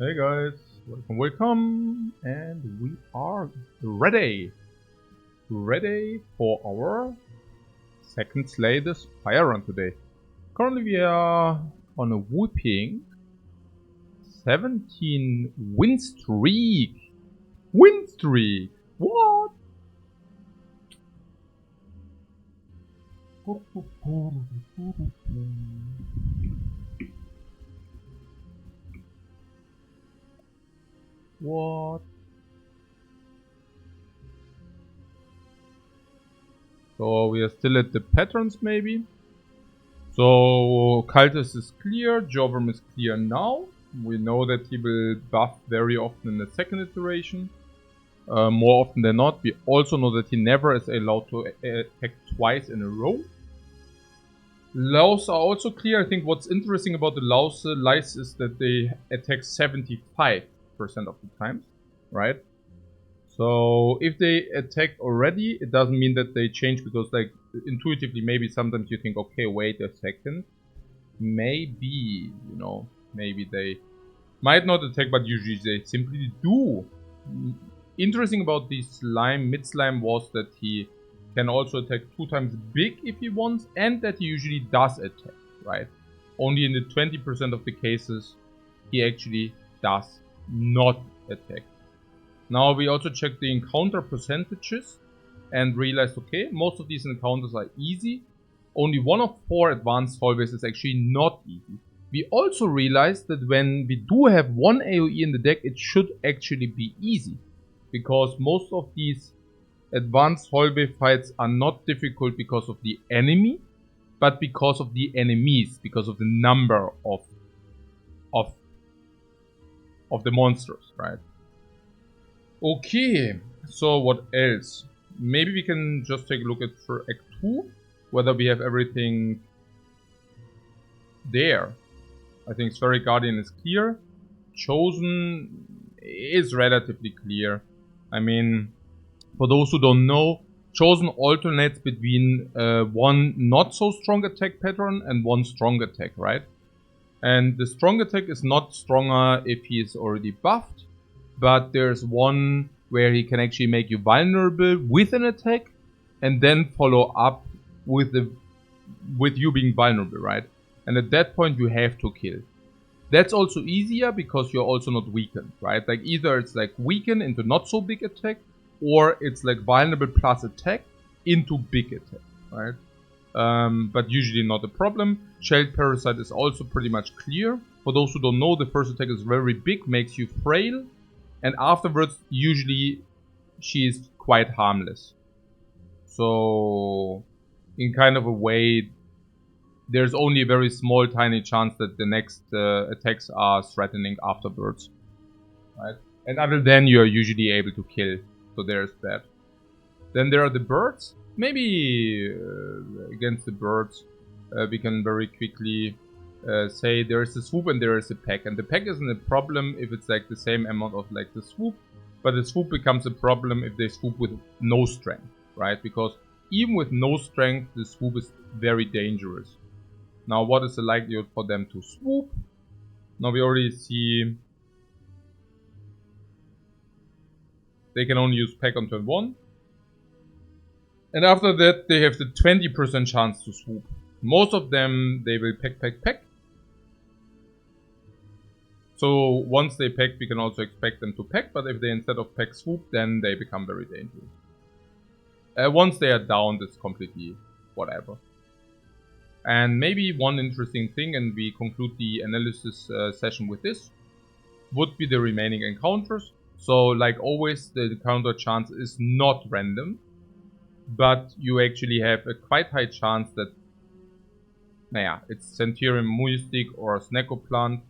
Hey guys, welcome, and we are ready for our second Slay the Spire run today. Currently we are on a whooping 17 win streak. What? What? So we are still at the patterns maybe. So Cultist is clear, Jovrim is clear now. We know that he will buff very often in the second iteration. More often than not. We also know that he never is allowed to attack twice in a row. Laos are also clear. I think what's interesting about the Laos lice is that they attack 75% of the times, right? So if they attack already, it doesn't mean that they change, because like intuitively maybe sometimes you think, okay, wait a second, maybe, you know, maybe they might not attack, but usually they simply do. Interesting about the slime, mid slime, was that he can also attack 2 times big if he wants, and that he usually does attack, right? Only in the 20% of the cases he actually does not attack. Now we also checked the encounter percentages and realized, okay, most of these encounters are easy. Only 1 of 4 advanced hallways is actually not easy. We also realized that when we do have 1 AoE in the deck, it should actually be easy, because most of these advanced hallway fights are not difficult because of the enemy, but because of the enemies, because of the number of the monsters, right? Okay, so what else? Maybe we can just take a look at for Act 2, whether we have everything there. I think Spheric Guardian is clear. Chosen is relatively clear. I mean, for those who don't know, Chosen alternates between one not so strong attack pattern and one strong attack, right? And the strong attack is not stronger if he is already buffed, but there's one where he can actually make you vulnerable with an attack and then follow up with you being vulnerable, right? And at that point you have to kill. That's also easier because you're also not weakened, right? Like either it's like weaken into not so big attack, or it's like vulnerable plus attack into big attack, right? But usually not a problem. Shelled Parasite is also pretty much clear. For those who don't know, the first attack is very big, makes you frail, and afterwards usually she is quite harmless. So in kind of a way, there's only a very small tiny chance that the next attacks are threatening afterwards, right? And until then you're usually able to kill, so there's that. Then there are the birds. Maybe against the birds we can very quickly say there is a swoop and there is a peck. And the peck isn't a problem if it's like the same amount of like the swoop, but the swoop becomes a problem if they swoop with no strength, right? Because even with no strength, the swoop is very dangerous. Now what is the likelihood for them to swoop? Now we already see they can only use peck on turn 1. And after that, they have the 20% chance to swoop. Most of them, they will peck. So once they peck, we can also expect them to peck. But if they instead of peck swoop, then they become very dangerous. Once they are down, it's completely whatever. And maybe one interesting thing, and we conclude the analysis session with this, would be the remaining encounters. So like always, the encounter chance is not random, but you actually have a quite high chance that, it's Centurion Mystic or Snecko Plant.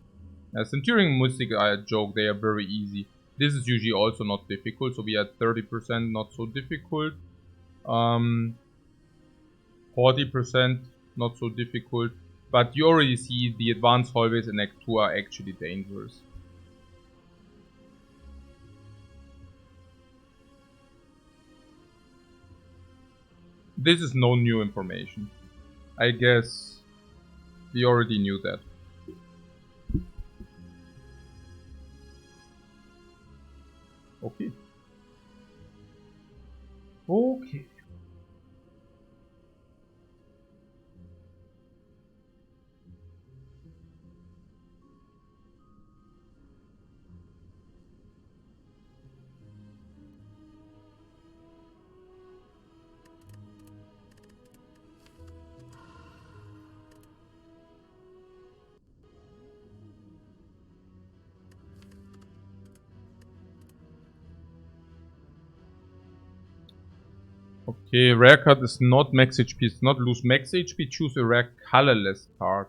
Centurion Mystic, I joke, they are very easy. This is usually also not difficult, so we are 30% not so difficult. 40% not so difficult, but you already see the advanced hallways in Act 2 are actually dangerous. This is no new information. I guess we already knew that. Okay, rare card is not max HP, it's not lose max HP, choose a rare colorless card.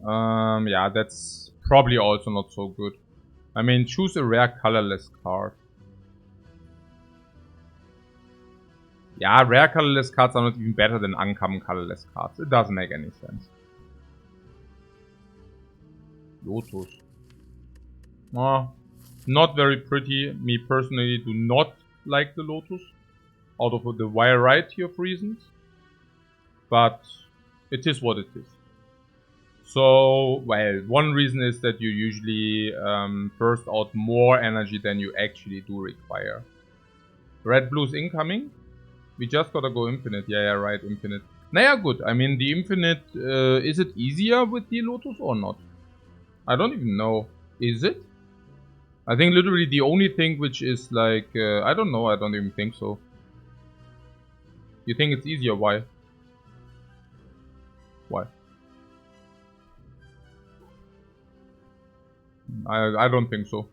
Yeah, that's probably also not so good. I mean, choose a rare colorless card. Yeah, rare colorless cards are not even better than uncommon colorless cards. It doesn't make any sense. Lotus. Oh, not very pretty. Me personally do not like the Lotus. Out of the variety of reasons. But it is what it is. So, well, one reason is that you usually burst out more energy than you actually do require. Red blue's incoming. We just gotta go infinite. Yeah, right, infinite. Naja, good. I mean, the infinite, is it easier with the Lotus or not? I don't even know. Is it? I think literally the only thing which is like, I don't know, I don't even think so. You think it's easier? Why? Why? I don't think so.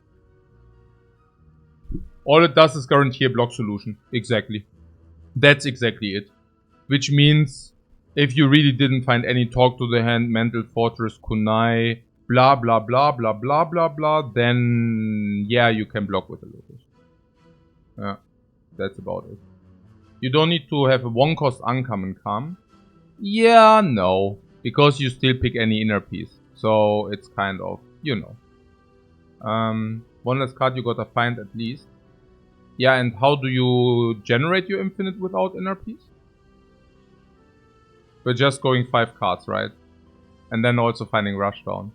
All it does is guarantee a block solution. Exactly. That's exactly it. Which means, if you really didn't find any talk to the hand, mental fortress, kunai, blah blah blah blah blah blah blah, then yeah, you can block with a Lotus. Yeah, that's about it. You don't need to have a 1-cost uncommon calm. Yeah, no. Because you still pick any inner piece. So it's kind of, you know. One less card you gotta find at least. Yeah, and how do you generate your infinite without inner piece? We're just going 5 cards, right? And then also finding Rushdown.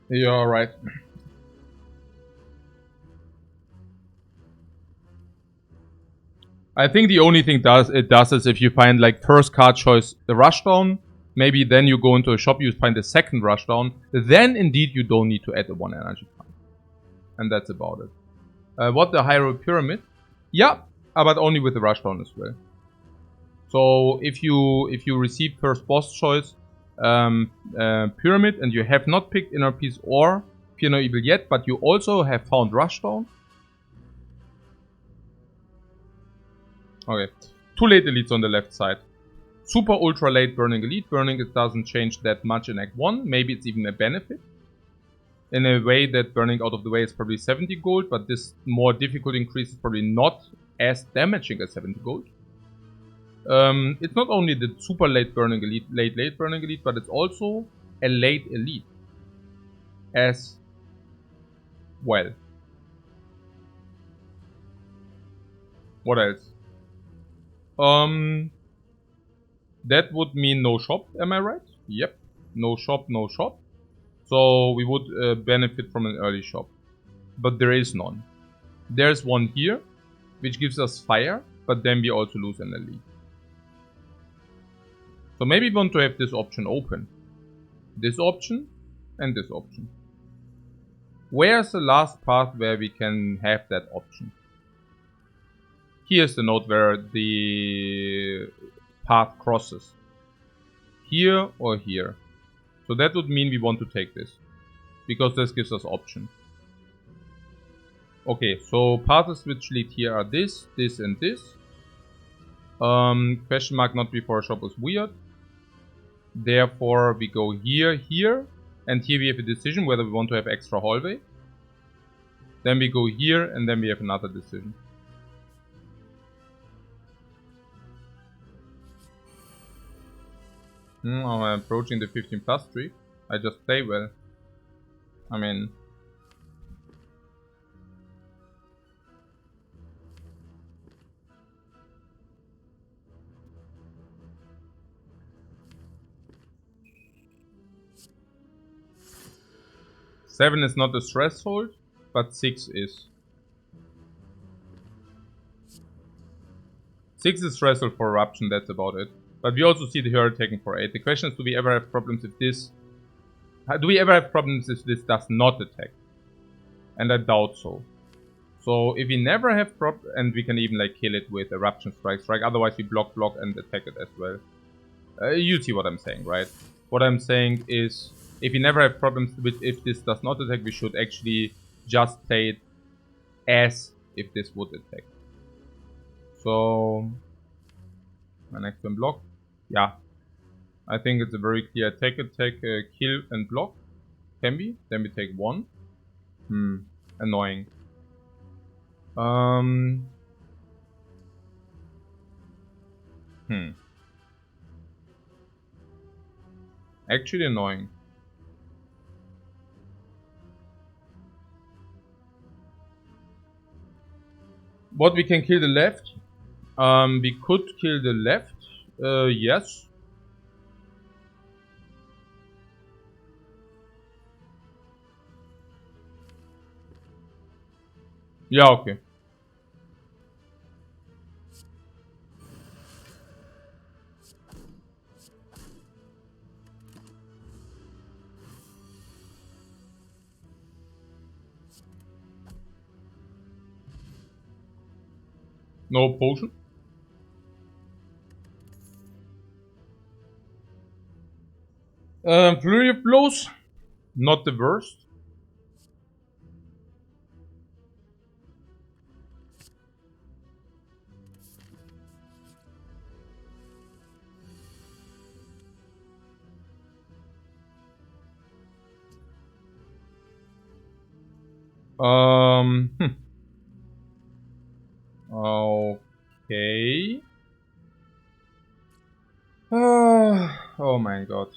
You're right. I think the only thing it does is if you find like first card choice the Rushdown, maybe then you go into a shop, you find the second Rushdown, then indeed you don't need to add a 1 energy card. And that's about it. What the Hyrule Pyramid? Yeah, but only with the Rushdown as well. So if you receive first boss choice Pyramid and you have not picked Inner Peace or Fear No Evil yet, but you also have found Rushdown. Okay, 2 late elites on the left side. Super ultra late Burning Elite. Burning it doesn't change that much in Act 1. Maybe it's even a benefit. In a way that Burning out of the way is probably 70 gold, but this more difficult increase is probably not as damaging as 70 gold. It's not only the super late Burning Elite, late Burning Elite, but it's also a late Elite. As well. What else? That would mean no shop, am I right? Yep. No shop, no shop. So we would benefit from an early shop. But there is none. There's one here, which gives us fire, but then we also lose an elite. So maybe we want to have this option open. This option and this option. Where's the last path where we can have that option? Here's the node where the path crosses. Here or here. So that would mean we want to take this. Because this gives us option. Okay, so paths which lead here are this, this and this. Question mark not before shop is weird. Therefore we go here, here. And here we have a decision whether we want to have extra hallway. Then we go here and then we have another decision. I'm approaching the 15 plus streak. I just play well. I mean... Seven is not a threshold, but 6 is. 6 is threshold for eruption, that's about it. But we also see the hero taking for 8. The question is, do we ever have problems if this... Do we ever have problems if this does not attack? And I doubt so. So if we never have problems, and we can even like kill it with eruption strike, otherwise we block and attack it as well. You see what I'm saying, right? What I'm saying is, if we never have problems with if this does not attack, we should actually just play it as if this would attack. So, my next one block. Yeah, I think it's a very clear attack, kill and block. Can we? Then we take 1. Annoying. Actually annoying. What, we can kill the left? We could kill the left. Yes. Yeah, okay. No potion. Flurry of blows. Not the worst. Okay. Oh my god.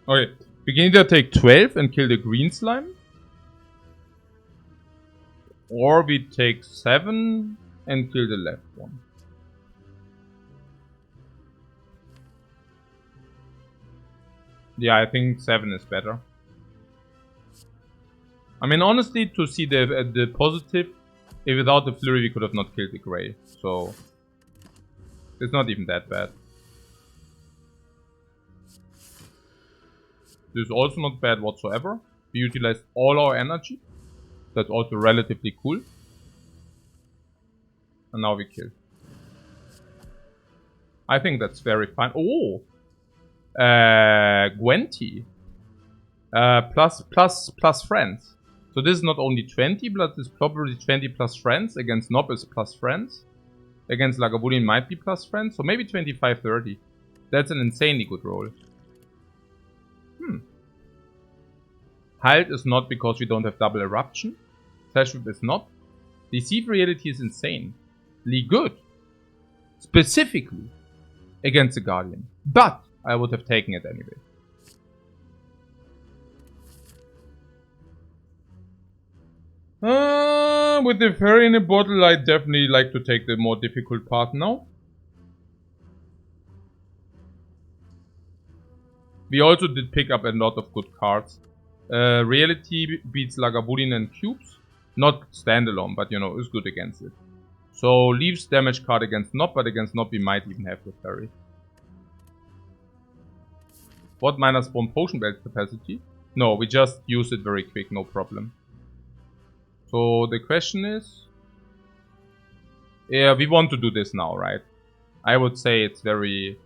Okay, we can either take 12 and kill the green slime, or we take 7 and kill the left one. Yeah, I think 7 is better. I mean, honestly, to see the positive, if without the flurry we could have not killed the gray, so it's not even that bad. This is also not bad whatsoever. We utilized all our energy. That's also relatively cool. And now we kill. I think that's very fine. Oh! Gwenti. Plus friends. So this is not only 20, but it's probably 20 plus friends. Against Nob is plus friends. Against Lagavulin might be plus friends. So maybe 25, 30. That's an insanely good roll. Halt is not because we don't have double eruption. Flash Whip is not. Deceive Reality is insanely good. Specifically against the Guardian. But I would have taken it anyway. With the fairy in a bottle, I definitely like to take the more difficult path now. We also did pick up a lot of good cards. Reality beats Lagavulin and Cubes. Not standalone, but you know, is good against it. So leaves damage card against Nob, but against Nob we might even have the fairy. What minus 1 potion belt capacity? No, we just use it very quick, no problem. So the question is... Yeah, we want to do this now, right? I would say it's very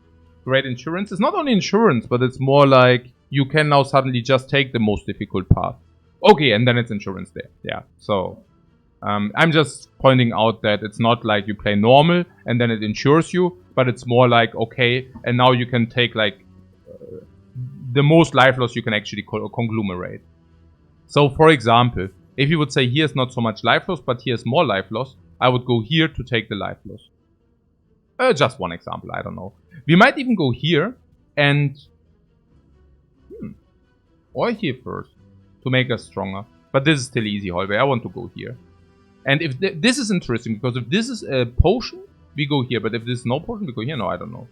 great insurance. It's not only insurance, but it's more like you can now suddenly just take the most difficult path. Okay, and then it's insurance there. Yeah, so... I'm just pointing out that it's not like you play normal and then it insures you, but it's more like, okay, and now you can take like the most life loss you can actually conglomerate. So for example, if you would say here's not so much life loss, but here's more life loss, I would go here to take the life loss. Just one example, I don't know. We might even go here and... or here first, to make us stronger. But this is still easy hallway, I want to go here. And if this is interesting, because if this is a potion, we go here. But if this is no potion, we go here? No, I don't know.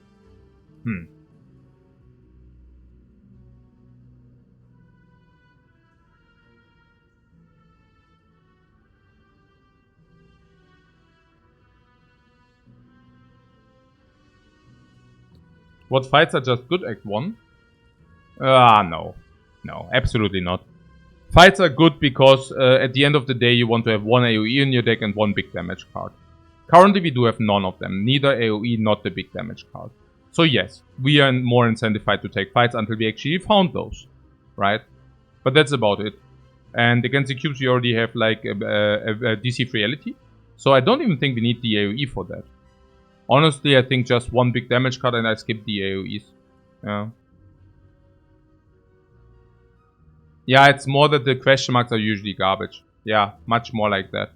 What fights are just good, Act 1? No. No, absolutely not. Fights are good because at the end of the day you want to have one AoE in your deck and one big damage card. Currently we do have none of them, neither AoE nor the big damage card. So yes, we are more incentivized to take fights until we actually found those, right? But that's about it. And against the cubes we already have like a DC Reality. So I don't even think we need the AoE for that. Honestly, I think just one big damage card and I skip the AoEs. Yeah. Yeah, it's more that the question marks are usually garbage. Yeah, much more like that.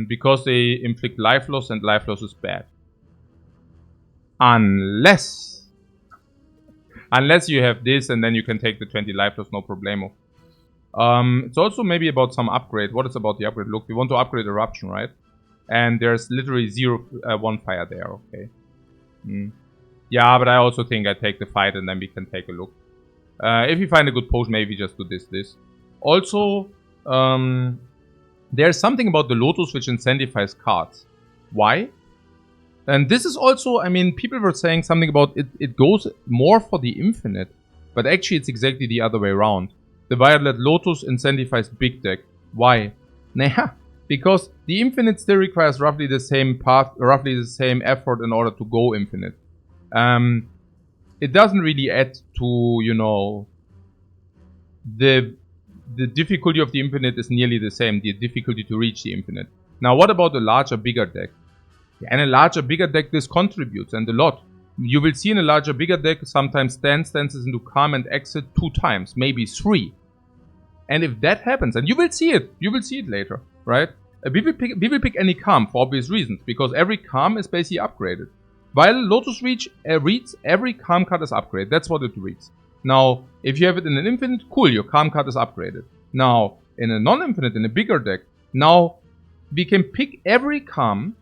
Because they inflict life loss and life loss is bad. Unless you have this and then you can take the 20 life loss, no problemo. It's also maybe about some upgrade. What is about the upgrade? Look, we want to upgrade Eruption, right? And there's literally 1 fire there, okay. Yeah, but I also think I take the fight and then we can take a look. If you find a good potion, maybe just do this. Also, there's something about the Lotus which incentivizes cards. Why? And this is also, I mean, people were saying something about it goes more for the infinite. But actually it's exactly the other way around. The Violet Lotus incentivizes big deck. Why? Nah, because the infinite still requires roughly the same path, roughly the same effort in order to go infinite. It doesn't really add to, you know, the difficulty of the infinite is nearly the same, the difficulty to reach the infinite. Now what about a larger, bigger deck? And a larger, bigger deck, this contributes, and a lot. You will see in a larger, bigger deck sometimes stances into calm and exit 2 times, maybe 3. And if that happens, and you will see it later, right? We will pick any calm for obvious reasons, because every calm is basically upgraded. While Lotus reads, every calm card is upgraded. That's what it reads. Now, if you have it in an infinite, cool, your calm card is upgraded. Now, in a non-infinite, in a bigger deck, now we can pick every calm,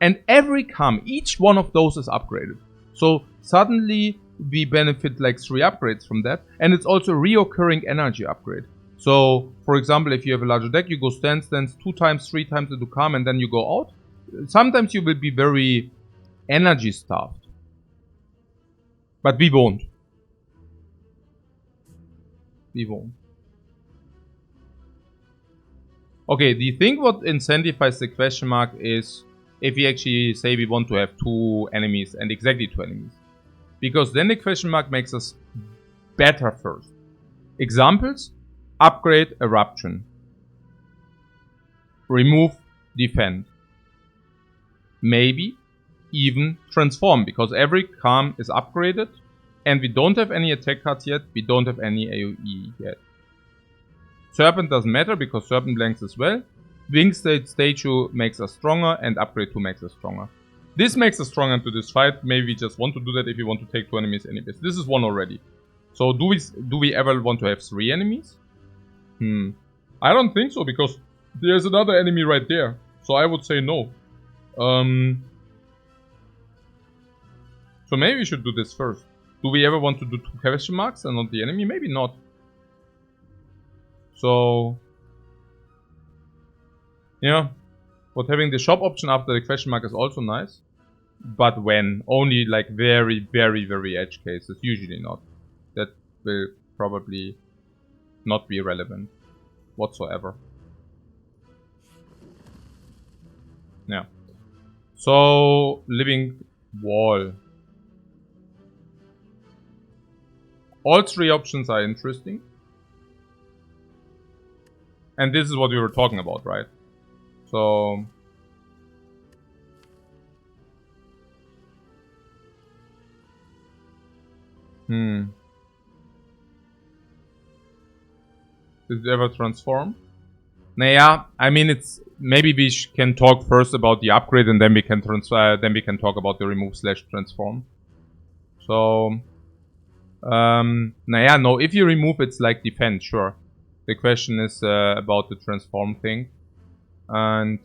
and every calm, each one of those is upgraded. So suddenly we benefit like 3 upgrades from that, and it's also a reoccurring energy upgrade. So, for example, if you have a larger deck, you go stance 2 times, 3 times into calm, and then you go out. Sometimes you will be very energy starved. But we won't. We won't. Okay, the thing what incentivizes the question mark is if we actually say we want to have 2 enemies and exactly 2 enemies. Because then the question mark makes us better first. Examples: upgrade Eruption. Remove Defend. Maybe even Transform, because every calm is upgraded and we don't have any attack cards yet, we don't have any AoE yet. Serpent doesn't matter because Serpent blanks as well. Wing State Statue makes us stronger and Upgrade 2 makes us stronger. This makes us stronger into this fight. Maybe we just want to do that if we want to take 2 enemies anyways. This is 1 already. So do we ever want to have 3 enemies? I don't think so, because there's another enemy right there. So I would say no. So maybe we should do this first. Do we ever want to do 2 question marks and not the enemy? Maybe not. So yeah, but having the shop option after the question mark is also nice. But when? Only like very, very, very edge cases. Usually not. That will probably not be relevant whatsoever. Yeah. So, Living Wall. All 3 options are interesting. And this is what we were talking about, right? So did it ever transform? Nah, I mean, it's maybe we can talk first about the upgrade and then we can transfer. Then we can talk about the remove/transform. So, nah, no. If you remove, it's like defend, sure. The question is about the transform thing. And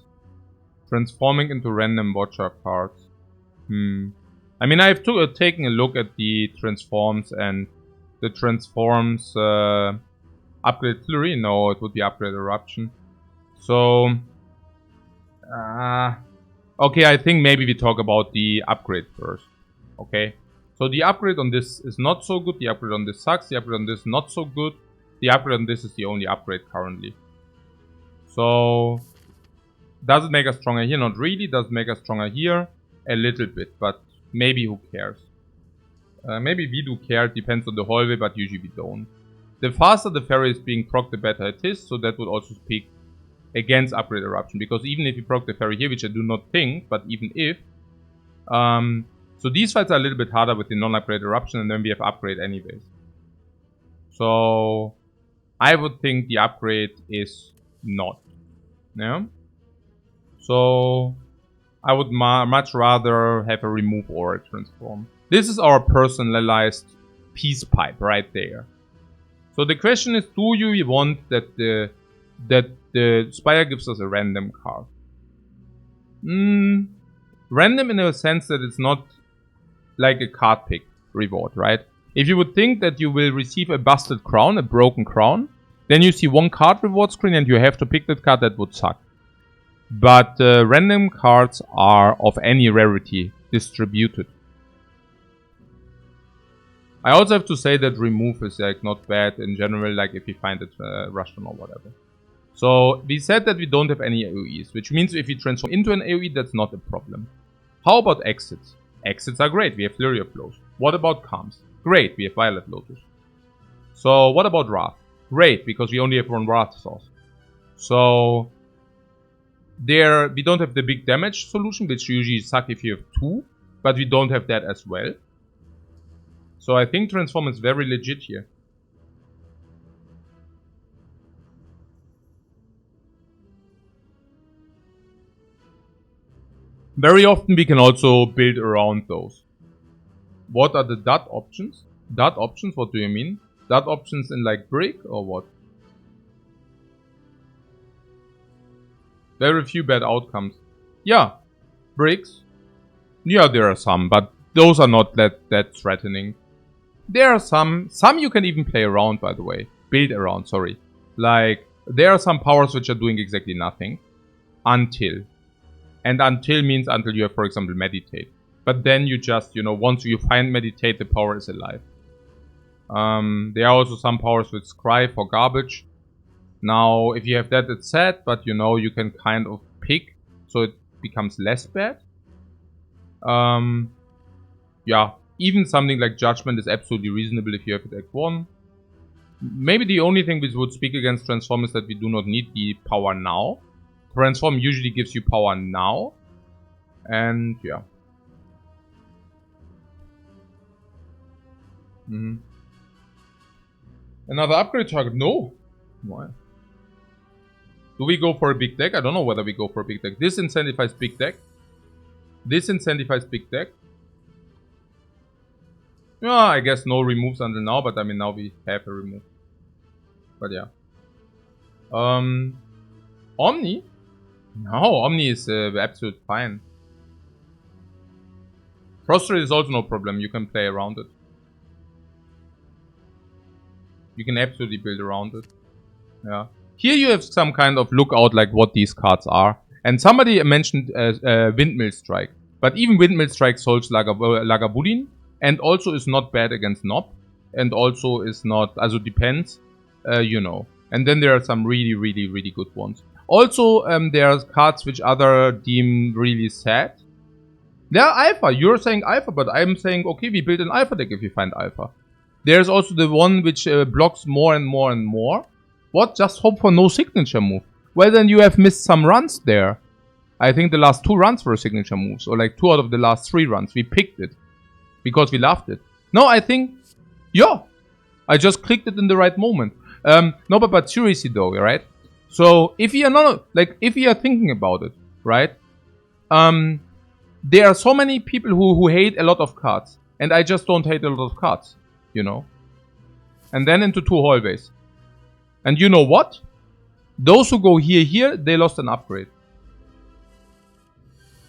transforming into random watcher cards. I mean, I've taken a look at the transforms, and the transforms upgrade Flurry. No, it would be upgrade Eruption. So, okay, I think maybe we talk about the upgrade first. Okay, so the upgrade on this is not so good. The upgrade on this sucks. The upgrade on this not so good. The upgrade on this is the only upgrade currently. So, does it make us stronger here? Not really. Does it make us stronger here? A little bit, but maybe who cares? Maybe we do care, it depends on the hallway, but usually we don't. The faster the ferry is being procced, the better it is, so that would also speak against upgrade eruption, because even if you proc the ferry here, which I do not think, but even if, so these fights are a little bit harder with the non-upgrade eruption, and then we have upgrade anyways. So I would think the upgrade is not. Yeah. So I would much rather have a remove or a transform. This is our personalized peace pipe right there. So the question is, do you want that the Spire gives us a random card? Random in a sense that it's not like a card pick reward, right? If you would think that you will receive a busted crown, a broken crown, then you see one card reward screen and you have to pick that card, that would suck. But random cards are of any rarity distributed. I also have to say that remove is like not bad in general, like if you find it Russian or whatever. So we said that we don't have any AoEs, which means if you transform into an AoE, that's not a problem. How about exits? Exits are great, we have Flurry of Blows. What about Calms? Great, we have Violet Lotus. So what about Wrath? Great, because we only have one Wrath source. So there we don't have the big damage solution, which usually suck if you have two, but we don't have that as well. So I think transform is very legit here. Very often we can also build around those. What are the dot options? Dot options, what do you mean? Dot options in like brick or what? Very few bad outcomes. Yeah, bricks. Yeah, there are some, but those are not that threatening. There are some you can even play around, by the way. Build around, sorry. Like, there are some powers which are doing exactly nothing. Until. And until means until you have, for example, meditate. But then you just, once you find meditate, the power is alive. There are also some powers with scry for garbage. Now, if you have that, it's sad, but you can kind of pick, so it becomes less bad. Yeah. Even something like Judgment is absolutely reasonable if you have it Act 1. Maybe the only thing which would speak against Transform is that we do not need the power now. Transform usually gives you power now. And yeah. Another upgrade target? No. Why? Do we go for a big deck? I don't know whether we go for a big deck. This incentivizes big deck. This incentivizes big deck. Yeah, I guess no removes until now, but I mean now we have a remove. But yeah. Omni? No, Omni is absolute fine. Prostrate is also no problem, you can play around it. You can absolutely build around it. Yeah. Here you have some kind of lookout like what these cards are. And somebody mentioned Windmill Strike. But even Windmill Strike solves Lagavulin. And also is not bad against Nob. And also is not, also depends, And then there are some really, really, really good ones. Also, there are cards which other deem really sad. They are Alpha. You're saying Alpha, but I'm saying, okay, we build an Alpha deck if we find Alpha. There's also the one which blocks more and more and more. What? Just hope for no signature move. Well, then you have missed some runs there. I think the last 2 runs were signature moves. Or like 2 out of the last 3 runs. We picked it. Because we loved it. No, I think... Yeah. I just clicked it in the right moment. No, but seriously though, right? So, if you are not... Like, if you are thinking about it, right? There are so many people who hate a lot of cards. And I just don't hate a lot of cards. And then into 2 hallways. And you know what? Those who go here, they lost an upgrade.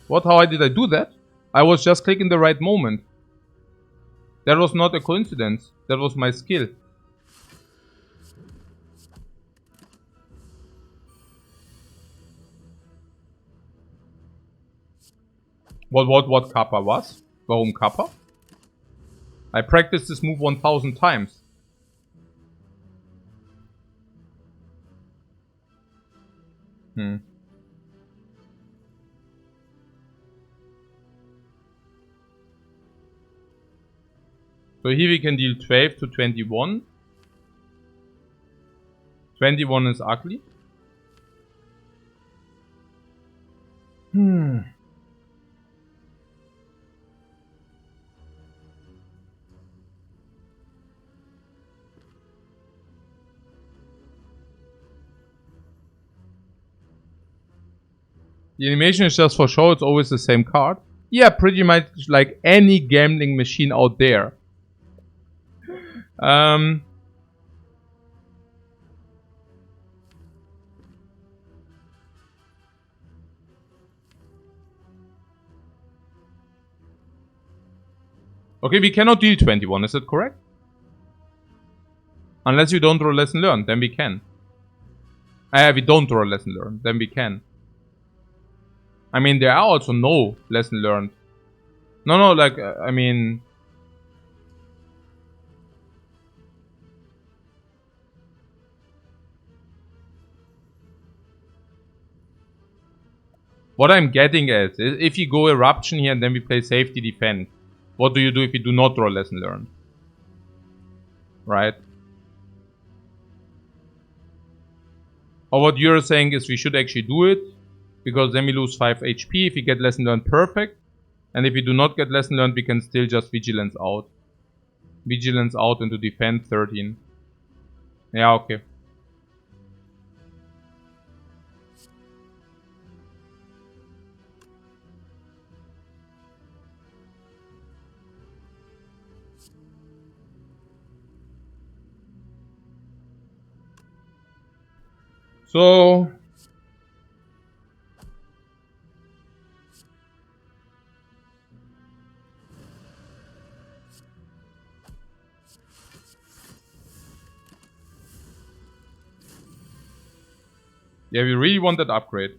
What? How did I do that? I was just clicking the right moment. That was not a coincidence. That was my skill. What Kappa was? Warum Kappa? I practiced this move 1000 times. Hmm. So here we can deal 12 to 21. 21 is ugly. Hmm. The animation is just for show, it's always the same card. Yeah, pretty much like any gambling machine out there. Okay, we cannot deal 21, is that correct? Unless you don't draw lesson learned, then we can. We don't draw lesson learned, then we can. I mean, there are also no lesson learned. No, like, I mean... What I'm getting at is, if you go Eruption here and then we play Safety Defend, what do you do if you do not draw lesson learned? Right? Or what you're saying is we should actually do it, because then we lose 5 HP if we get lesson learned perfect. And if we do not get lesson learned, we can still just Vigilance out. Vigilance out into Defend 13. Yeah, okay. So... yeah, we really want that upgrade.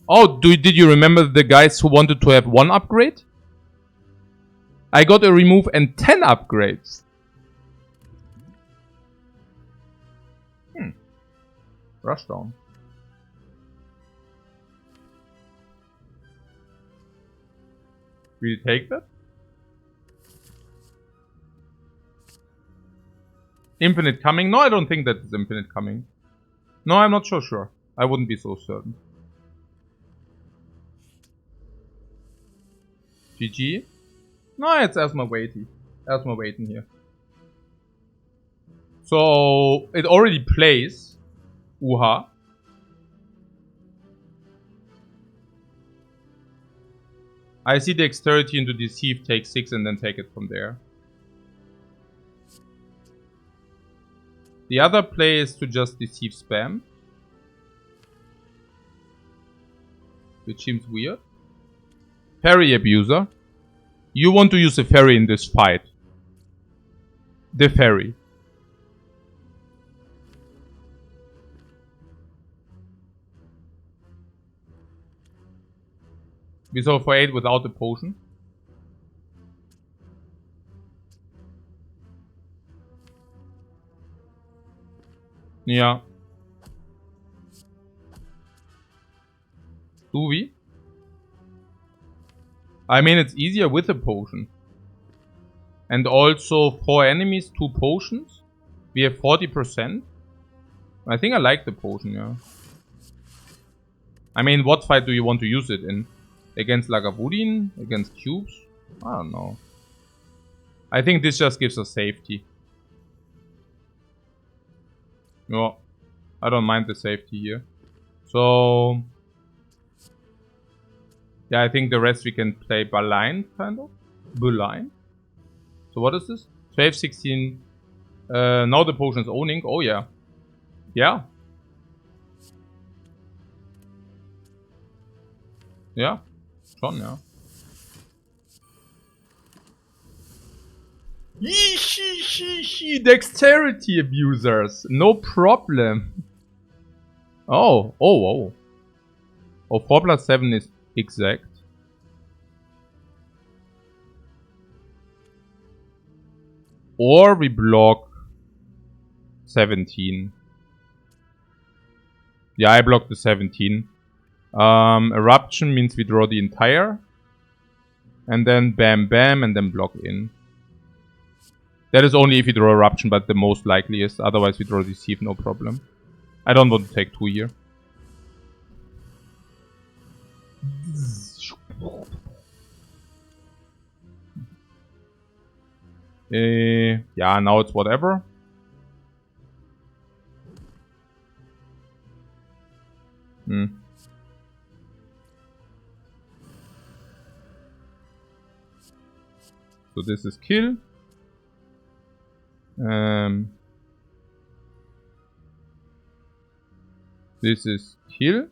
Oh, did you remember the guys who wanted to have 1 upgrade? I got a remove and 10 upgrades. Rushdown. Will you take that? Infinite coming? No, I don't think that is infinite coming. No, I'm not so sure. I wouldn't be so certain. GG? No, it's Asma waiting. Asma waiting here. So, it already plays. Uha. I see dexterity into deceive, take 6 and then take it from there. The other play is to just deceive spam. Which seems weird. Fairy abuser. You want to use a fairy in this fight. The fairy. We saw for 8 without the potion. Yeah. Do we? I mean, it's easier with a potion. And also 4 enemies, 2 potions. We have 40%. I think I like the potion, yeah. I mean, what fight do you want to use it in? Against Lagavulin? Against cubes? I don't know. I think this just gives us safety. No, I don't mind the safety here. So... yeah, I think the rest we can play blind, kind of. Blind. So what is this? 12, 16. Now the potion is owning. Oh yeah. Yeah. Yeah. Schon, ja. Dexterity abusers. No problem. Oh. Oh, 4 plus 7 is exact. Or we block 17. Yeah, I blocked the 17. Eruption means we draw the entire. And then bam bam and then block in. That is only if you draw Eruption, but the most likely is. Otherwise we draw Deceive, no problem. I don't want to take 2 here. Yeah, now it's whatever. So this is kill. This is kill.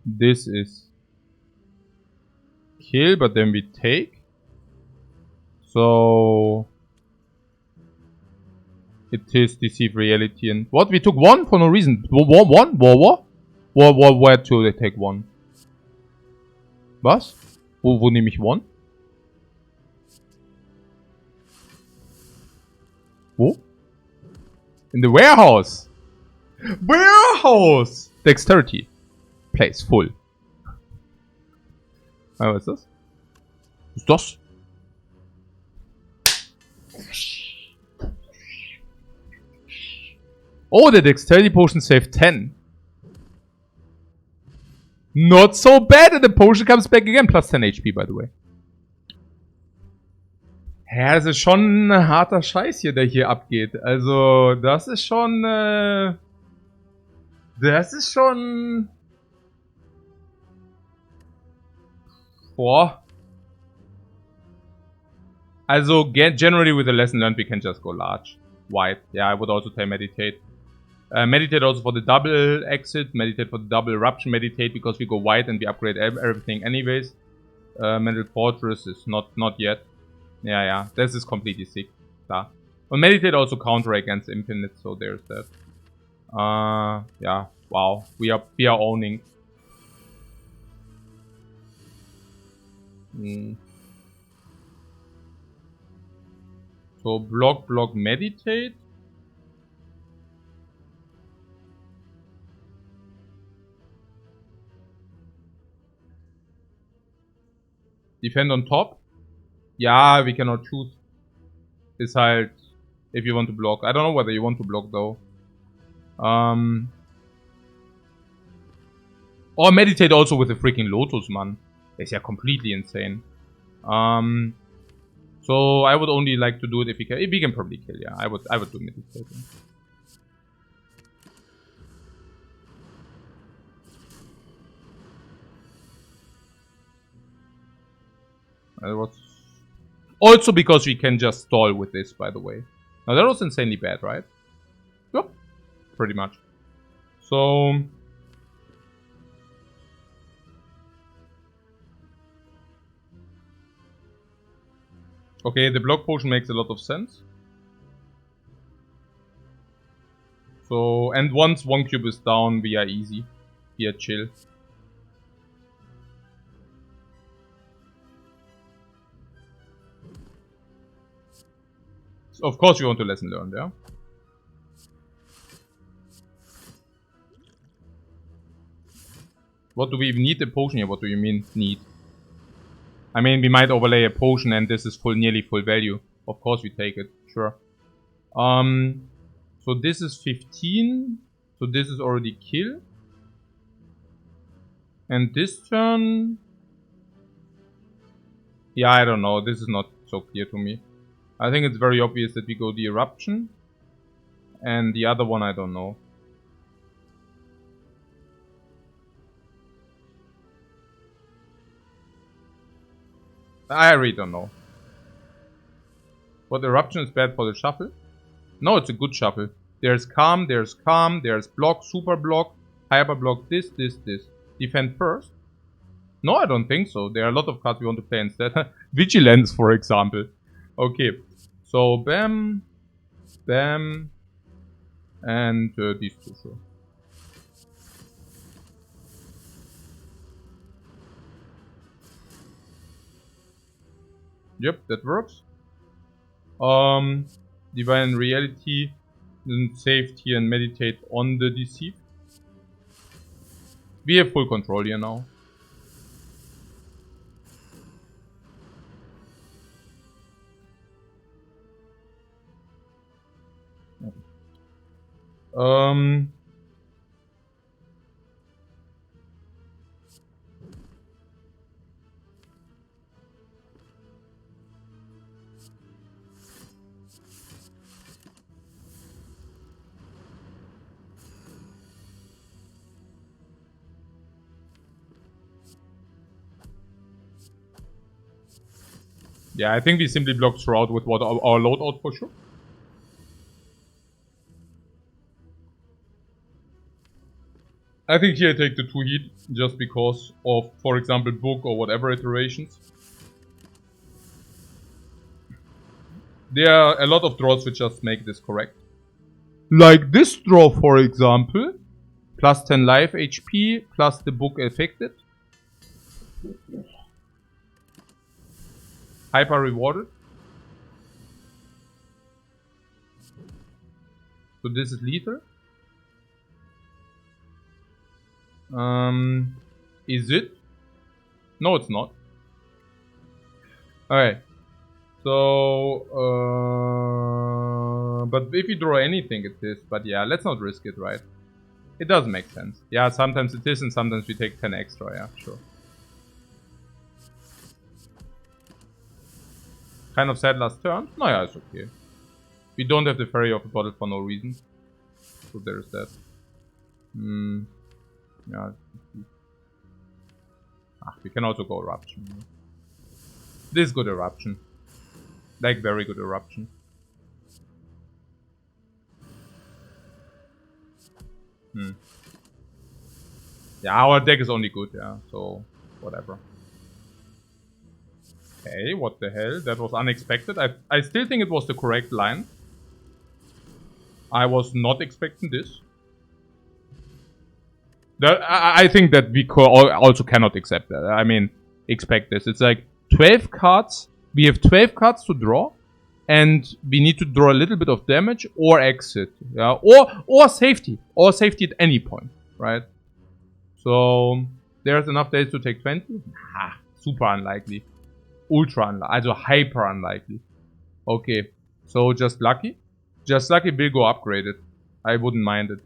This is kill, but then we take. So it is Deceive Reality and what? We took 1 for no reason. One? Where to they take 1? Was? Wo nehme ich 1? Wo? In the warehouse. Warehouse! Dexterity. Place full. Was ist das? Was ist das? Oh, the Dexterity potion saved 10. Not so bad, and the potion comes back again. Plus 10 HP, by the way. Ja, das ist schon ein harter Scheiß hier, der hier abgeht. Also, das ist schon... das ist schon... Boah. Also, generally with the lesson learned, we can just go large. Wide. Yeah, I would also say meditate. Meditate also for the double exit, meditate for the double eruption, meditate because we go wide and we upgrade everything anyways. Mental Fortress is not yet. Yeah, this is completely sick. Klar. And meditate also counter against infinite, so there's that. Yeah, wow, we are owning. So block, meditate. Defend on top. Yeah, we cannot choose. Ist halt, if you want to block. I don't know whether you want to block though. Or meditate also with the freaking Lotus, man. It's yeah completely insane. So I would only like to do it if we can. If we can probably kill, yeah. I would do meditating. Also because we can just stall with this, by the way. Now that was insanely bad, right? Yep. Pretty much. So... okay, the block potion makes a lot of sense. So, and once 1 cube is down, we are easy. We are chill. Of course you want to lesson learn, yeah? What do we even need a potion here? What do you mean need? I mean, we might overlay a potion and this is nearly full value. Of course we take it, sure. So this is 15. So this is already kill. And this turn... yeah, I don't know. This is not so clear to me. I think it's very obvious that we go the eruption. And the other one I don't know. I really don't know. What eruption is bad for the shuffle? No, it's a good shuffle. There's calm, there's block, super block, hyper block, this. Defend first? No, I don't think so. There are a lot of cards we want to play instead. Vigilance, for example. Okay. So, bam, bam, and these two, sure. Yep, that works. Divine Reality, and Safety and Meditate on the Deceive. We have full control here now. Yeah, I think we simply block Shroud with what our loadout for sure. I think here I take the 2 heat, just because of, for example, book or whatever iterations. There are a lot of draws which just make this correct. Like this draw, for example. Plus 10 life HP, plus the book affected. Hyper rewarded. So this is lethal. Is it? No, it's not. Okay. So, but if you draw anything, it is. But yeah, let's not risk it, right? It doesn't make sense. Yeah, sometimes it is, and sometimes we take 10 extra. Yeah, sure. Kind of sad last turn. No, yeah, it's okay. We don't have the Fairy of the Bottle for no reason. So there's that. Yeah. We can also go Eruption. This is good Eruption. Like, very good Eruption. Yeah, our deck is only good, yeah. So, whatever. Okay, what the hell? That was unexpected. I still think it was the correct line. I was not expecting this. I think that we also cannot accept that. I mean, expect this. It's like 12 cards. We have 12 cards to draw. And we need to draw a little bit of damage or exit. Yeah, or safety. Or safety at any point. Right? So, there's enough days to take 20? Nah, super unlikely. Ultra unlikely. Also hyper unlikely. Okay. So, just lucky. Just lucky will go upgraded. I wouldn't mind it.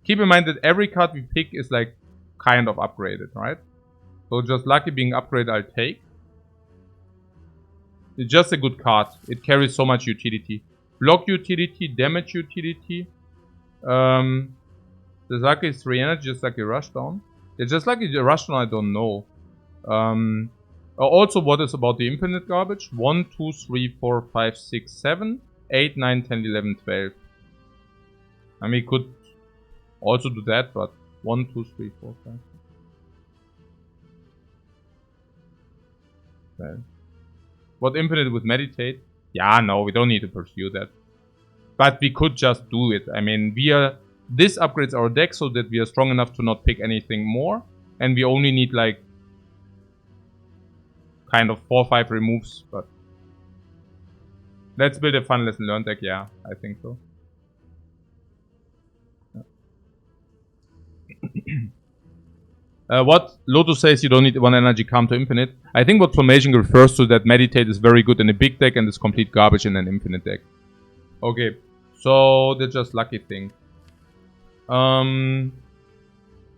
Keep in mind that every card we pick is like kind of upgraded, right? So just lucky being upgraded I'll take. It's just a good card. It carries so much utility. Block utility, damage utility. The lucky is 3 energy, just like a rushdown. Yeah, just like a rushdown I don't know. Also what is about the infinite garbage? 1, 2, 3, 4, 5, 6, 7, 8, 9, 10, 11, 12. I mean, could also do that, but 1, 2, 3, 4, 5. Okay. What infinite with meditate? Yeah, no, we don't need to pursue that. But we could just do it. I mean, this upgrades our deck so that we are strong enough to not pick anything more. And we only need like kind of 4 or 5 removes, but let's build a fun lesson learned deck. Yeah, I think so. What Lotus says, you don't need 1 energy calm to infinite. I think what Formation refers to that meditate is very good in a big deck and is complete garbage in an infinite deck. Okay, so that's just lucky thing.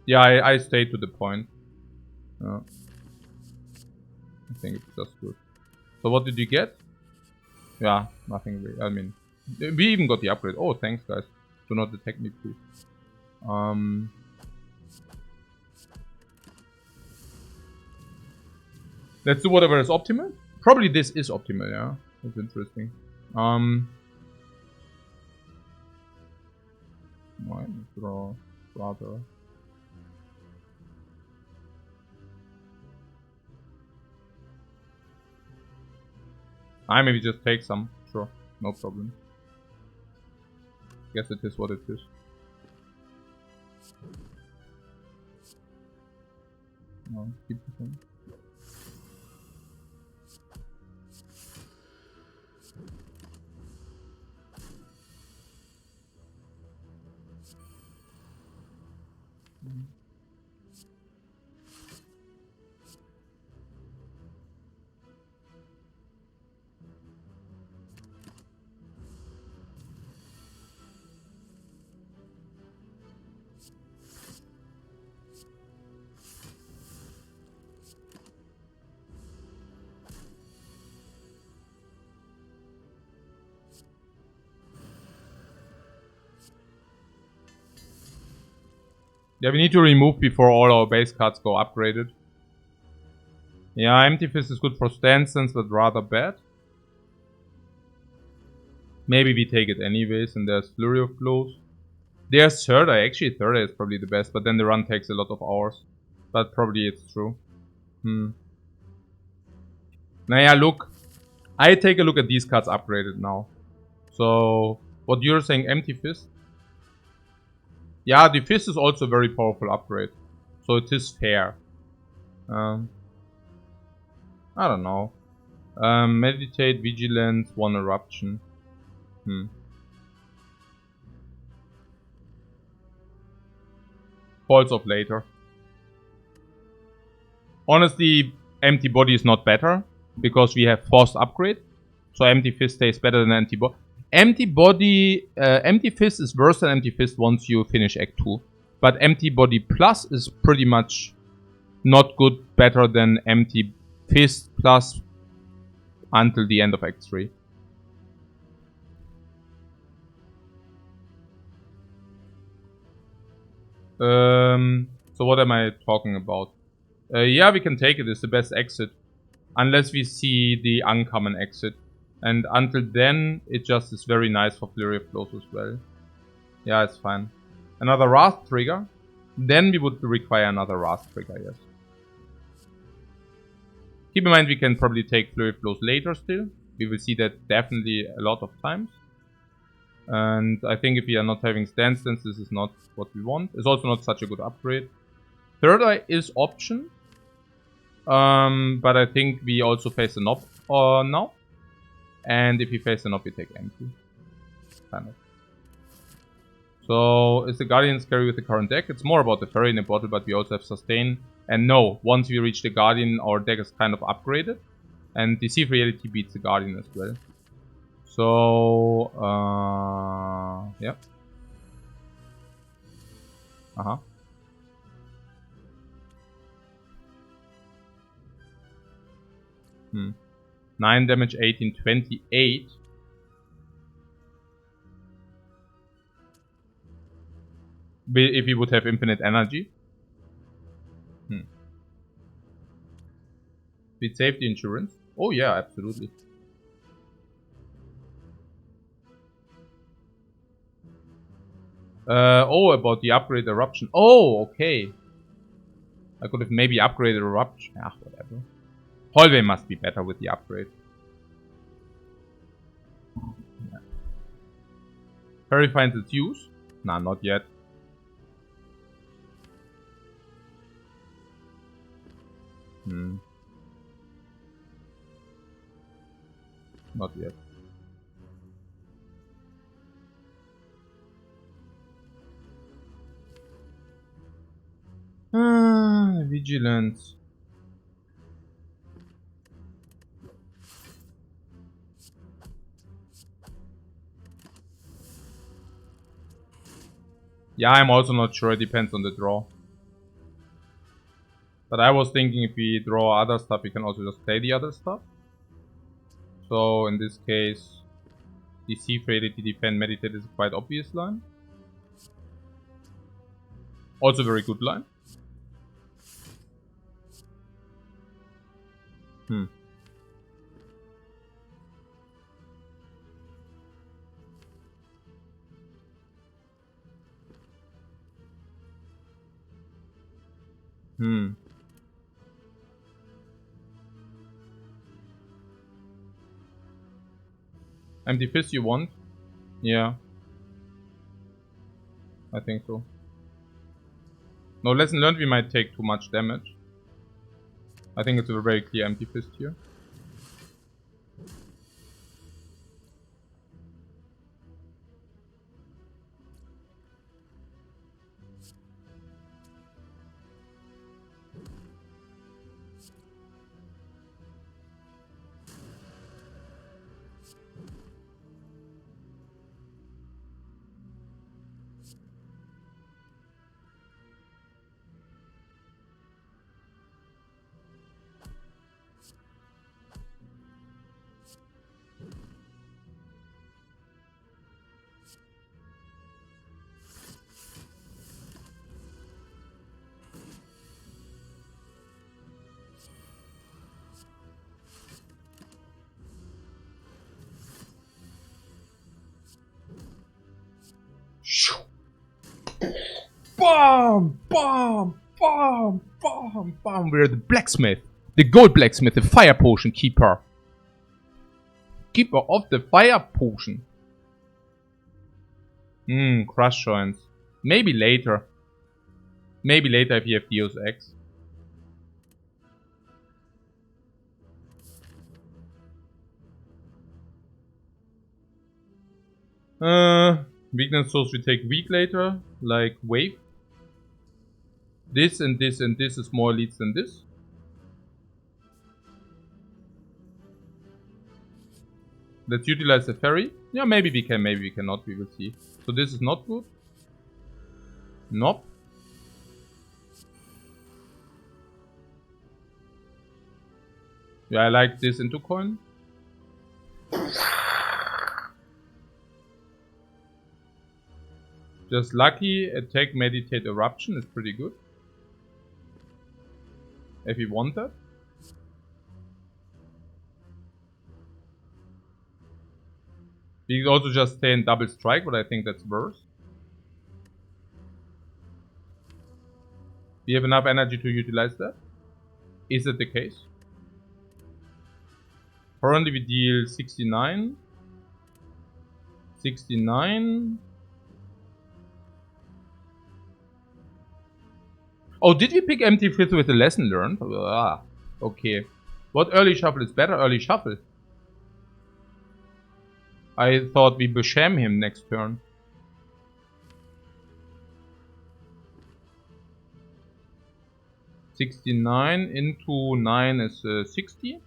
Yeah, I stayed to the point. I think it's just good. So what did you get? Yeah, nothing really. I mean, we even got the upgrade. Oh, thanks guys. Do not attack me, please. Let's do whatever is optimal. Probably this is optimal, yeah. That's interesting. Might draw rather. I maybe just take some. Sure, no problem. Guess it is what it is. No, keep the thing. Yeah, we need to remove before all our base cards go upgraded. Yeah, Empty Fist is good for stances, but rather bad. Maybe we take it anyways, and there's Flurry of Blows. There's Third Eye. Actually, Third Eye is probably the best, but then the run takes a lot of hours. But probably it's true. Naja, look. I take a look at these cards upgraded now. So, what you're saying, Empty Fist? Yeah, the Fist is also a very powerful upgrade. So it is fair. I don't know. Meditate, Vigilance, 1 Eruption. Falls off later. Honestly, Empty Body is not better. Because we have Forced Upgrade. So Empty Fist stays better than Empty Body. Empty Fist is worse than Empty Fist once you finish Act 2. But Empty Body Plus is pretty much not good, better than Empty Fist Plus until the end of Act 3. So what am I talking about? Yeah, we can take it. It's the best exit. Unless we see the uncommon exit. And until then, it just is very nice for Flurry of Blows as well. Yeah, it's fine. Another Wrath trigger. Then we would require another Wrath trigger, yes. Keep in mind we can probably take Flurry of Blows later still. We will see that definitely a lot of times. And I think if we are not having stance, this is not what we want. It's also not such a good upgrade. Third Eye is option. But I think we also face a Knob now. And if we face a Knob, we take Empty. Kind of. So, is the Guardian scary with the current deck? It's more about the Fairy in a bottle, but we also have Sustain. And no, once we reach the Guardian, our deck is kind of upgraded. And Deceive Reality beats the Guardian as well. So, yeah. Uh-huh. 9 damage, 18, 28. If he would have infinite energy. With safety insurance. Oh yeah, absolutely. Oh, about the upgrade eruption. Oh, okay. I could have maybe upgraded eruption. Ah, whatever. Hallway must be better with the upgrade. Yeah. Fairy finds its use? Nah, not yet. Not yet. Vigilance. Yeah, I'm also not sure. It depends on the draw. But I was thinking if we draw other stuff, we can also just play the other stuff. So in this case, Deceive, Reality, Defend, Meditate is a quite obvious line. Also very good line. Empty Fist you want? Yeah. I think so. No, lesson learned, we might take too much damage. I think it's a very clear Empty Fist here. Bam! Bam! Bam! Bam! Bam! We're the blacksmith. The gold blacksmith, the fire potion keeper. Keeper of the fire potion. Crush joints. Maybe later. Maybe later if you have Deus Ex. Weakness souls we take weak later, like wave. This and this and this is more elites than this. Let's utilize the ferry. Yeah, maybe we can, maybe we cannot, we will see. So this is not good. Nope. Yeah, I like this into coin. Just lucky, attack, meditate, eruption is pretty good. If you want that. We could also just stay in double strike, but I think that's worse. We have enough energy to utilize that. Is that the case? Currently we deal 69. 69. Oh, did we pick empty fritz with a lesson learned? Ah, okay. What early shuffle is better? Early shuffle. I thought we besham him next turn. $69 into 9 is 60.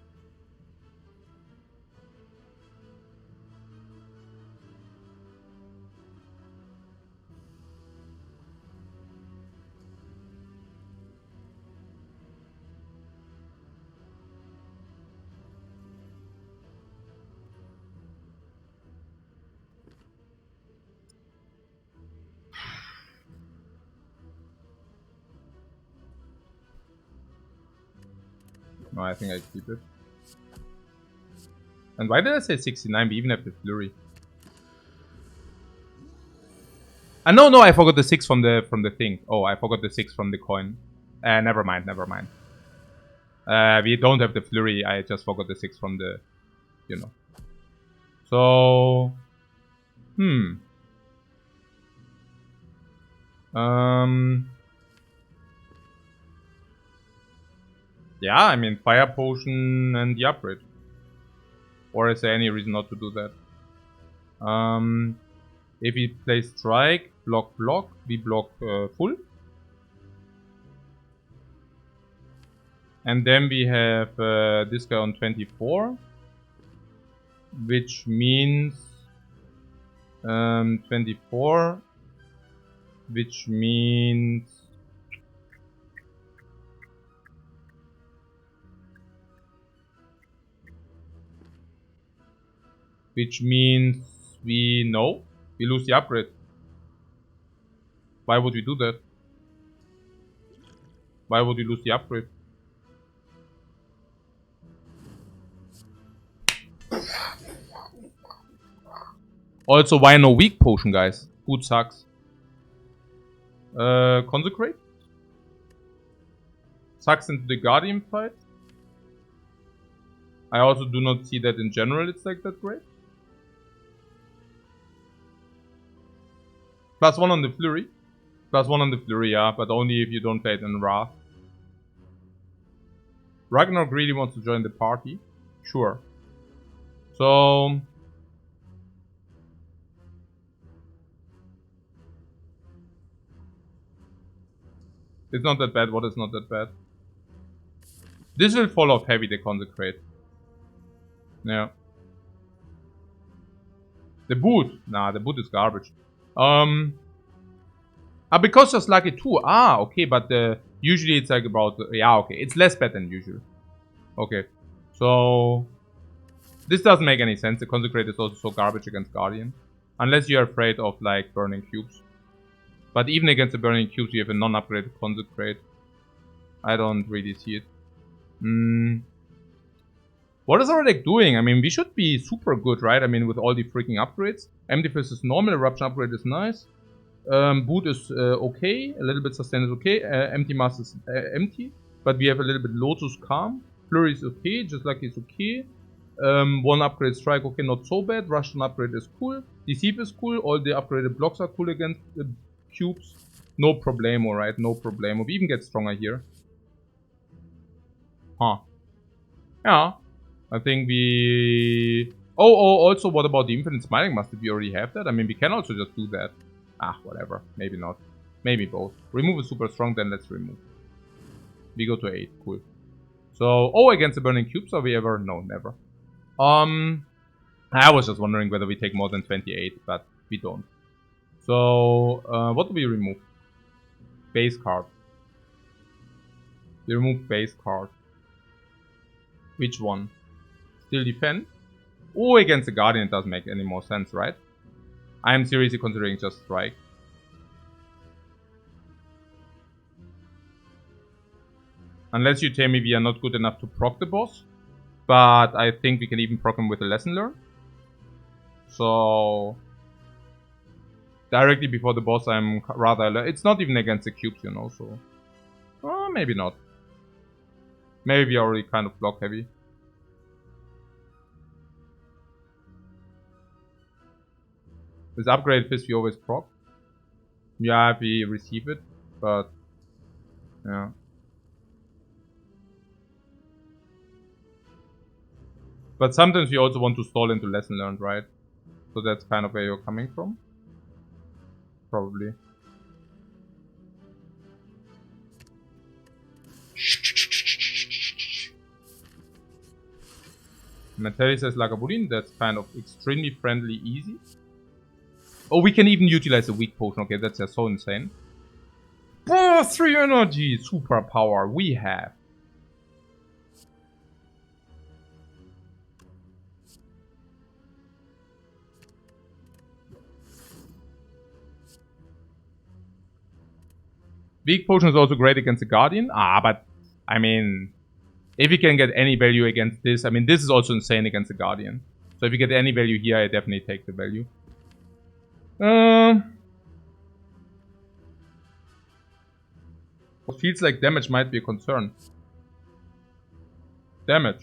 No, I think I keep it. And why did I say 69? We even have the flurry. No, I forgot the 6 from the thing. Oh, I forgot the 6 from the coin. Never mind, never mind. We don't have the flurry. I just forgot the 6 from the, you know. So, yeah, I mean, fire potion and the upgrade. Or is there any reason not to do that? If we play strike, block, we block full. And then we have this guy on 24. Which means 24. Which means we lose the upgrade. Why would we do that? Why would we lose the upgrade? Also, why no weak potion, guys? Food sucks. Consecrate? Sucks into the Guardian fight. I also do not see that in general it's like that great. +1 on the flurry. +1 on the flurry, yeah, but only if you don't play it in Wrath. Ragnarok really wants to join the party. Sure. So it's not that bad. What is not that bad? This will fall off heavy, the Consecrate. Yeah. The boot. Nah, the boot is garbage. Because just lucky 2. Ah, okay, but usually it's like about... yeah, okay. It's less bad than usual. Okay. So... this doesn't make any sense. The Consecrate is also so garbage against Guardian. Unless you're afraid of, like, burning cubes. But even against the burning cubes, you have a non-upgraded Consecrate. I don't really see it. What is our deck doing? I mean, we should be super good, right? I mean, with all the freaking upgrades. Empty Fist is normal. Eruption upgrade is nice. Boot is okay, a little bit sustain is okay, empty mass is empty, but we have a little bit Lotus Calm. Flurry is okay, just like it's okay. One upgrade strike, okay, not so bad. Russian upgrade is cool. Deceive is cool. All the upgraded blocks are cool against the cubes. No problemo, right? No problemo. We even get stronger here. Huh. Yeah. I think we... Oh, also, what about the Infinite Smiling Mask? Did we already have that? I mean, we can also just do that. Ah, whatever. Maybe not. Maybe both. Remove is super strong, then let's remove. We go to 8. Cool. So, oh, against the Burning Cubes, are we ever? No, never. I was just wondering whether we take more than 28, but we don't. So, what do we remove? Base card. We remove base card. Which one? Still defend? Oh, against the Guardian it doesn't make any more sense, right? I am seriously considering just strike. Unless you tell me we are not good enough to proc the boss. But I think we can even proc him with a lesson learned. So... Directly before the boss I'm rather... It's not even against the cubes, you know, so... maybe not. Maybe we are already kind of block heavy. With upgrade fist we always proc. Yeah, we receive it, but... Yeah. But sometimes we also want to stall into lesson learned, right? So that's kind of where you're coming from. Probably. Materi says Lagavulin, that's kind of extremely friendly, easy. Oh, we can even utilize the weak potion. Okay, that's just so insane. Oh, 3 energy! Super power we have. Weak potion is also great against the Guardian. Ah, but I mean, if you can get any value against this, I mean, this is also insane against the Guardian. So if you get any value here, I definitely take the value. What feels like damage might be a concern. Damage.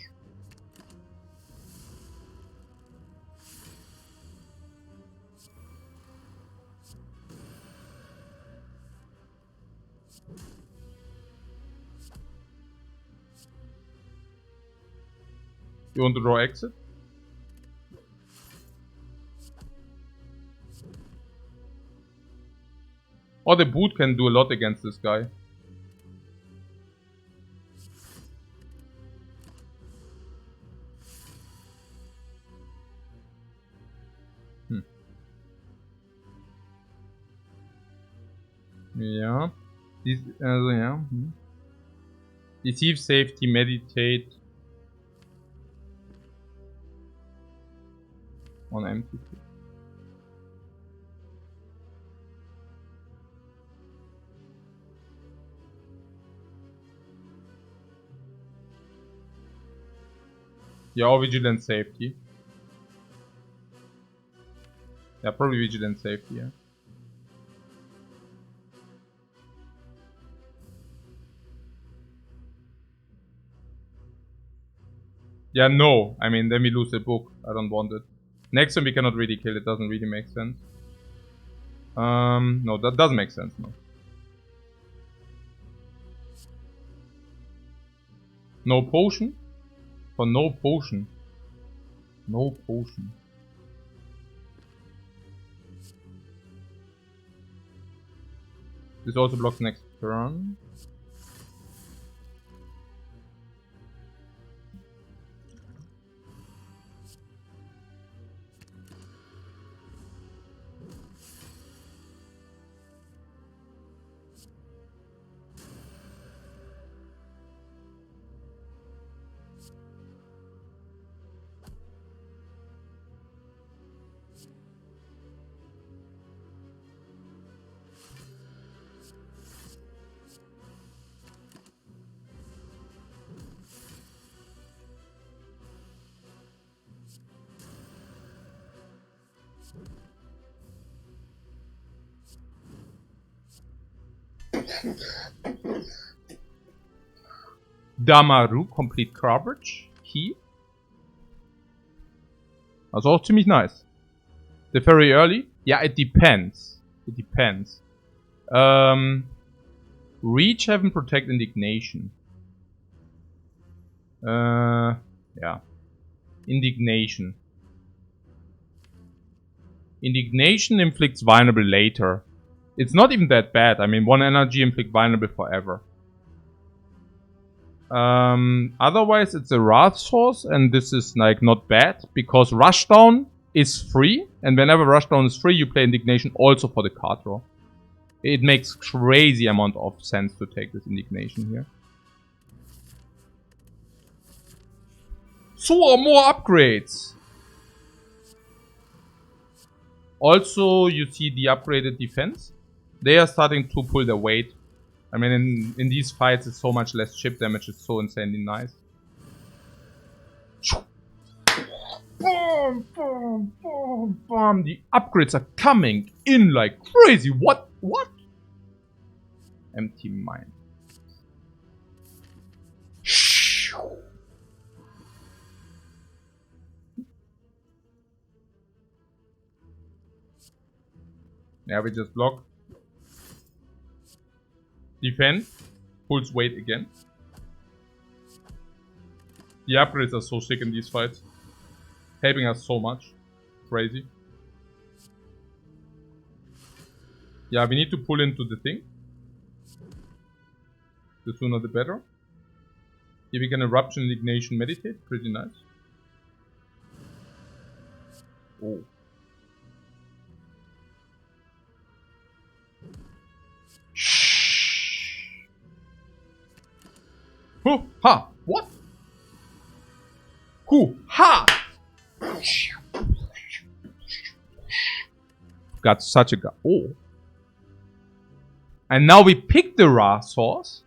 You want to draw exit? Or the boot can do a lot against this guy. Yeah. Yeah. Deceive, safety, meditate. On empty. Yeah, or vigilant safety. Yeah, probably vigilant safety, yeah. Yeah, no. I mean, then we lose the book. I don't want it. Next time we cannot really kill it. Doesn't really make sense. No, that doesn't make sense, no. No potion? For no potion. No potion. This also blocks next turn. Damaru, complete coverage. Key. Also auch ziemlich nice. The very early? Yeah, it depends. It depends. Reach, Heaven, Protect, Indignation. Yeah. Indignation. Indignation inflicts vulnerable later. It's not even that bad. I mean, 1 energy inflict vulnerable forever. Otherwise, it's a Wrath source, and this is like not bad because Rushdown is free, and whenever Rushdown is free, you play Indignation also for the card draw. It makes crazy amount of sense to take this Indignation here. So more upgrades. Also, you see the upgraded defense. They are starting to pull their weight. I mean, in these fights, it's so much less chip damage. It's so insanely nice. Boom, boom, boom, boom. The upgrades are coming in like crazy. What? What? Empty mind. Yeah, we just block. Defend. Pulls weight again. The upgrades are so sick in these fights. Helping us so much. Crazy. Yeah, we need to pull into the thing. The sooner the better. Here we can Eruption, Indignation, Meditate. Pretty nice. Oh. Huh, ha! What? Who? Ha! Got such a guy. Oh. And now we pick the Ra source.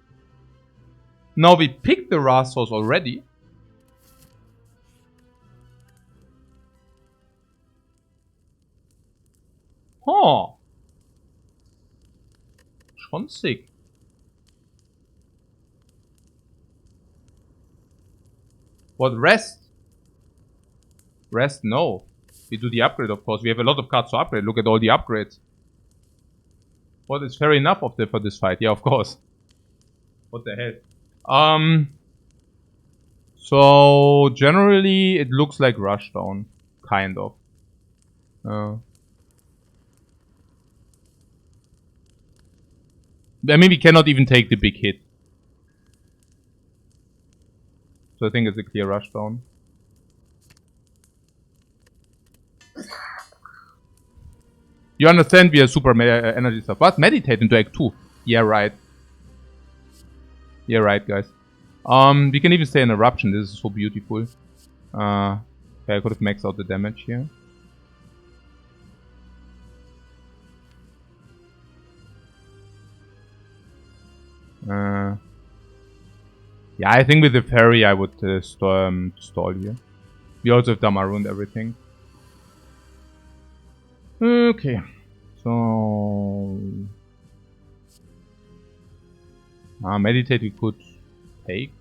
Now we pick the Ra source already. Huh. Schon sick. What, rest? Rest, no. We do the upgrade, of course. We have a lot of cards to upgrade. Look at all the upgrades. Well, it's fair enough of for this fight. Yeah, of course. What the hell? So, generally, it looks like Rushdown. Kind of. I mean, we cannot even take the big hit. So I think it's a clear Rushdown. You understand we are super energy stuff. But meditate into Act 2. Yeah, right. Yeah, right, guys. We can even stay in Eruption. This is so beautiful. Okay, I could have maxed out the damage here. Yeah, I think with the Fairy I would stall here. We also have Damaru and everything. Okay, so... Meditate we could take.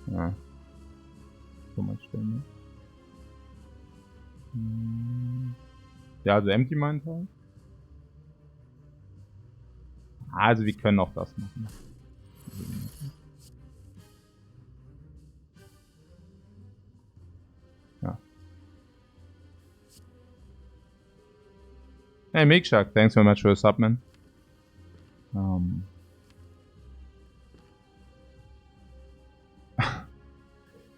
So much damage. Ja, also Empty Mind halt. Also wir können auch das machen. Ja. Hey Milkshark, thanks very much for your sub, man.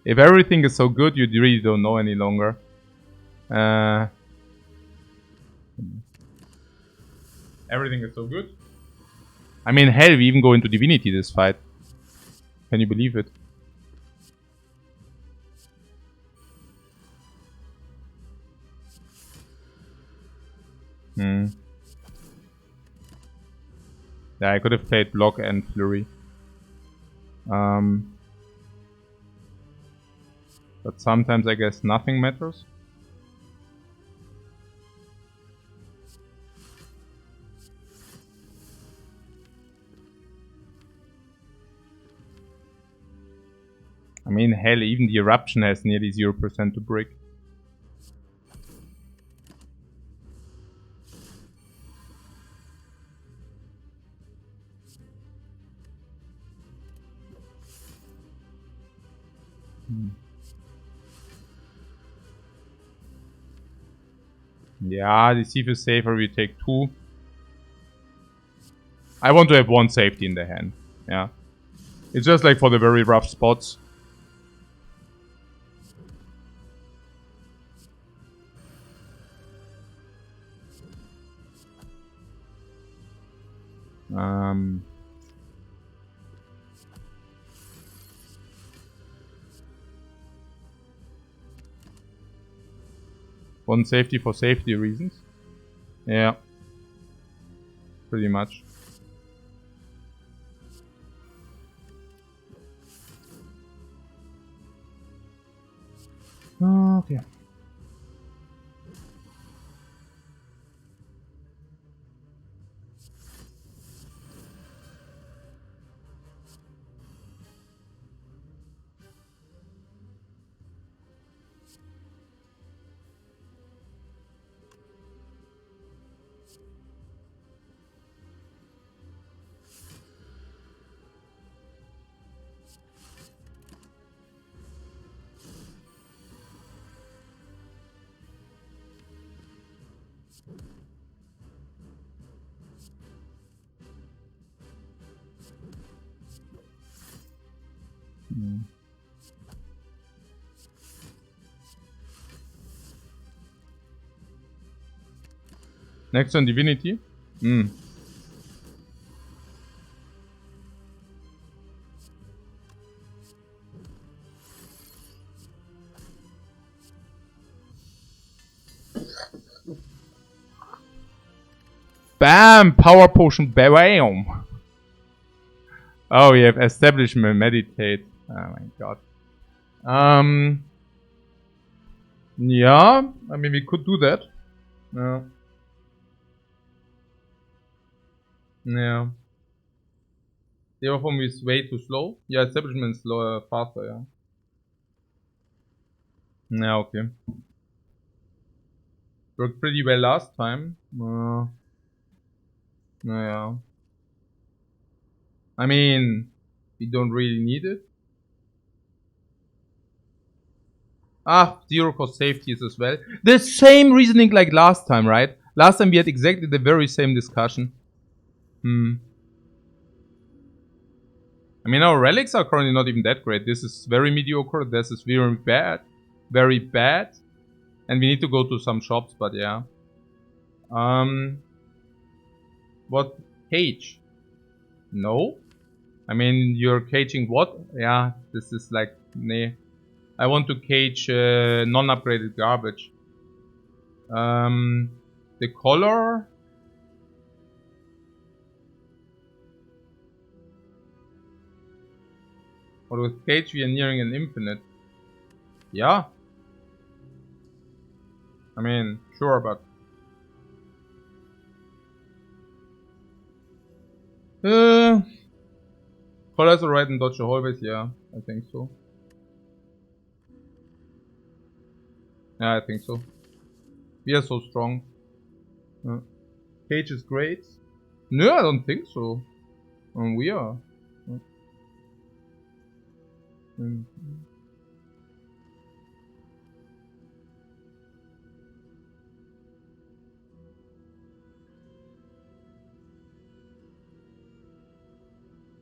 If everything is so good, you really don't know any longer. Everything is so good. I mean, hell, we even go into Divinity this fight. Can you believe it? Yeah, I could have played Block and Flurry. But sometimes I guess nothing matters. mean, hell, even the eruption has nearly 0% to brick. Yeah, the thief is safer. We take 2. I want to have 1 safety in the hand. Yeah. It's just like for the very rough spots. One safety for safety reasons. Yeah. Pretty much. Okay. Next on Divinity. Bam! Power Potion, bam! Oh, we have Establishment, Meditate. Oh my god. Yeah, I mean, we could do that. Yeah. Yeah. The other form is way too slow. Yeah, Establishment is slower, faster, yeah. Yeah, okay. Worked pretty well last time. Yeah. I mean, we don't really need it. Ah, 0 cost safeties as well. The same reasoning like last time, right? Last time we had exactly the very same discussion. I mean, our relics are currently not even that great. This is very mediocre. This is very bad. Very bad. And we need to go to some shops, but yeah. What? Cage? No. I mean, you're caging what? Yeah, this is like, nah. I want to cage non-upgraded garbage. The color? Or with cage we are nearing an infinite. Yeah. I mean, sure, but... Colors are right in dodge the hallways? Yeah, I think so. Yeah, I think so. We are so strong. Cage is great. No, I don't think so. We are.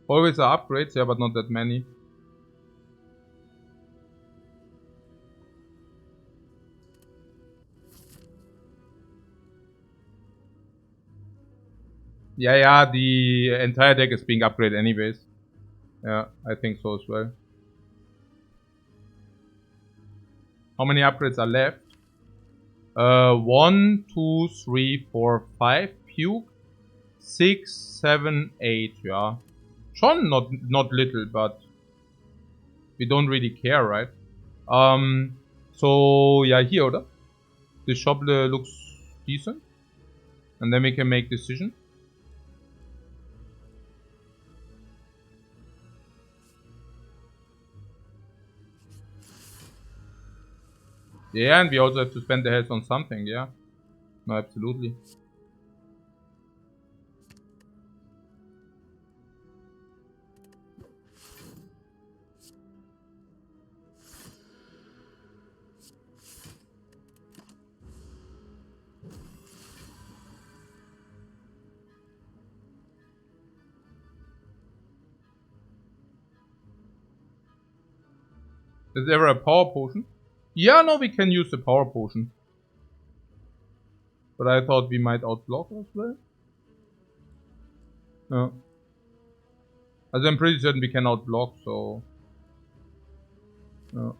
Always are upgrades, yeah, but not that many. Yeah, the entire deck is being upgraded anyways. Yeah, I think so as well. How many upgrades are left? 1, 2, 3, 4, 5. Puke. 6, 7, 8, yeah. Schon not little, but we don't really care, right? So yeah, here, oder? The shop looks decent. And then we can make decision. Yeah, and we also have to spend the health on something, yeah. No, absolutely. Is there a power potion? Yeah, no, we can use the power potion. But I thought we might outblock as well. Yeah. Also I'm pretty certain we can outblock, so... Yeah.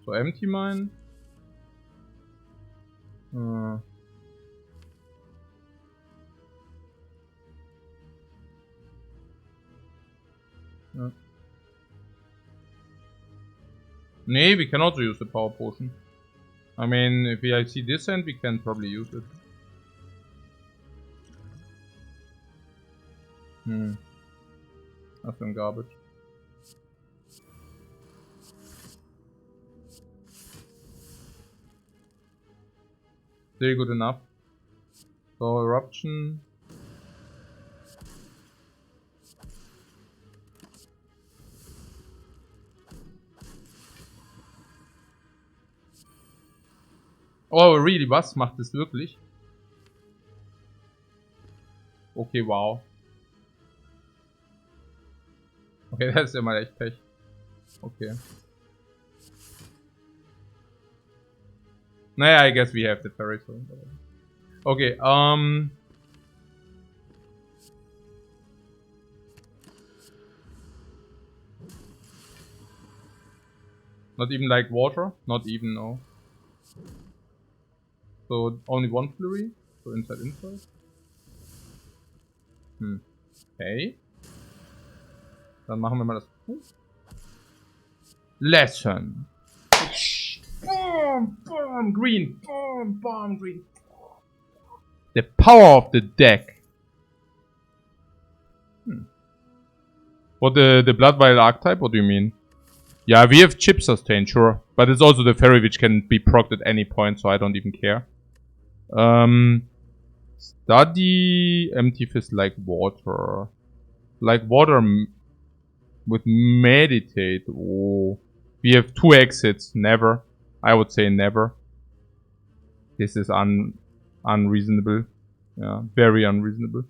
So empty mine. Yeah. Nee, we can also use the power potion. I mean, if I see this end, we can probably use it. That's some garbage. Still good enough. So eruption. Oh, really? Was macht es wirklich? Okay, wow. Okay, das ist ja mal echt Pech. Okay. Naja, I guess we have the ferry, so. Okay, not even like water? Not even, no. So only one flurry? So inside. Okay. Dann machen wir mal das. Lesson. Boom, boom, green. Boom, boom, green. The power of the deck. What, the Blood Vial archetype? What do you mean? Yeah, we have chip sustain, sure. But it's also the fairy which can be procced at any point, so I don't even care. Study empty fist like water. Like water with meditate. Oh. We have 2 exits. Never. I would say never. This is unreasonable. Yeah, very unreasonable.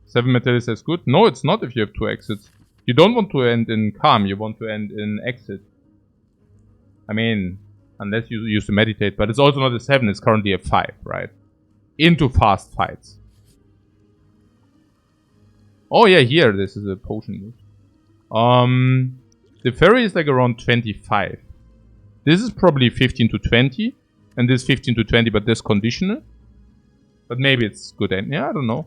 7 Metalis is good. No, it's not if you have 2 exits. You don't want to end in calm, you want to end in exit. I mean, unless you use to meditate, but it's also not a 7, it's currently a 5, right? Into fast fights. Oh yeah, here, this is a potion. The fairy is like around 25. This is probably 15 to 20. And this 15 to 20, but this conditional. But maybe it's good. Yeah, I don't know.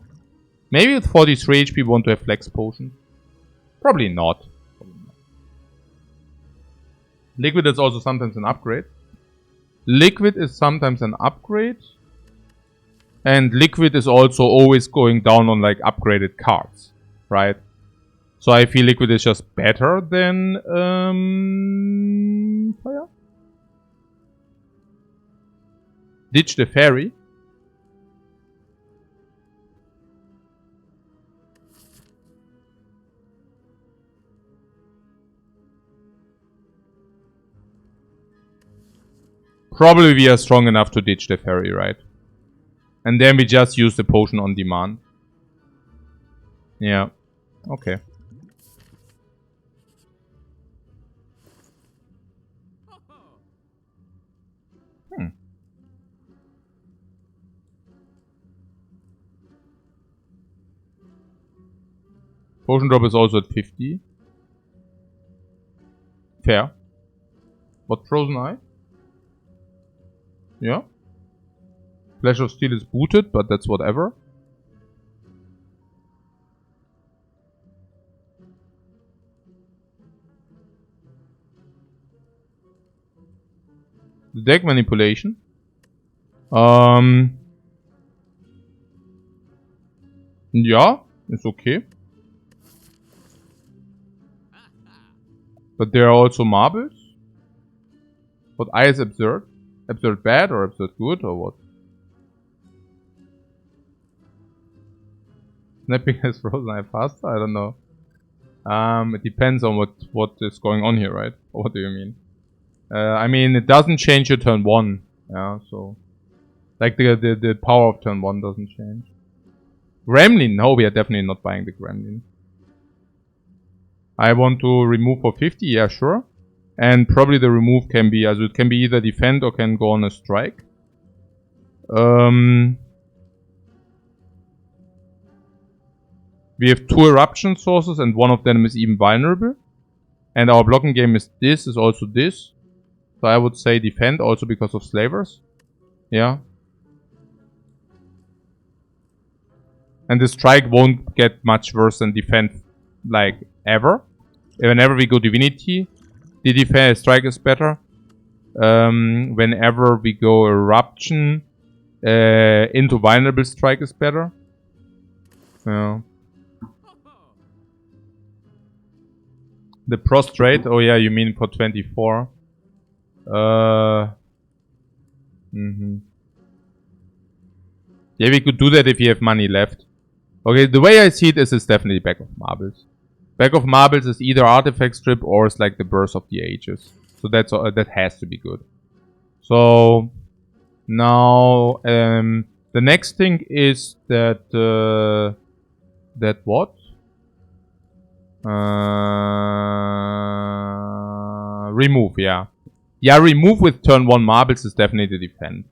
Maybe with 43 HP we want to have flex potion. Probably not. Liquid is also sometimes an upgrade. Liquid is sometimes an upgrade. And liquid is also always going down on like upgraded cards. Right? So I feel liquid is just better than fire. Ditch the fairy. Probably we are strong enough to ditch the fairy, right? And then we just use the potion on demand. Yeah. Okay. Potion drop is also at 50. Fair. What, Frozen Eye? Yeah. Flash of Steel is booted, but that's whatever. The deck manipulation. Yeah, it's okay. But there are also marbles. What I is absurd? Absurd bad or absurd good or what? Snapping has frozen eye faster? I don't know. It depends on what is going on here, right? Or what do you mean? I mean, it doesn't change your turn 1. Yeah, so... Like, the power of turn 1 doesn't change. Gremlin? No, we are definitely not buying the Gremlin. I want to remove for 50? Yeah, sure. And probably the remove can be... Also, it can be either defend or can go on a strike. We have 2 eruption sources and one of them is even vulnerable. And our blocking game is also this. So I would say defend also because of slavers. Yeah. And the strike won't get much worse than defend, like, ever. Whenever we go divinity, the defense strike is better. Whenever we go eruption, into vulnerable strike is better. Yeah. The prostrate, oh yeah, you mean for 24. Yeah, we could do that if you have money left. Okay, the way I see it is it's definitely Back of Marbles. Back of Marbles is either Artifact Strip or it's like the Birth of the Ages. So that's that has to be good. So now the next thing is that that what? Remove, yeah. Yeah, remove with turn 1 marbles is definitely the defend.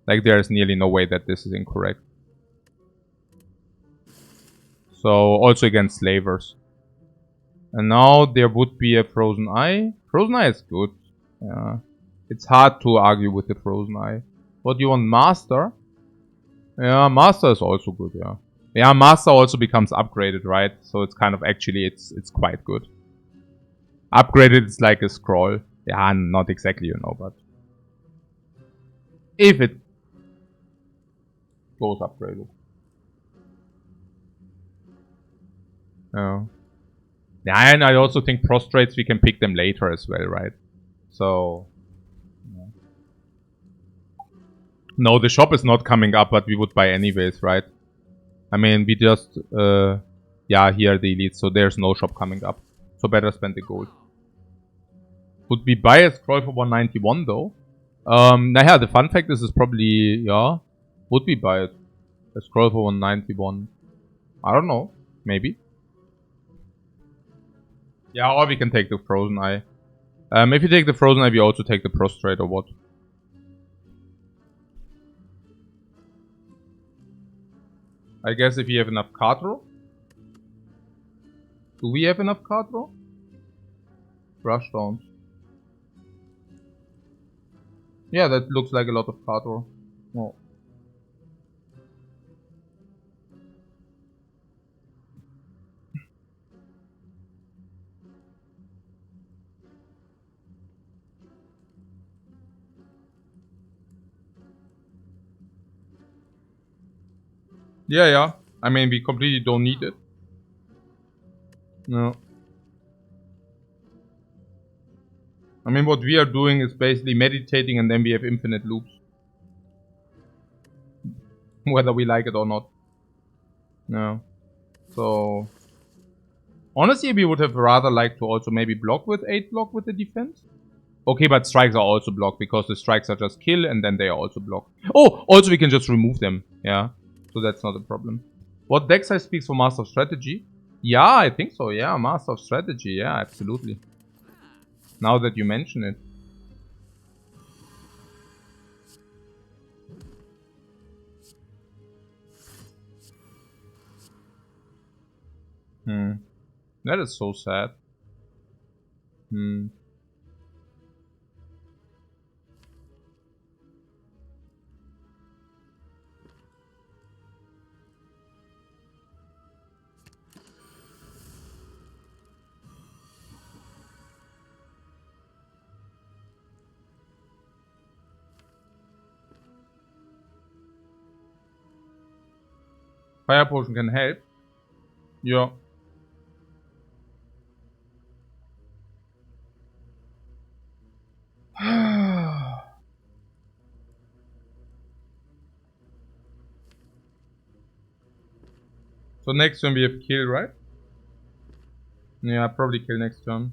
Like, there's nearly no way that this is incorrect. So, also against slavers. And now there would be a Frozen Eye. Frozen Eye is good. Yeah. It's hard to argue with the Frozen Eye. What do you want? Master? Yeah, Master is also good, yeah. Yeah, Master also becomes upgraded, right? So it's kind of actually, it's quite good. Upgraded is like a scroll. Yeah, not exactly, you know, but... If it goes upgraded. Yeah. Yeah, and I also think prostrates, we can pick them later as well, right? So... Yeah. No, the shop is not coming up, but we would buy anyways, right? I mean, we just... yeah, here are the elites, so there's no shop coming up. So better spend the gold. Would we buy a scroll for 191 though? Naja, the fun fact is probably, yeah. Would we buy it? A scroll for 191. I don't know. Maybe. Yeah, or we can take the Frozen Eye. If you take the Frozen Eye, we also take the Prostrate or what? I guess if you have enough card draw. Do we have enough card draw? Brush downs. Yeah, that looks like a lot of card draw. Oh. Yeah, yeah. I mean, we completely don't need it. No. I mean, what we are doing is basically meditating and then we have infinite loops. Whether we like it or not. No. So... Honestly, we would have rather liked to also maybe block with 8 block with the defense. Okay, but strikes are also blocked because the strikes are just kill and then they are also blocked. Oh, also we can just remove them. Yeah, so that's not a problem. What deck size speaks for Master of Strategy? Yeah, I think so. Yeah, Master of Strategy. Yeah, absolutely. Now that you mention it. That is so sad. Fire Potion can help. Yeah. So next turn we have kill, right? Yeah, probably kill next turn.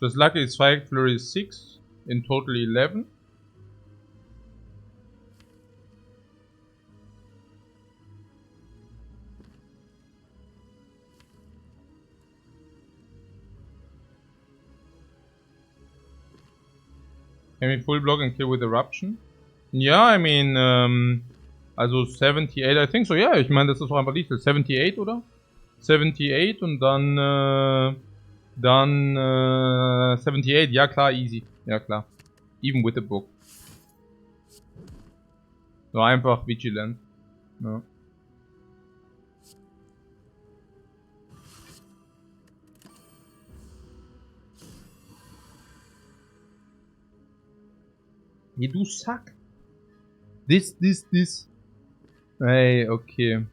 Just lucky his Fire Flurry is 6, in total 11. Can we full block and kill with Eruption? Ja, I mean, also 78, I think so, ja, ich meine, das ist doch einfach lethal. 78, oder? 78 und dann 78, ja klar, easy. Ja klar. Even with the book. So einfach Vigilant. Ja. Hey, du Sack. This. Hey, okay.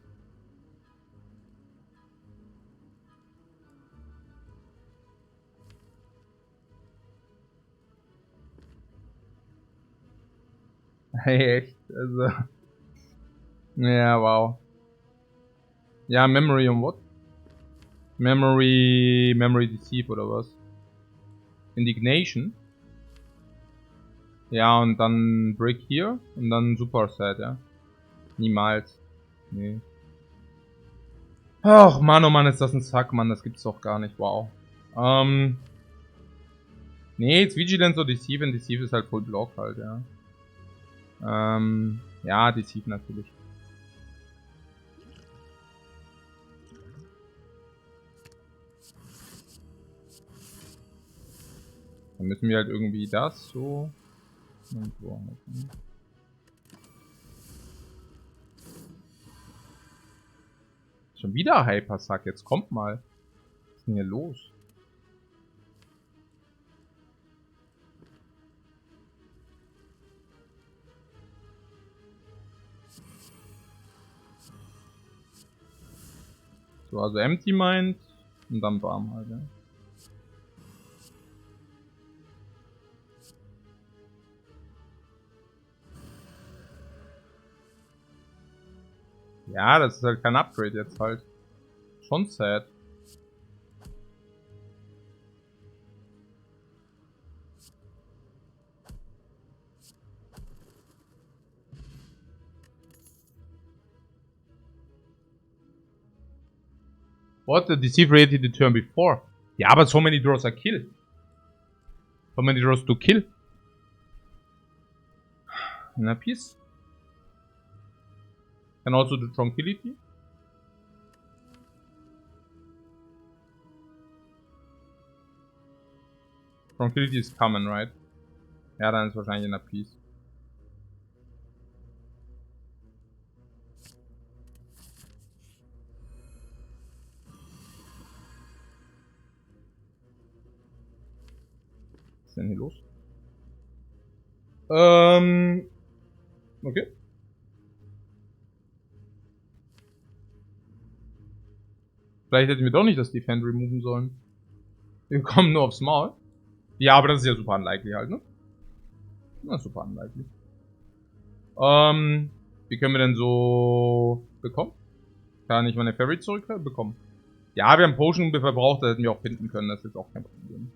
Hey, echt, also. Ja, wow. Ja, Memory und what? Memory Deceive oder was? Indignation? Ja, und dann Brick hier und dann Super Set, ja. Niemals. Nee. Ach, Mann, oh Mann, ist das ein Zack, Mann, das gibt's doch gar nicht, wow. Nee, jetzt Vigilance oder Deceive, und Deceive ist halt Full Block halt, ja. Ja, Deceive natürlich. Dann müssen wir halt irgendwie das so und so machen. Schon wieder Hypersack, jetzt kommt mal. Was ist denn hier los? So, also Empty Mind und dann Barm halt, ja. Ja, das ist halt kein Upgrade jetzt halt. Schon sad. What? The Deceive rated the turn before. Ja, aber so many draws are kill. So many draws to kill. Na, peace. Can also do Tranquility. Tranquility is common, right? Ja, dann ist wahrscheinlich in der Peace. Was ist denn hier los? Okay. Vielleicht hätten wir doch nicht das Defend removen sollen. Wir kommen nur aufs Maul. Ja, aber das ist ja super unlikely halt, ne? Na, super unlikely. Wie können wir denn so bekommen? Kann ich meine Fairy zurückbekommen? Ja, wir haben Potion verbraucht, da hätten wir auch finden können, das ist jetzt auch kein Problem.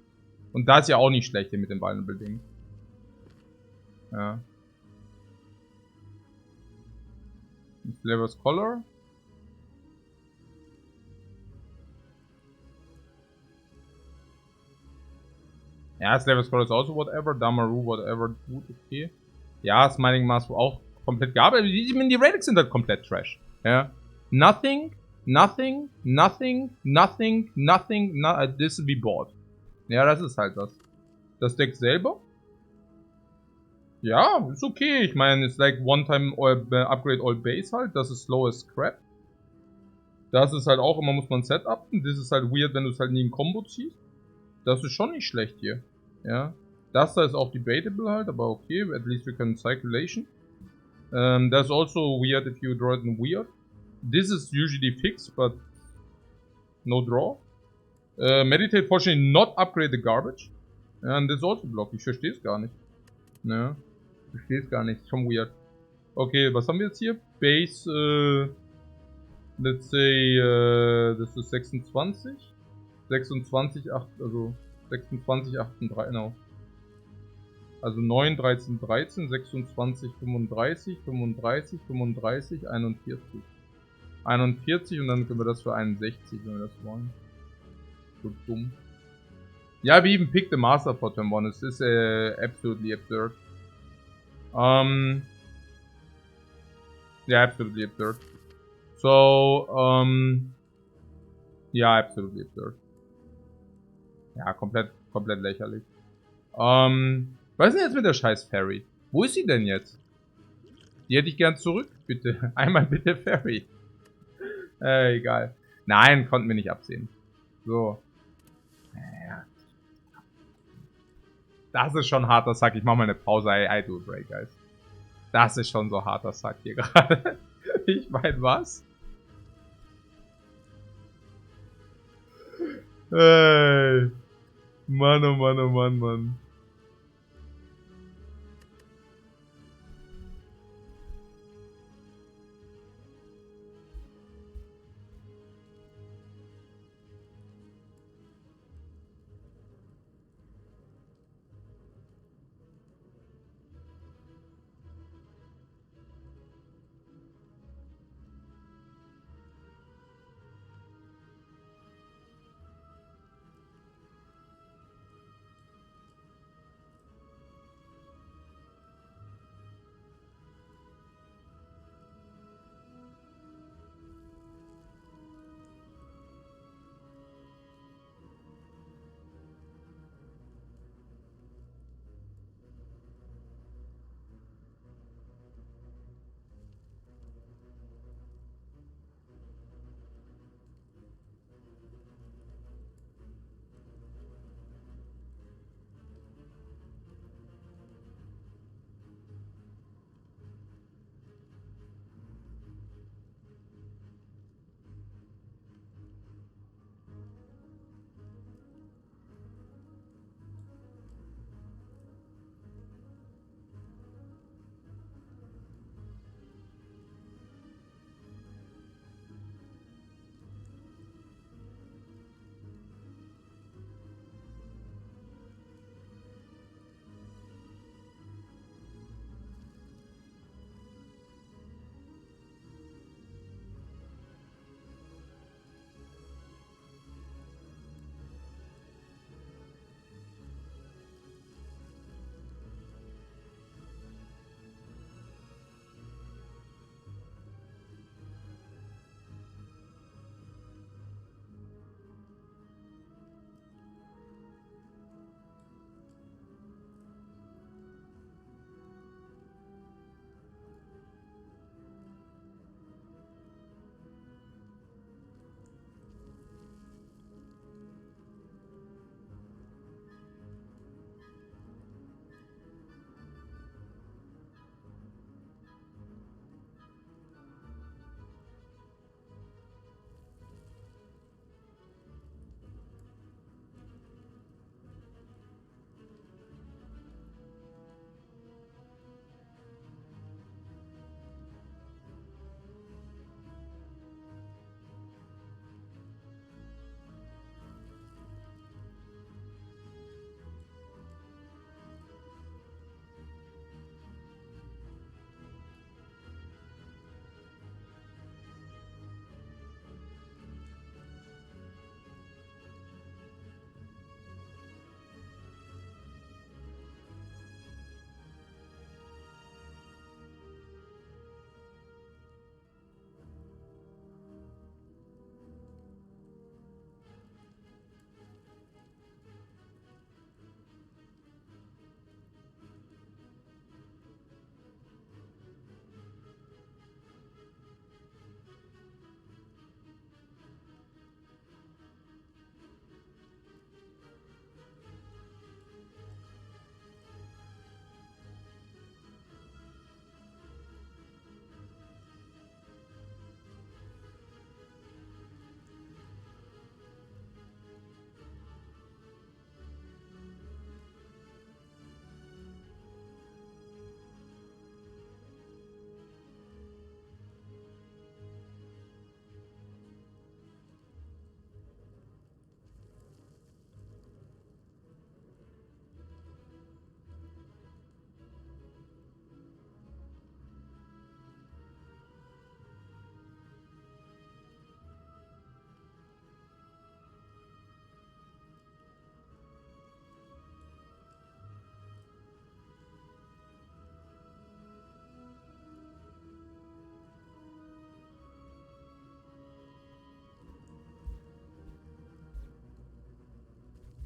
Und da ist ja auch nicht schlecht hier mit dem Vulnerable Ding. Ja. Flavors Color. Ja, Slavers Color ist also whatever. Damaru, whatever. Gut, okay. Ja, Smiling Mask auch komplett gearbeitet. Die Relics sind halt komplett trash. Ja. Nothing. This will be bought. Ja, das ist halt das. Das Deck selber? Ja, ist okay. Ich meine, it's like one-time upgrade all base halt. Das ist slow as crap. Das ist halt auch immer, muss man setupen. Das ist halt weird, wenn du es halt nie in Combo ziehst. Das ist schon nicht schlecht hier. Ja. Das da ist auch debatable halt, aber okay, at least we can circulation. That's also weird if you draw it in weird. This is usually fixed, but no draw. Meditate, fortunately not upgrade the garbage. And this also block. Ich verstehe es gar nicht. Ne? Ich verstehe es gar nicht. Schon weird. Okay, was haben wir jetzt hier? Base, let's say, das ist 26. 26, 8, also 26, 38, genau. Also 9, 13, 13, 26, 35, 35, 35, 41. 41 und dann können wir das für 61, wenn wir das wollen. So dumm. Ja, we even picked the master for turn 1. This is absolutely absurd. Yeah, absolutely absurd. So, ja, absolutely absurd. Ja, komplett lächerlich. Was ist denn jetzt mit der scheiß Fairy? Wo ist sie denn jetzt? Die hätte ich gern zurück, bitte. Einmal bitte Fairy. Egal. Nein, konnten wir nicht absehen. So. Ja. Das ist schon harter Sack. Ich mach mal eine Pause. I do a break, guys. Das ist schon so harter Sack hier gerade. Ich meine, was? Ey. Mann, oh Mann, oh Mann, Mann.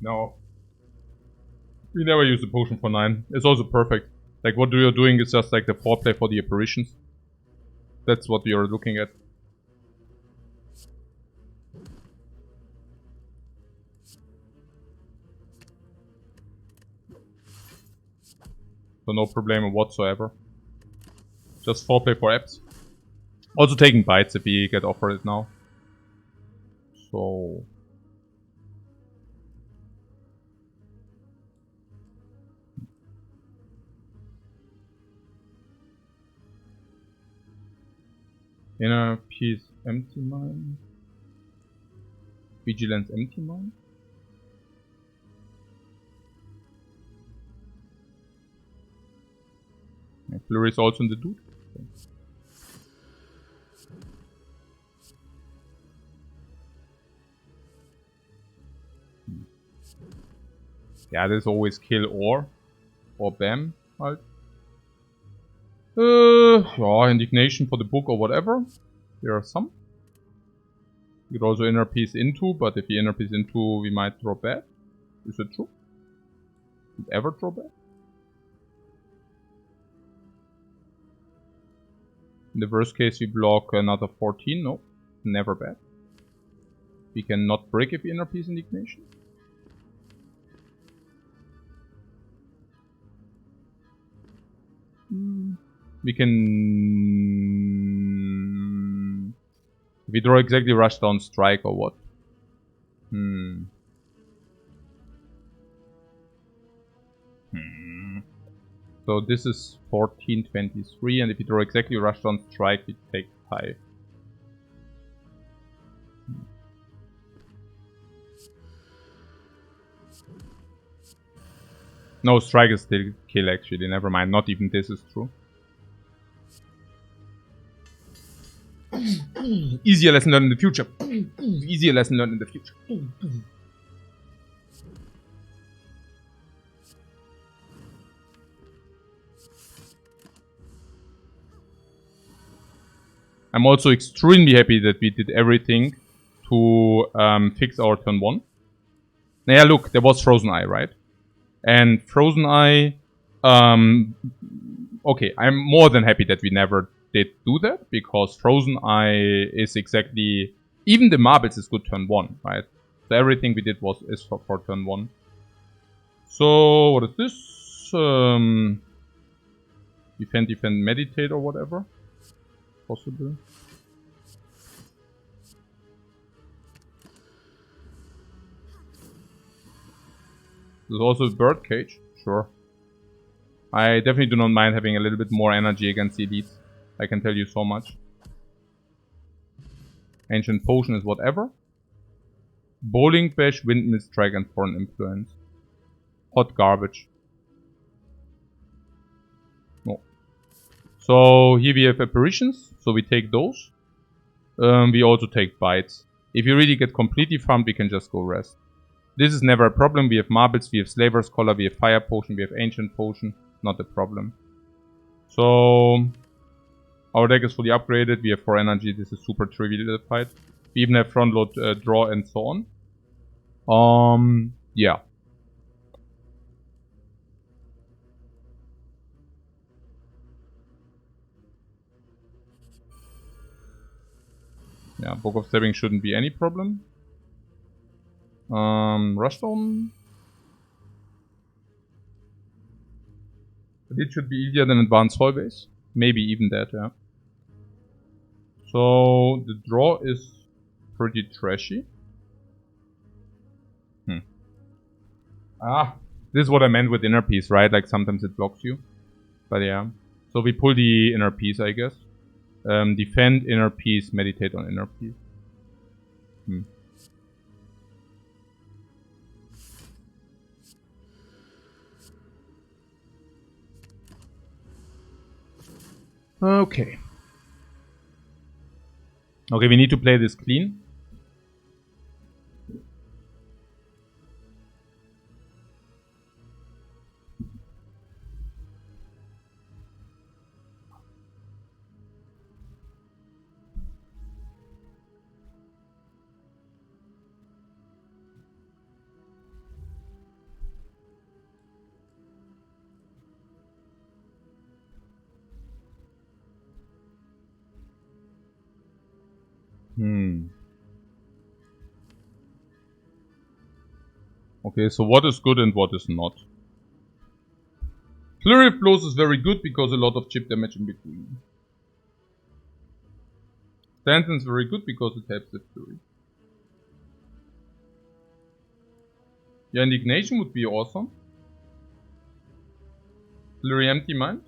No. We never use the potion for 9. It's also perfect. Like, what you're doing is just like the foreplay for the apparitions. That's what you're looking at. So no problem whatsoever. Just foreplay for apps. Also taking bites if we get offered it now. So... Inner piece empty mine. Vigilance empty mine. Flurry is also in the dude. Okay. Yeah, there's always kill or bam, halt. Yeah, indignation for the book or whatever. There are some. You could also inner piece into, but if you inner piece into, we might draw bad. Is it true? Did ever draw bad? In the worst case, we block another 14. No, never bad. We cannot break if we inner piece indignation. We can... We draw exactly rush down strike or what? So this is 1423, and if you draw exactly rush down strike, we take tie. No, strike is still kill actually, never mind, not even this is true. Easier lesson learned in the future. Easier lesson learned in the future. I'm also extremely happy that we did everything to fix our turn 1. Now yeah, look, there was Frozen Eye, right? And Frozen Eye... okay, I'm more than happy that we never did do that, because Frozen Eye is exactly... Even the marbles is good turn 1, right? So everything we did is for turn 1. So, what is this? Defend, meditate or whatever. Possible. There's also a bird cage, sure. I definitely do not mind having a little bit more energy against the elites. I can tell you so much. Ancient Potion is whatever. Bowling Bash, Windmill Strike and Foreign Influence. Hot garbage. No. So here we have apparitions, so we take those. We also take bites. If you really get completely farmed, we can just go rest. This is never a problem. We have marbles, we have Slaver's Collar, we have Fire Potion, we have Ancient Potion. Not a problem. So our deck is fully upgraded. We have 4 energy. This is super trivial fight. We even have front load, draw and so on. Yeah. Yeah, Book of Stabbing shouldn't be any problem. Rushdown. It should be easier than Advanced Hall Base. Maybe even that, yeah. So the draw is pretty trashy. This is what I meant with inner piece, right? Like sometimes it blocks you. But yeah. So we pull the inner piece, I guess. Defend inner piece, meditate on inner piece. Okay. Okay, we need to play this clean. Okay, so what is good and what is not? Flurry of Blows is very good because a lot of chip damage in between. Stanton is very good because it helps with Flurry. Yeah, Indignation would be awesome. Flurry Empty Mind.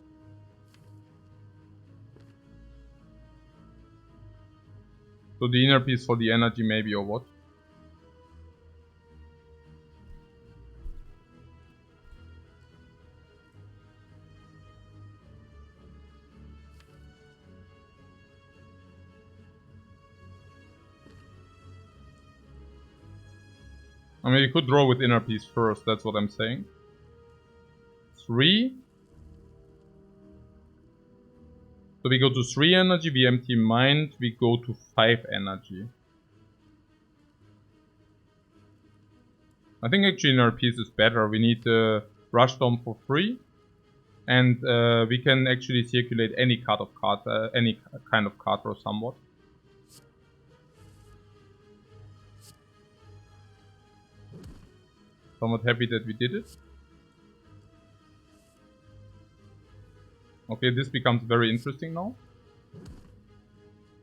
So the inner piece for the energy maybe, or what? I mean, you could draw with inner piece first, that's what I'm saying. 3. So we go to 3 energy, we empty mind, we go to 5 energy. I think actually inner piece is better. We need the rush dome for free. And we can actually circulate any kind of card or somewhat. Somewhat happy that we did it. Okay, this becomes very interesting now.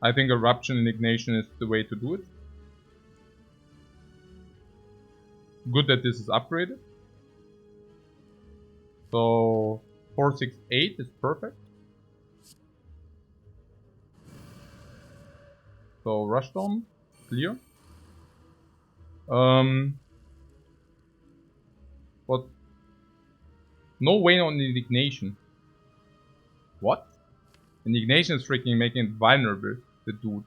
I think Eruption Indignation is the way to do it. Good that this is upgraded. So 468 is perfect. So Rush Dome, clear. But no way on Indignation. What? Indignation is freaking making it vulnerable, the dude.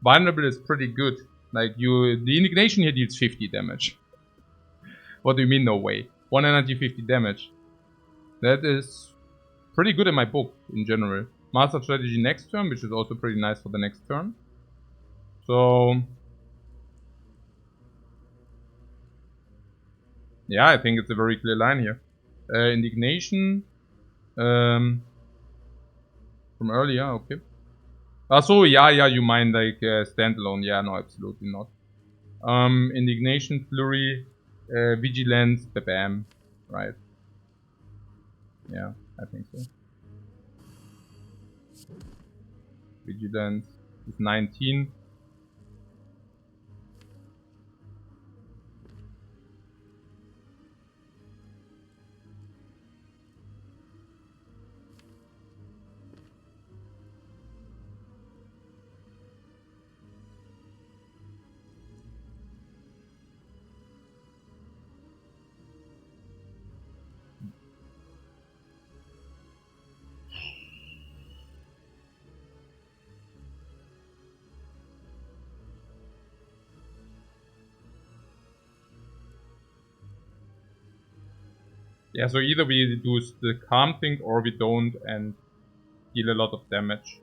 Vulnerable is pretty good. Like the Indignation here deals 50 damage. What do you mean no way? 1 energy, 50 damage. That is pretty good in my book, in general. Master Strategy next turn, which is also pretty nice for the next turn. So... yeah, I think it's a very clear line here. Indignation... from earlier, okay. So yeah, you mind like standalone. Yeah, no, absolutely not. Indignation, Flurry, Vigilance, bam, right? Yeah, I think so. Vigilance is 19. Yeah, so either we do the calm thing or we don't and deal a lot of damage.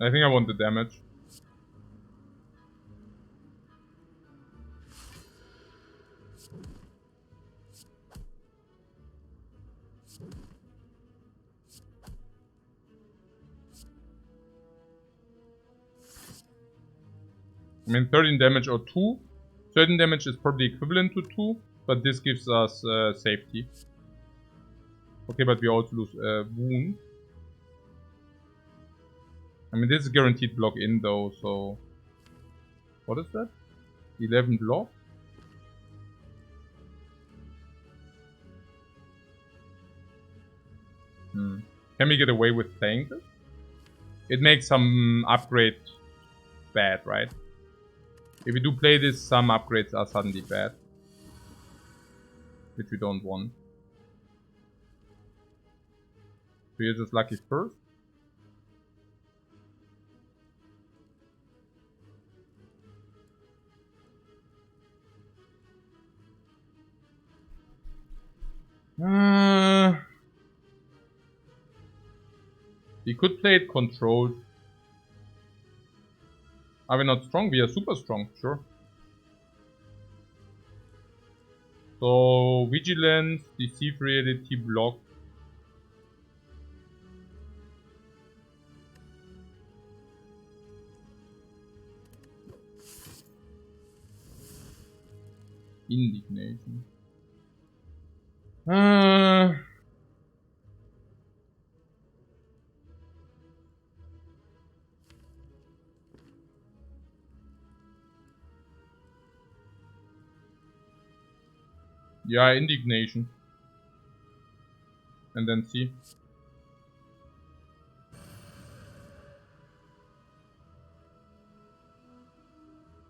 I think I want the damage. I mean 13 damage or 2. 13 damage is probably equivalent to 2, but this gives us safety. Okay, but we also lose wound. I mean this is guaranteed block in though, so... what is that? 11 block? Can we get away with playing this? It makes some upgrade bad, right? If we do play this, some upgrades are suddenly bad. Which we don't want. So you're just lucky first. We could play it controlled. Are we not strong? We are super strong, sure. So vigilance, deceive reality, block. Indignation. Yeah, indignation. And then see.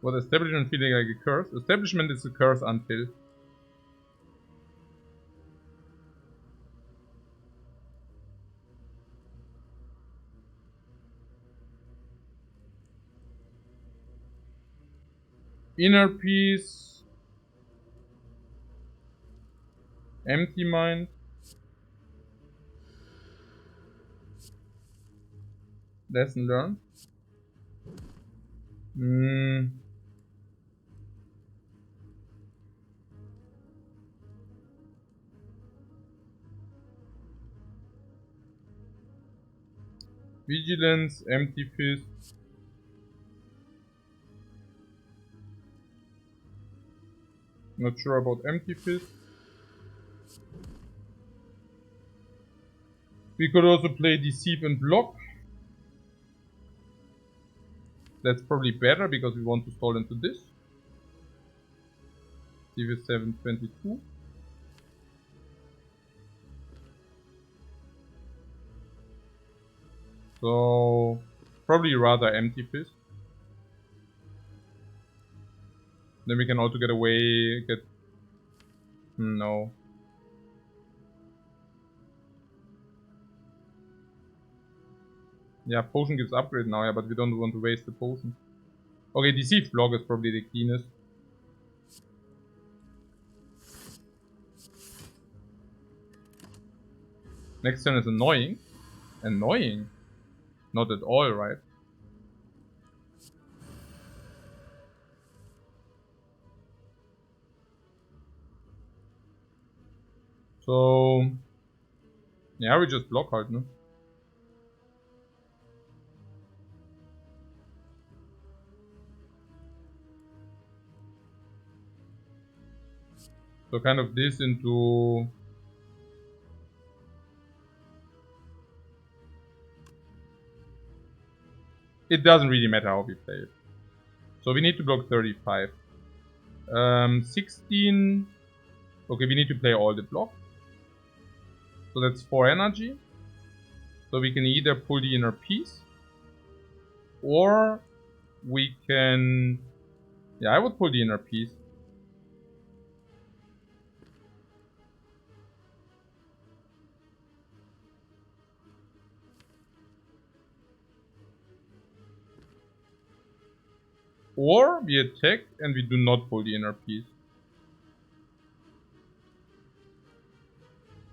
What establishment feeling like a curse? Establishment is a curse until. Inner peace. Empty mind. Lesson learned. Vigilance, empty fist. Not sure about empty fist. We could also play deceive and block. That's probably better because we want to stall into this. Deceive is 722. So probably rather empty fist. Then we can also get away, no. Yeah, potion gives upgrade now, yeah, but we don't want to waste the potion. Okay, deceive block is probably the cleanest. Next turn is annoying. Annoying? Not at all, right? So yeah, we just block halt, no? So kind of this into... It doesn't really matter how we play it. So we need to block 35. 16... Okay, we need to play all the block. So that's 4 energy. So we can either pull the inner peace, or we can... Yeah, I would pull the inner peace. Or we attack and we do not pull the inner peace.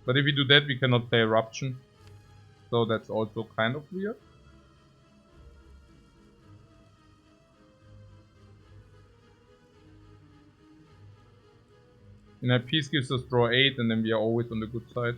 But if we do that, we cannot play Eruption. So that's also kind of weird. Inner peace gives us draw 8 and then we are always on the good side.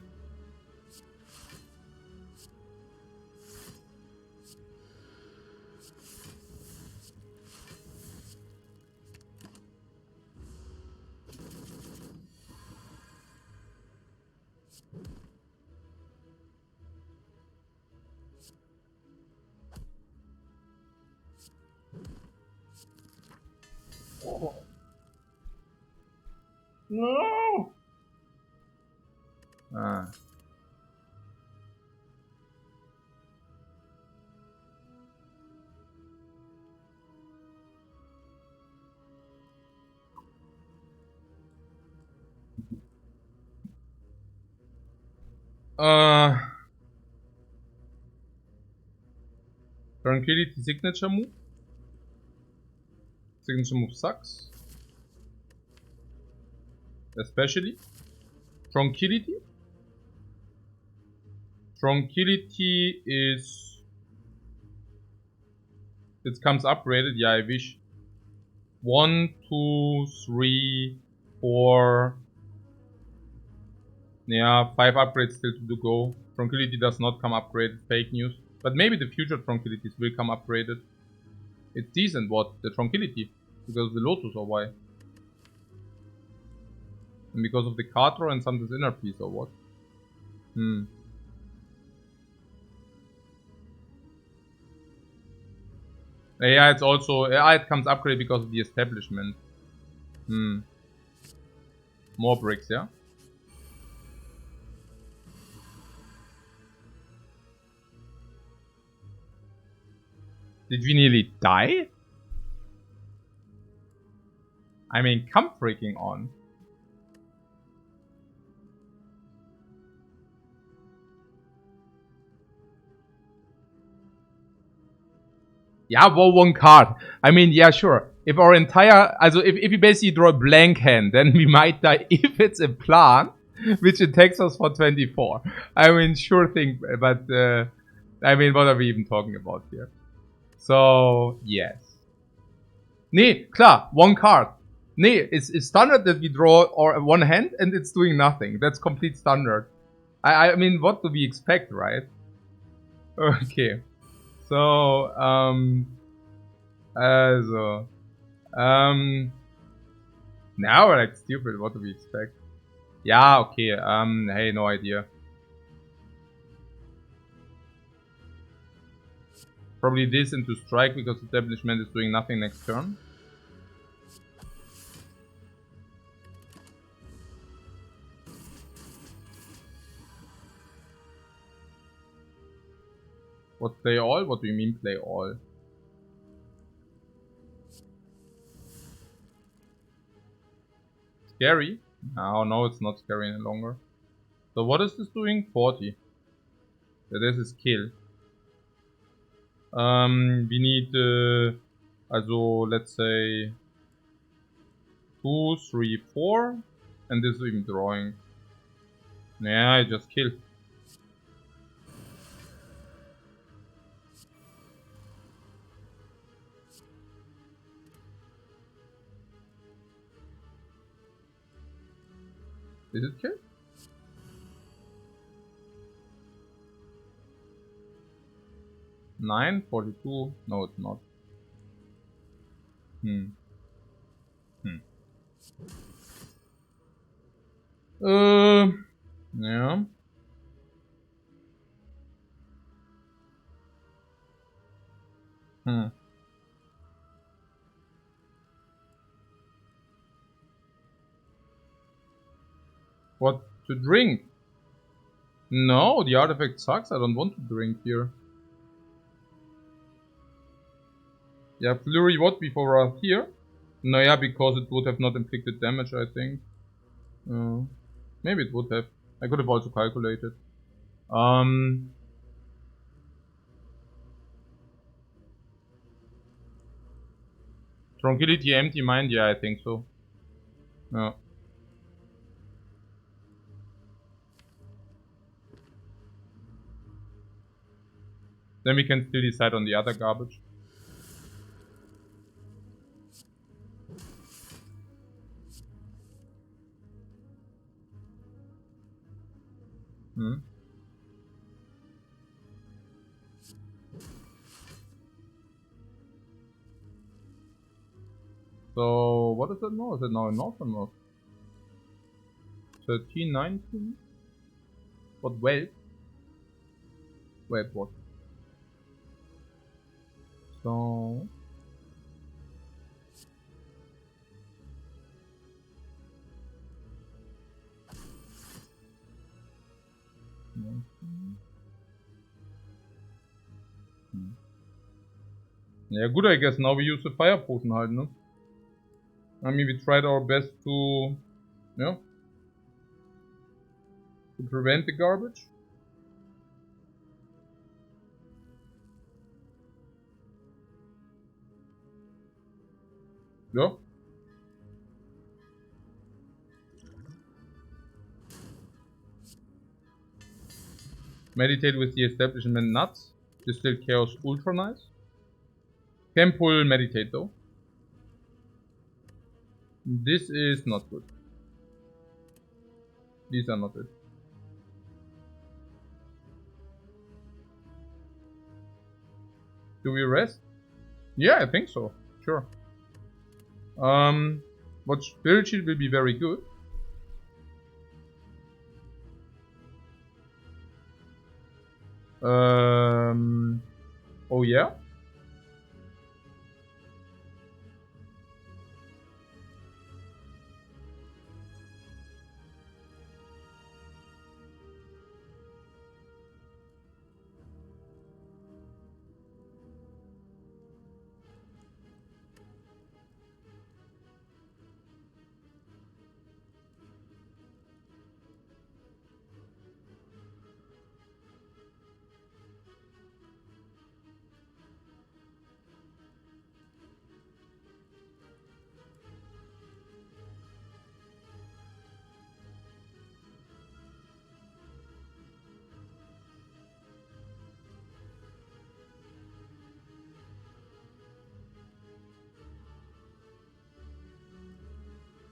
No! Ah. Tranquility signature move. Signature move sucks. Especially. Tranquility. Tranquility is... It comes upgraded, yeah, I wish. 1, 2, 3, 4, Yeah, 5 upgrades still to go. Tranquility does not come upgraded, fake news. But maybe the future Tranquilities will come upgraded. It's decent, what? The Tranquility. Because of the Lotus or why? And because of the card draw and something's inner piece or what? Yeah, it's also... Yeah, it comes upgraded because of the establishment. More bricks, yeah? Did we nearly die? I mean, come freaking on. Yeah, well, one card. I mean, yeah, sure. If our entire... Also, if we basically draw a blank hand, then we might die if it's a plant, which attacks us for 24. I mean, sure thing, but... I mean, what are we even talking about here? So, yes. Nee, klar, one card. Nee, it's standard that we draw or one hand and it's doing nothing. That's complete standard. I mean, what do we expect, right? Okay. So, now we're like stupid, what do we expect? Yeah, okay, hey, no idea. Probably this into strike because establishment is doing nothing next turn. What, play all? What do you mean play all? Scary? No, it's not scary any longer. So what is this doing? 40. So this is kill. We need, also let's say 2, 3, 4, and this is even drawing. Yeah, I just kill. Is it kill? Nine, 42. No, it's not. Yeah. What to drink? No, the artifact sucks. I don't want to drink here. Yeah, Flurry what before Wrath here? No, yeah, because it would have not inflicted damage, I think. Maybe it would have. I could have also calculated. Tranquility, empty mind, yeah, I think so. Yeah. Then we can still decide on the other garbage. So, what is it now? Is it now in north or north? 13, 19? What, wealth? Wait, what? So... Yeah, good, I guess. Now we use the fire potion halt, no? I mean, we tried our best to... Yeah. To prevent the garbage. Yeah. Meditate with the establishment nuts. Distill chaos ultra nice. Can pull meditate though. This is not good. These are not it. Do we rest? Yeah, I think so. Sure. What Spirit Shield will be very good. Oh yeah?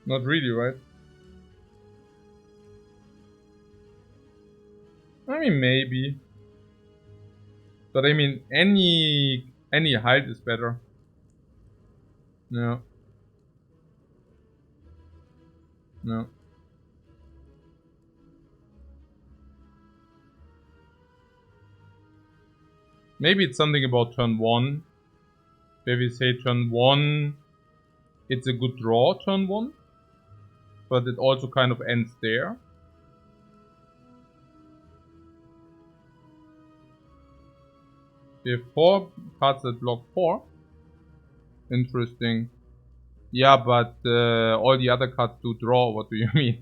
Not really, right? I mean, maybe. But I mean, any height is better. No. No. Maybe it's something about turn 1. Where we say turn 1, it's a good draw turn 1. But it also kind of ends there. We have 4 cards that block 4. Interesting. Yeah, but all the other cards do draw. What do you mean?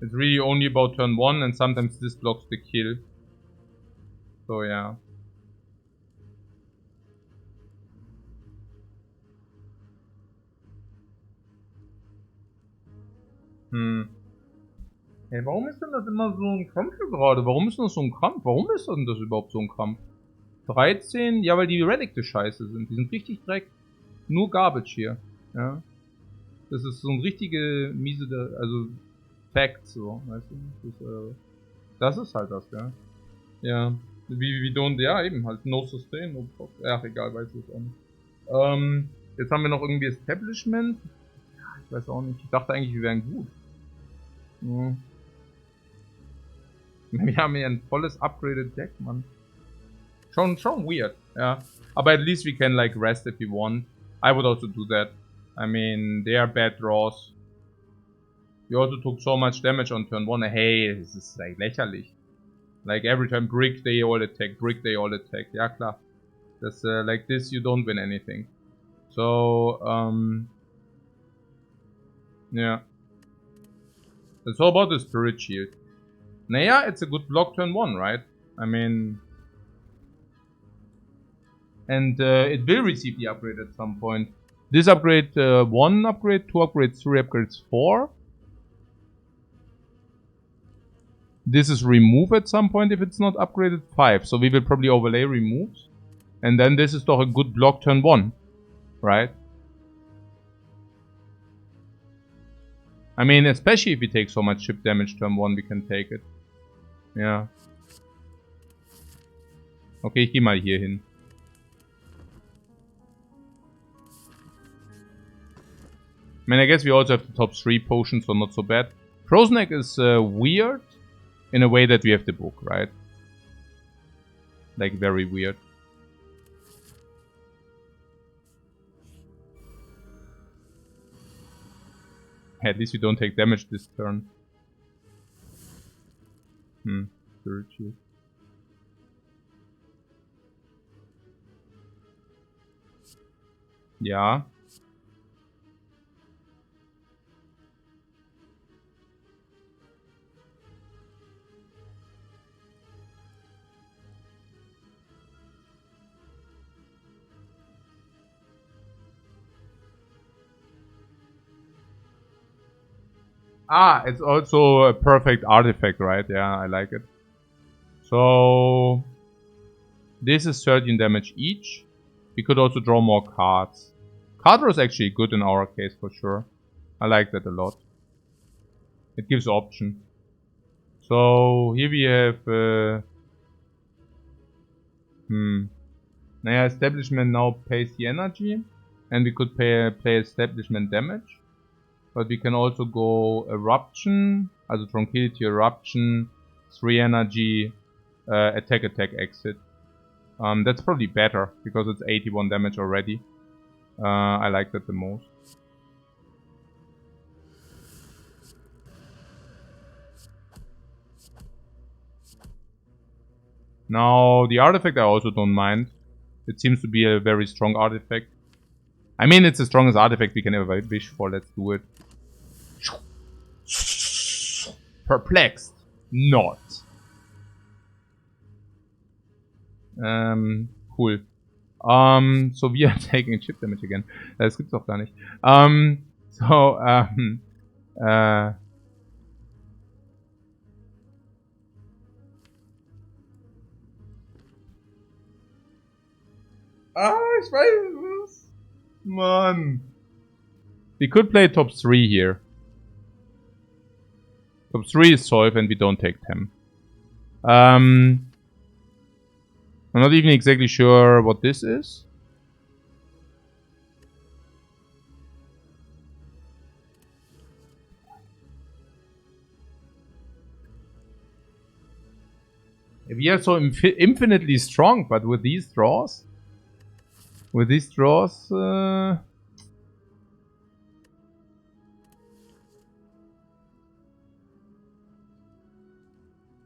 It's really only about turn 1, and sometimes this blocks the kill. So yeah. Hey, warum ist denn das immer so ein Kampf hier gerade? Warum ist denn das so ein Kampf? Warum ist denn das überhaupt so ein Kampf? 13? Ja, weil die Relikte scheiße sind. Die sind richtig Dreck. Nur Garbage hier. Ja. Das ist so ein richtige miese, also Fact so, weißt du? Das ist halt das, ja. Ja. Wie don't, ja eben, halt no sustain, no proc. Ach egal, weiß ich jetzt auch nicht. Jetzt haben wir noch irgendwie Establishment. Ja, ich weiß auch nicht. Ich dachte eigentlich, wir wären gut. Ja. Wir haben hier ein volles upgraded Deck, Mann. Schon weird, ja. Aber at least we can like rest if we want. I would also do that. I mean, they are bad draws. We also took so much damage on turn 1. Hey, this is like lächerlich. Like every time brick, they all attack. Brick, they all attack. Ja, klar. That's like this, you don't win anything. So, yeah. That's all about the Spirit Shield. Naja, it's a good block turn 1, right? I mean... And it will receive the upgrade at some point. This upgrade, 1 upgrade, 2 upgrades, 3 upgrades, 4. This is remove at some point if it's not upgraded, 5. So we will probably overlay removes. And then this is doch a good block turn 1. Right? I mean, especially if we take so much chip damage turn 1, we can take it. Ja. Okay, ich geh mal hier hin. I mean, I guess we also have the top 3 potions, so not so bad. Frozen Egg is weird in a way that we have the book, right? Like, very weird. At least we don't take damage this turn. Spirit Shield. Ja. Ah, it's also a perfect artifact, right? Yeah, I like it. So, this is 13 damage each. We could also draw more cards. Card draw is actually good in our case for sure. I like that a lot. It gives option. So here we have Naja, establishment now pays the energy, and we could play establishment damage. But we can also go eruption, also tranquility eruption, 3 energy, attack, exit. That's probably better because it's 81 damage already. I like that the most. Now the artifact I also don't mind. It seems to be a very strong artifact. I mean, it's the strongest artifact we can ever wish for. Let's do it. Perplexed. Not. Cool. So wir are taking chip damage again. Das gibt's doch gar nicht. Ich weiß es. Mann. We could play top 3 here. Top 3 is solved and we don't take 10. I'm not even exactly sure what this is. We are so infinitely strong, but with these draws... With these draws...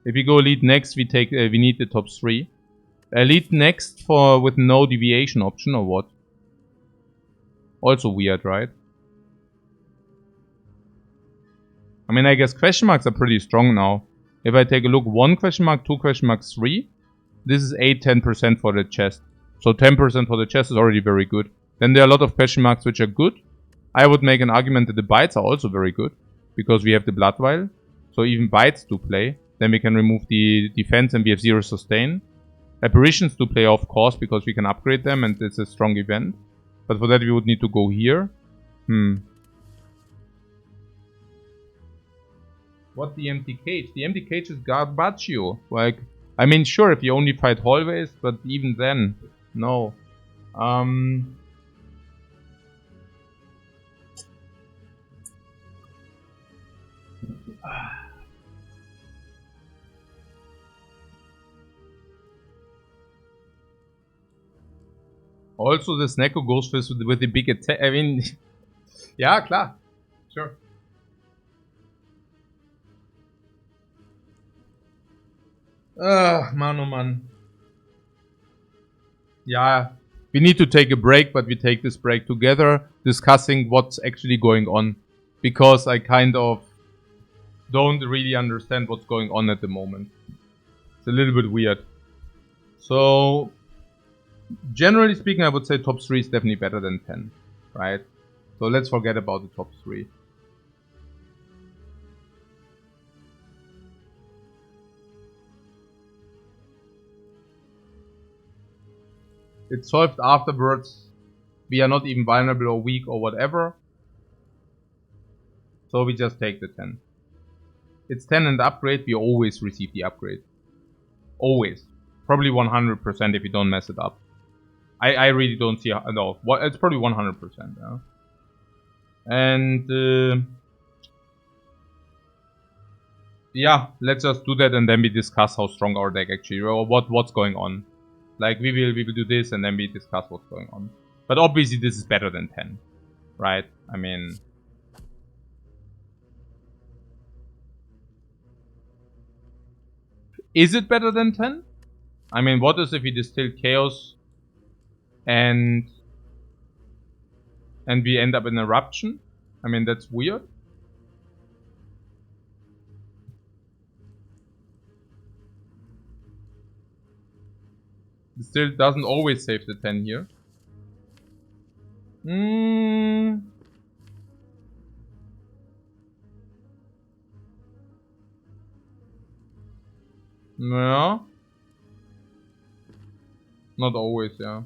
If we go lead next, we take we need the top 3. Lead next with no deviation option or what? Also weird, right? I mean, I guess question marks are pretty strong now. If I take a look, 1 question mark, 2 question marks, 3. This is 10% for the chest. So 10% for the chest is already very good. Then there are a lot of question marks which are good. I would make an argument that the bites are also very good. Because we have the blood vial. So even bites do play. Then we can remove the defense and we have 0 sustain. Apparitions do play of course because we can upgrade them and it's a strong event. But for that we would need to go here. What the empty cage? The empty cage is Garbaggio. Like, I mean sure if you only fight hallways, but even then, no. Also, the Snecko goes first with the big attack. I mean, yeah, klar. Sure. Man, oh man. Yeah, we need to take a break, but we take this break together, discussing what's actually going on. Because I kind of don't really understand what's going on at the moment. It's a little bit weird. So... Generally speaking, I would say top 3 is definitely better than 10, right? So let's forget about the top 3. It's solved afterwards. We are not even vulnerable or weak or whatever. So we just take the 10. It's 10 and upgrade, we always receive the upgrade. Always. Probably 100% if you don't mess it up. I really don't see... No, it's probably 100%. Yeah. And... yeah, let's just do that and then we discuss how strong our deck actually... Or what's going on. Like, we will do this and then we discuss what's going on. But obviously this is better than 10. Right? I mean... Is it better than 10? I mean, what is if we distill chaos and we end up in eruption? I mean, that's weird. It still doesn't always save the 10 here. No. Not always, yeah.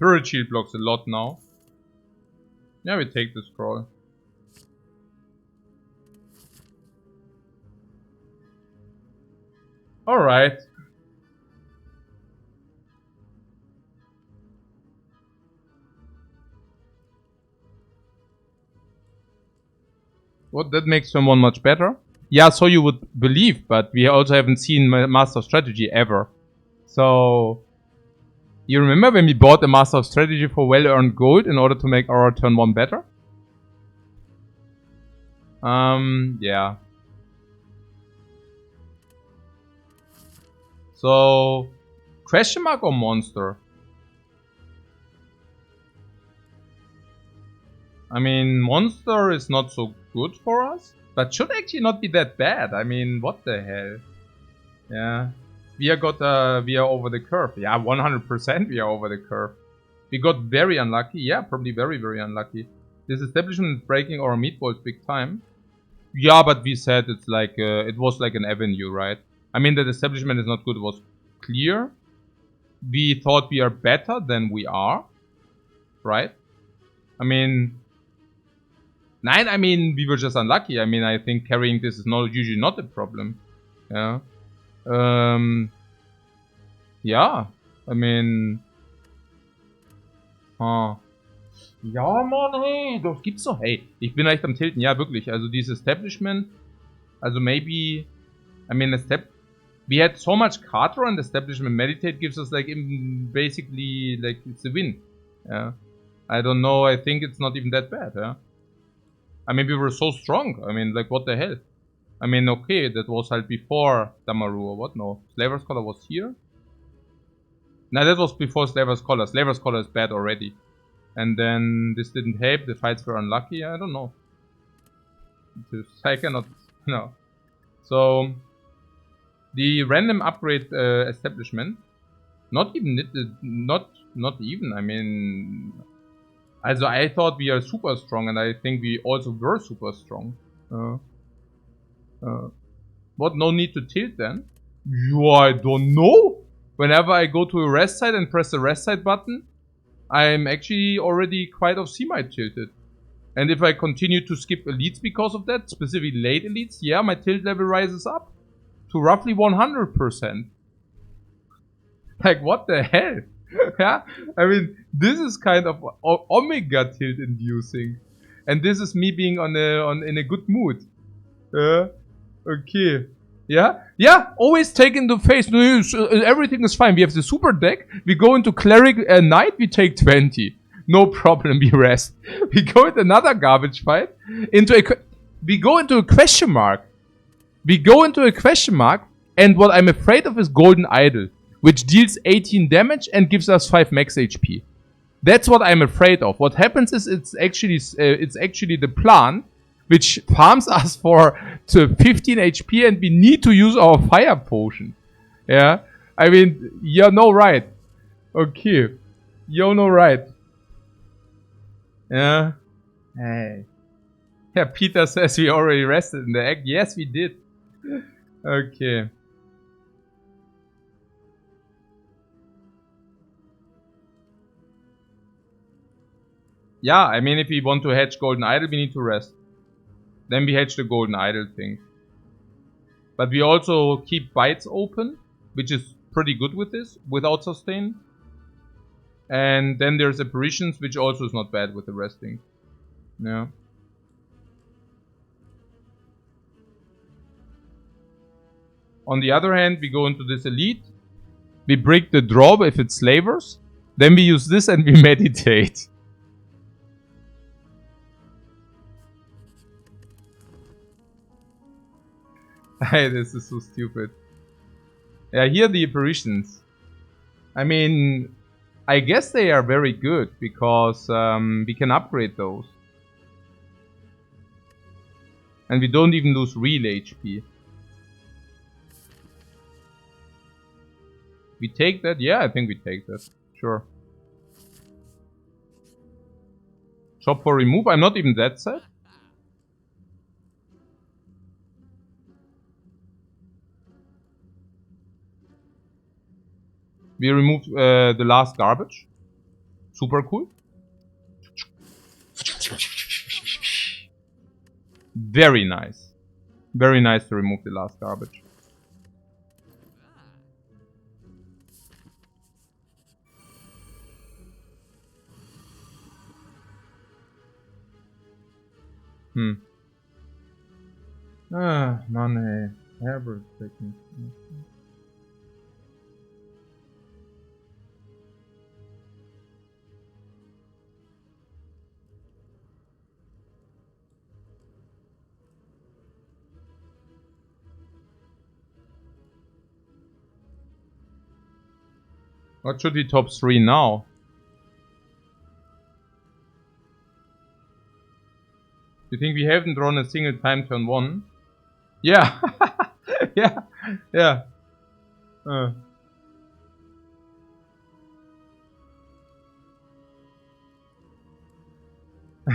Spirit shield blocks a lot now. Yeah, we take the scroll. Alright. What, that makes someone much better? Yeah, so you would believe, but we also haven't seen Master of Strategy ever. So... You remember when we bought the Master of Strategy for well-earned gold in order to make our turn 1 better? Yeah. So... Question mark or monster? I mean, monster is not so good for us, but should actually not be that bad. I mean, what the hell? Yeah. We are over the curve. Yeah, 100% we are over the curve. We got very unlucky. Yeah, probably very, very unlucky. This establishment is breaking our meatballs big time. Yeah, but we said it's like, it was like an avenue, right? I mean, that establishment is not good. It was clear. We thought we are better than we are. Right? I mean... Nine, I mean, we were just unlucky. I mean, I think carrying this is usually not a problem. Yeah. Ja. I mean... Ja, Mann, hey, das gibt's doch. Hey, ich bin echt am Tilten. Ja, wirklich. Also dieses Establishment... Also maybe... I mean, we had so much card draw and Establishment Meditate gives us like basically like it's a win. Yeah. I don't know, I think it's not even that bad, yeah. I mean, we were so strong. I mean, like, what the hell? I mean, okay, that was halt before Damaru or what? No. Slaver's Collar was here? No, that was before Slaver's Collar. Slaver's Collar is bad already. And then this didn't help. The fights were unlucky. I don't know. I cannot... No. So... The random upgrade establishment... Not even... Not even. I mean... Also, I thought we are super strong, and I think we also were super strong. What? No need to tilt then? Yeah, I don't know. Whenever I go to a rest site and press the rest site button, I'm actually already quite off semi tilted. And if I continue to skip elites because of that, specifically late elites, yeah, my tilt level rises up to roughly 100%. Like, what the hell? Yeah, I mean, this is kind of omega tilt inducing, and this is me being in a good mood. Okay, yeah. Always take into face. No, everything is fine. We have the super deck. We go into cleric knight. We take 20. No problem. We rest. We go into another garbage fight. We go into a question mark. And what I'm afraid of is Golden Idol, which deals 18 damage and gives us 5 max HP. That's what I'm afraid of. What happens is it's actually the plan, which farms us to 15 HP, and we need to use our fire potion. Yeah, I mean, you're no right. Okay, you're no right. Yeah. Hey. Yeah, Peter says we already rested in the egg. Yes, we did. Okay. Yeah, I mean, if we want to hedge Golden Idol, we need to rest. Then we hedge the Golden Idol thing. But we also keep bites open, which is pretty good with this, without sustain. And then there's Apparitions, which also is not bad with the resting. Yeah. On the other hand, we go into this elite. We break the draw if it's slavers. Then we use this and we meditate. Hey, this is so stupid. Yeah, here are the apparitions. I mean, I guess they are very good because we can upgrade those. And we don't even lose real HP. We take that? Yeah, I think we take that. Sure. Shop for remove? I'm not even that sad. We removed the last garbage. Super cool. Very nice. Very nice to remove the last garbage. Money. Everything. What should be top 3 now? You think we haven't drawn a single time turn 1? Yeah. Yeah. Yeah.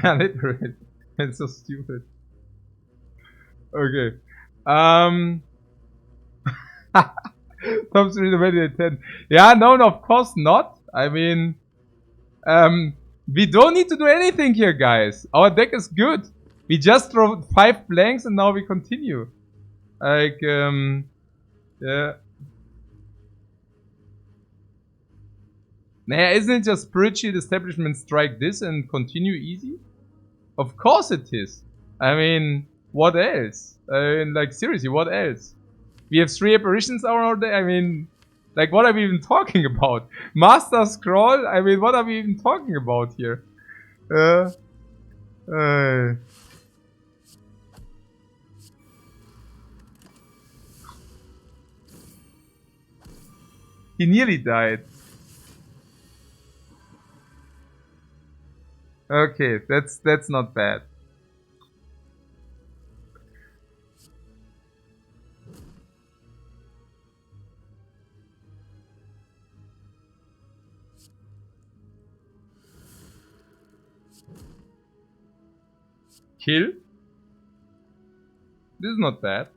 Literally. It's so stupid. Okay. Top 3 to 10. Yeah, no, of course not. I mean, we don't need to do anything here, guys. Our deck is good. We just draw 5 blanks and now we continue. Like, yeah. Nah, isn't it just Spirit Shield Establishment, strike this and continue easy? Of course it is. I mean, what else? I mean, like, seriously, what else? We have 3 apparitions around there. I mean, like, what are we even talking about? Master Scroll? I mean, what are we even talking about here? He nearly died. Okay, that's not bad. Kill? This is not bad.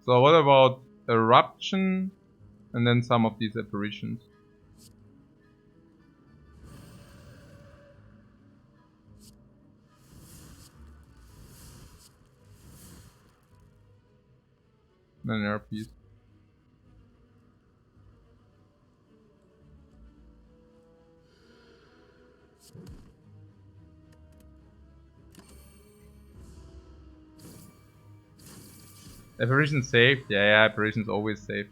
So what about Eruption and then some of these apparitions? Then air piece. Apparition safe? Yeah, apparition's always safe.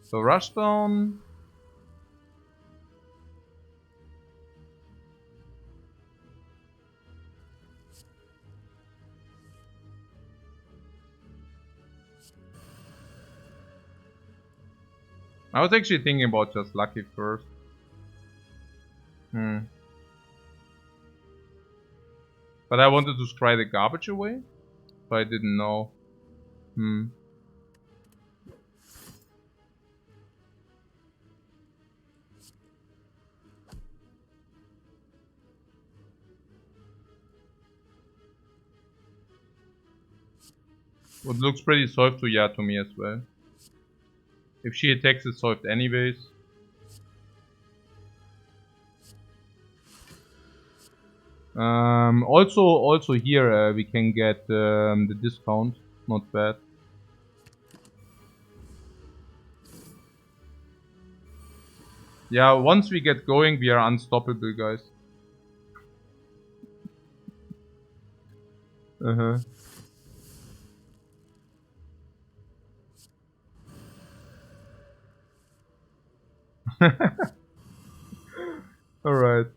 So Rushdown. I was actually thinking about just Lucky first. But I wanted to scry the garbage away, so I didn't know. What looks pretty solved to me as well. If she attacks, it's solved anyways. Also here we can get the discount. Not bad. Yeah, once we get going, we are unstoppable, guys. Alright.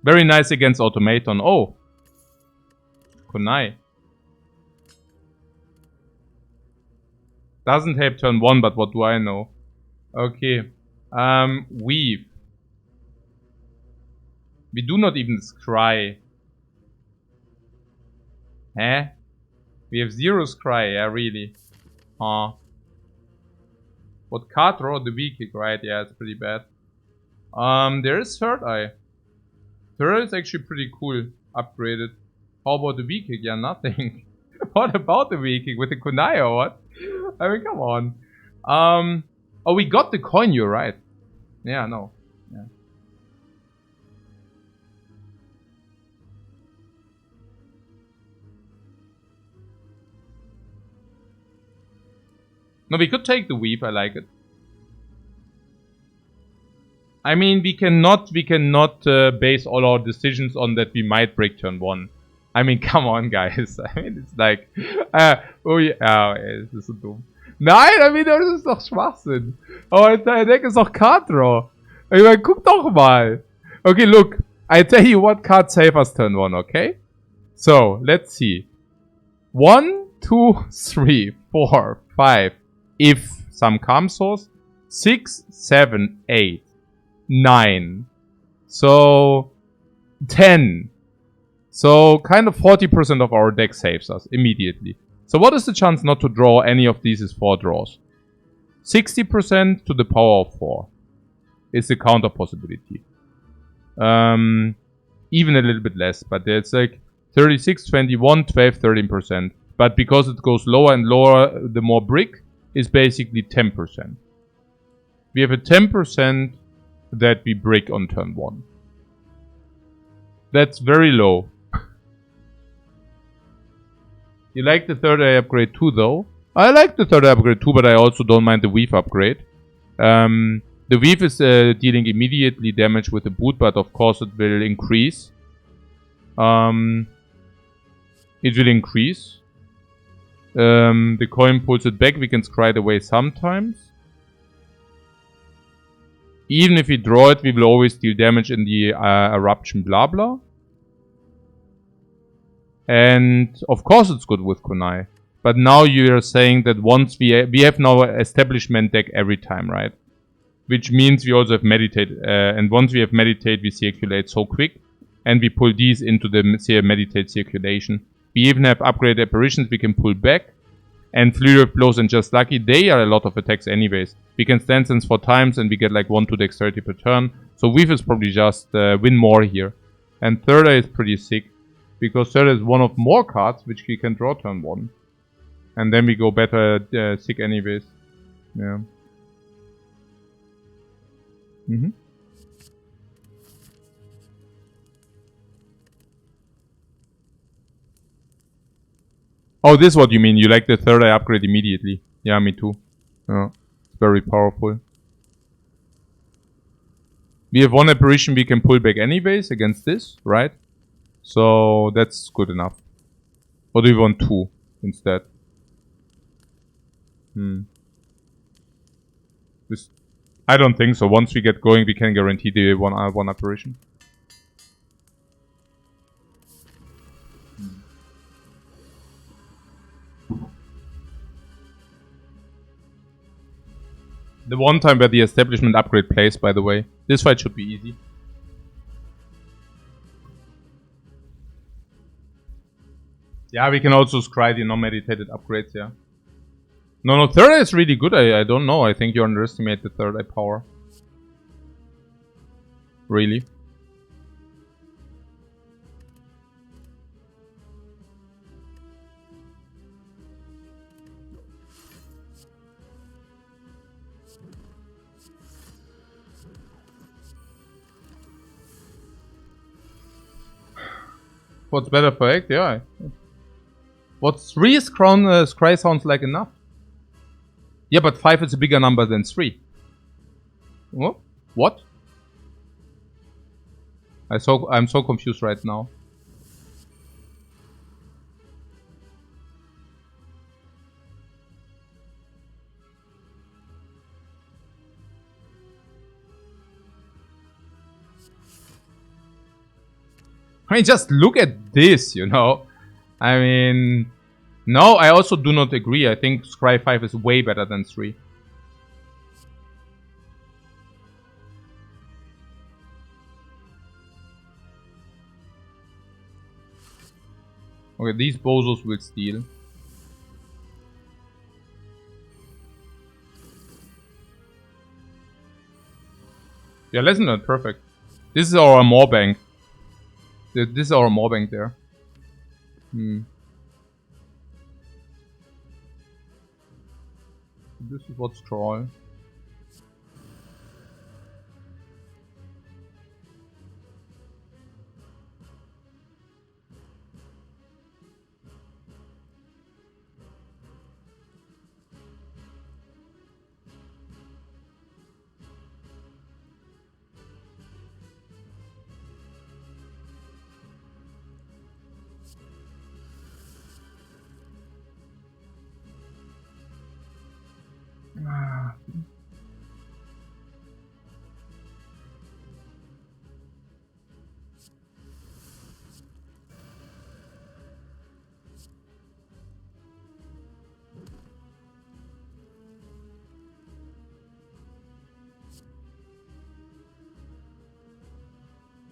Very nice against Automaton. Oh! Kunai. Doesn't have turn 1, but what do I know? Okay. Weave. We do not even scry. Huh? We have 0 scry, yeah, really. What card draw? The V-Kick, right? Yeah, it's pretty bad. There is Third Eye. Third Eye is actually pretty cool. Upgraded. How about the V-Kick? Yeah, nothing. What about the V-Kick? With the Kunai or what? I mean, come on. Oh, we got the coin, you're right. Yeah, no. Yeah. No, we could take the weep, I like it. I mean, we cannot base all our decisions on that we might break turn 1. I mean, come on, guys. I mean, it's like, oh ja, es ist so dumm. Nein, I mean, das ist doch Schwachsinn. Aber dein Deck ist doch Card Draw. Ich meine, guck doch mal. Okay, look. I tell you what card save us turn 1, okay? So, let's see. 1, 2, 3, 4, 5. If some calm source. 6, 7, 8. 9. So, 10. So, kind of 40% of our deck saves us immediately. So, what is the chance not to draw any of these is 4 draws? 60% to the power of 4 is the counter possibility. Even a little bit less, but it's like 36, 21, 12, 13%. But because it goes lower and lower, the more brick is basically 10%. We have a 10% that we brick on turn 1. That's very low. You like the third eye upgrade too, though? I like the third eye upgrade too, but I also don't mind the weave upgrade. The weave is dealing immediately damage with the boot, but of course it will increase. It will increase. The coin pulls it back. We can scry it away sometimes. Even if we draw it, we will always deal damage in the eruption blah blah. And of course it's good with Kunai. But now you are saying that once we have now an establishment deck every time, right? Which means we also have meditate. And once we have meditate, we circulate so quick. And we pull these into the meditate circulation. We even have upgraded apparitions we can pull back. And Flurry of Blows and Just Lucky, they are a lot of attacks anyways. We can stand sense 4 times and we get like 1 to dexterity per turn. So Weave is probably just win more here. And third eye is pretty sick. Because third eye is one of more cards which we can draw turn 1. And then we go better sick anyways. Yeah. Oh, this is what you mean. You like the third eye upgrade immediately. Yeah, me too. Yeah, it's very powerful. We have 1 apparition we can pull back anyways against this, right? So that's good enough. Or do we want 2 instead? This, I don't think so. Once we get going, we can guarantee the one apparition. The one time where the establishment upgrade plays, by the way. This fight should be easy. Yeah, we can also scry the non-meditated upgrades, yeah. No, third eye is really good. I don't know. I think you underestimate the third eye power. Really. What's better for act? Yeah. What's 3 is scry sounds like enough. Yeah, but 5 is a bigger number than 3. Oh, what? I'm so confused right now. I mean, just look at this, you know. I mean, no, I also do not agree. I think Scry 5 is way better than 3. Okay, these bozos will steal. Yeah, lesson learned. Perfect. This is our more bank. This is our more bank there. This is what's troll.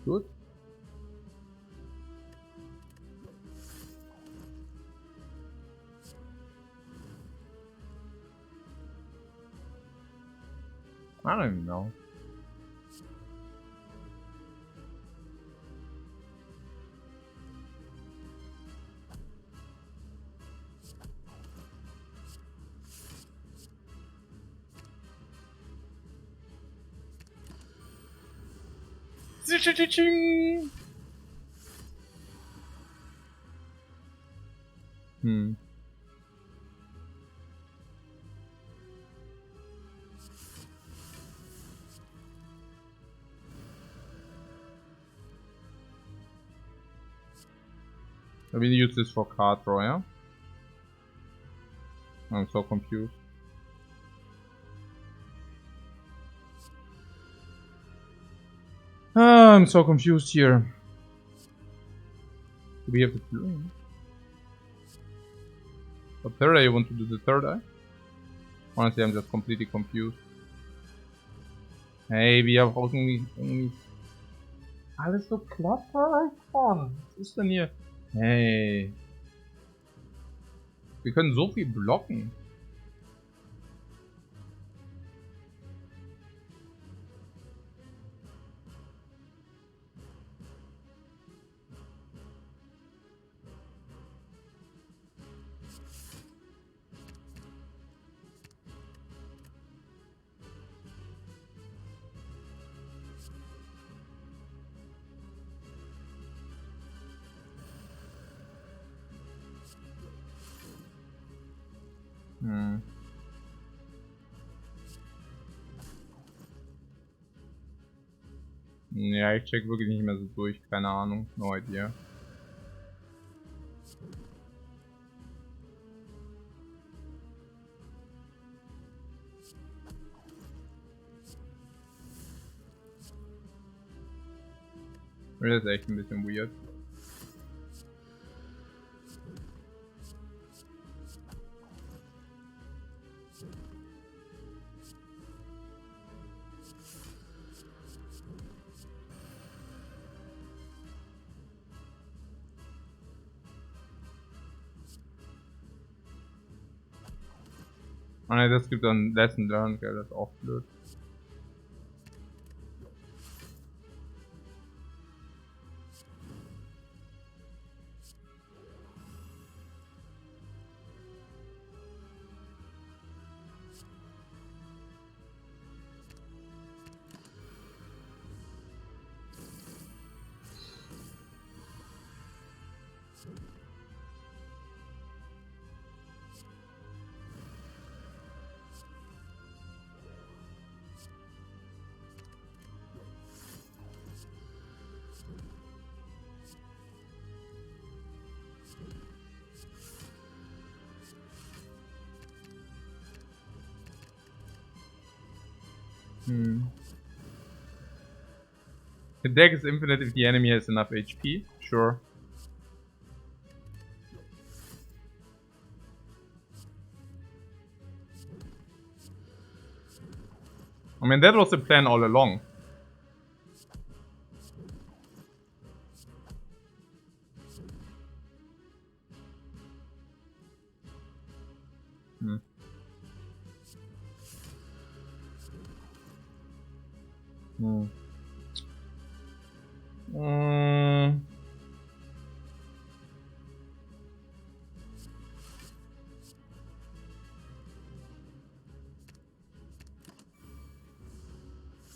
Good. I don't even know. I will use this for card draw, yeah? I'm so confused. I'm so confused here. Do we have the blue? What third eye you want to do the third eye? Honestly, I'm just completely confused. Hey, wir brauchen irgendwie alles so klappert. Was ist denn hier? Hey. Wir können so viel blocken. Ja, ich check wirklich nicht mehr so durch. Keine Ahnung. No idea. Das ist echt ein bisschen weird. Oh ne, das gibt dann Lesson Learned, gell, das ist auch blöd. The deck is infinite if the enemy has enough HP. Sure. I mean, that was the plan all along. Hmm.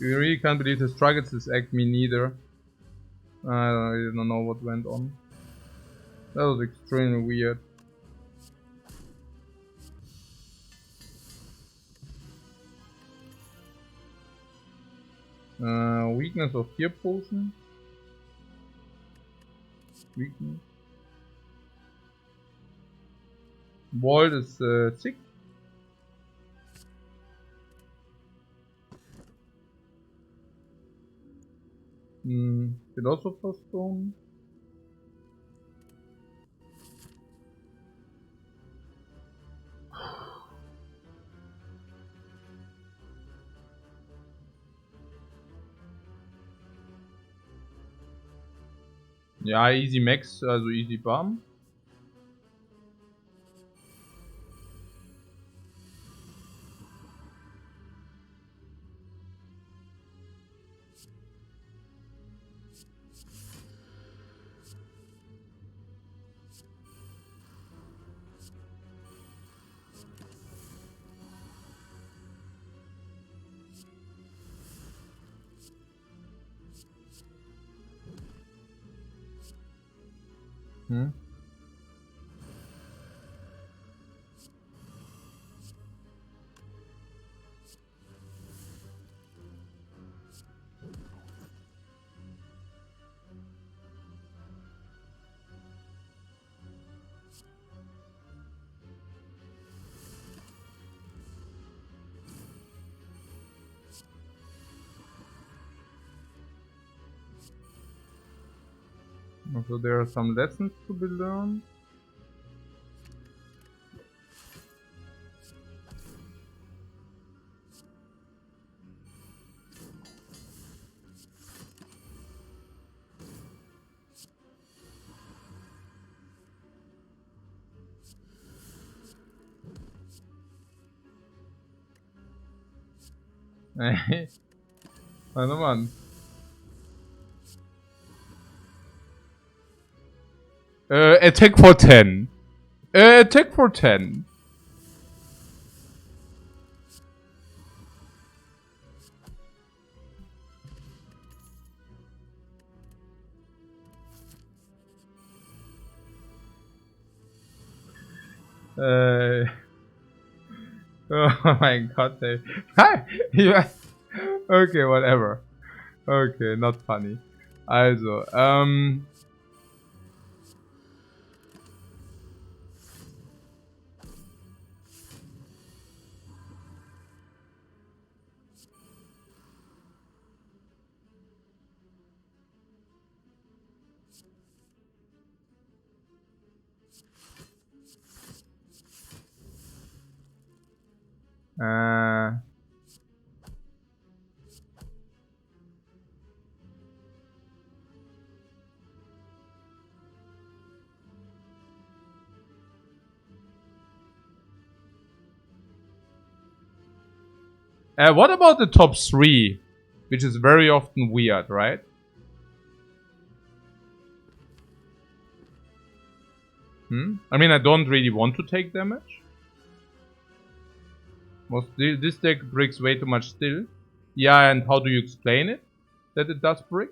You really can't believe the struggles this act, me neither. I don't know what went on. That was extremely weird. Weakness of fear potion. Weakness. Vault is 6. Philosopher's Stone. Ja, easy max, also easy bam. Hm? Also there are some lessons to be learned. Warte mal. Attack for 10. Attack for 10. Oh mein Gott, ey. Hi! Ja. Okay, whatever. Okay, not funny. Also, what about the top 3? Which is very often weird, right? I mean, I don't really want to take damage. This deck bricks way too much still. Yeah, and how do you explain it? That it does brick?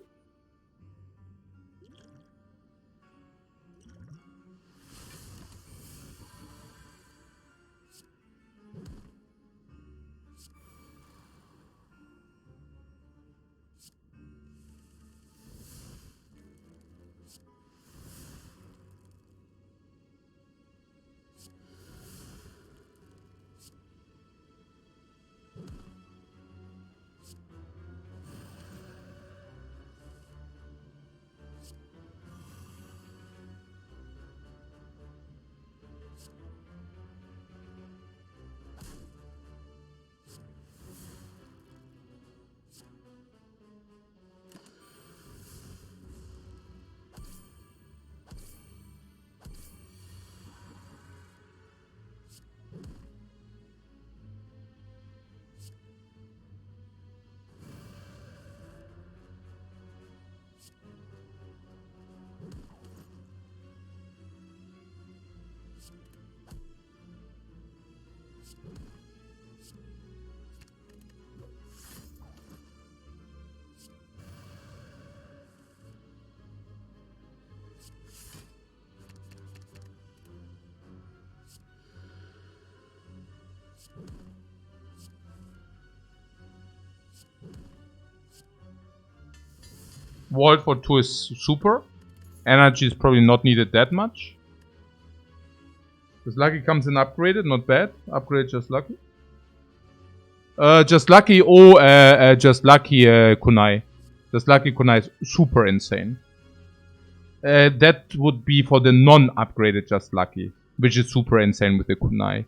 Vault for 2 is super. Energy is probably not needed that much. Just Lucky comes in upgraded, not bad. Upgrade Just Lucky. Just Lucky, Just Lucky Kunai. Just Lucky Kunai is super insane. That would be for the non-upgraded Just Lucky, which is super insane with the Kunai.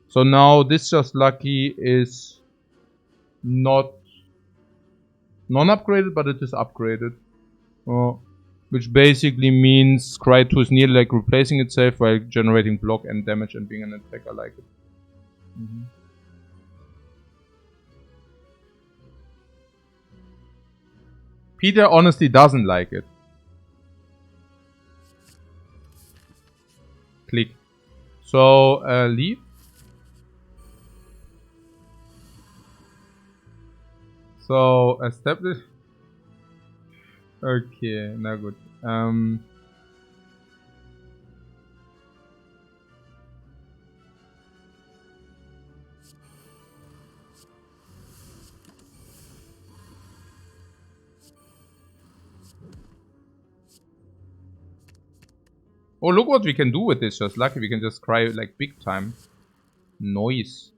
So now this Just Lucky is not non-upgraded, but it is upgraded. Which basically means Cry 2 is nearly like replacing itself while generating block and damage and being an attack. I like it. Peter honestly doesn't like it. Click. So, leave. So, establish. Okay, na gut. Oh, look what we can do with this. Just Lucky, we can just cry like big time. Noise.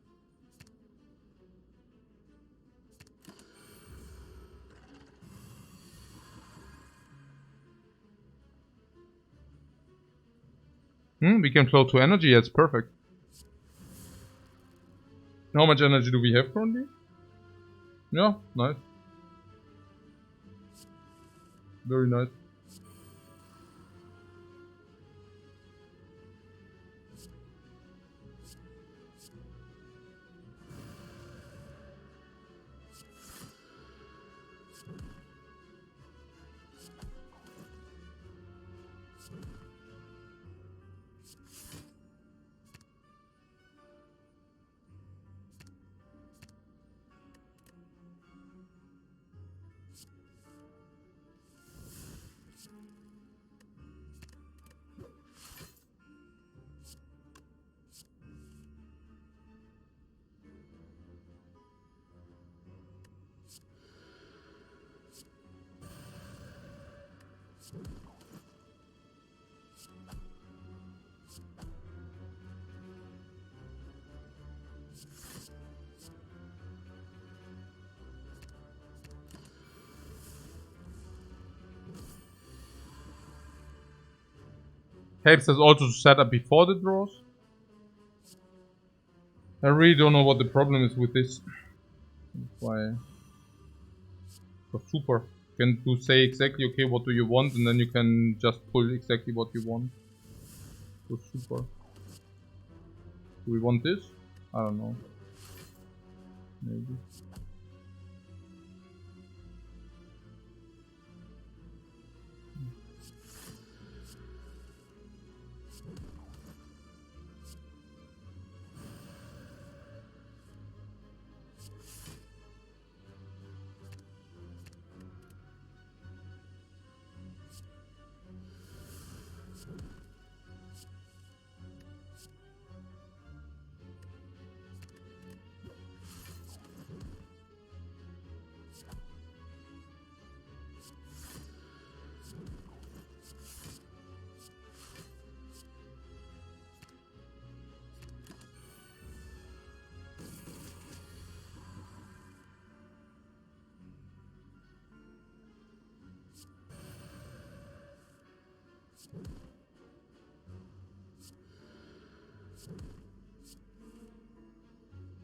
We can flow to energy. That's perfect. How much energy do we have currently? Yeah, nice. Very nice. Helps us also to set up before the draws. I really don't know what the problem is with this. That's why. So super. You can do say exactly okay what do you want, and then you can just pull exactly what you want. So super. Do we want this? I don't know. Maybe.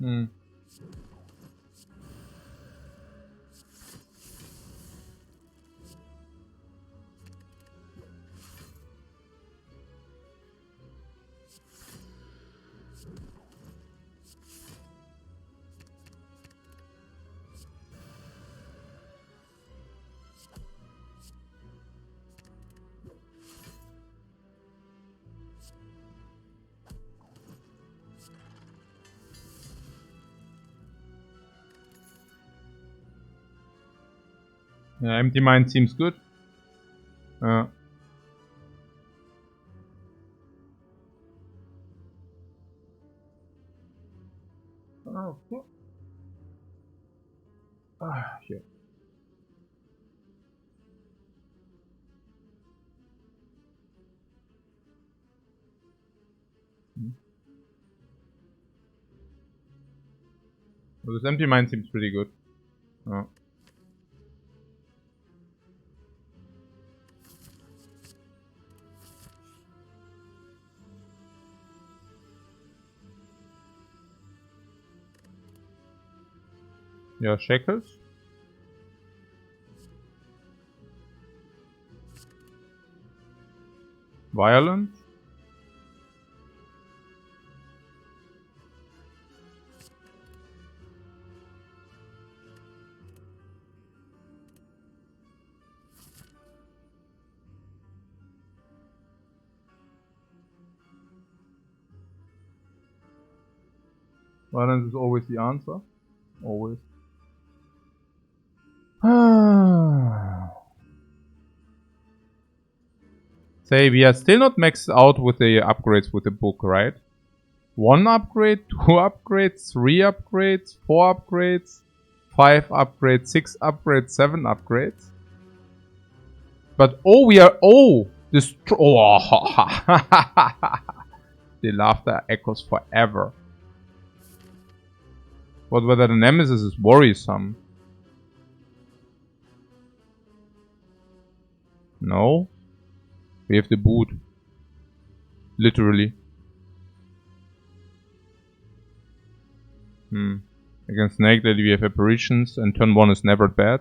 Hmm. Yeah, empty mind seems good. Oh, cool. Yeah. But this empty mine seems pretty good. Oh. Yeah, shackles. Violent. Violence is always the answer. Always. Say, we are still not maxed out with the upgrades with the book, right? 1 upgrade, 2 upgrades, 3 upgrades, 4 upgrades, 5 upgrades, 6 upgrades, 7 upgrades. But oh, we are the laughter echoes forever. But whether the Nemesis is worrisome? No. We have the boot. Literally. Against Snake Lady we have apparitions and turn 1 is never bad.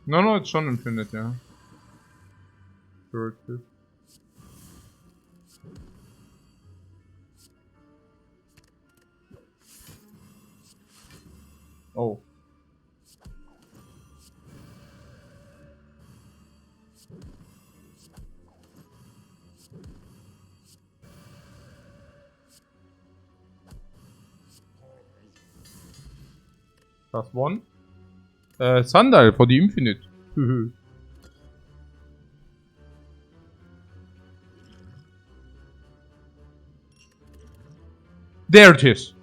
No, it's schon infinite, ja. Sure it is. Oh. +1. Sundial for the infinite. There it is.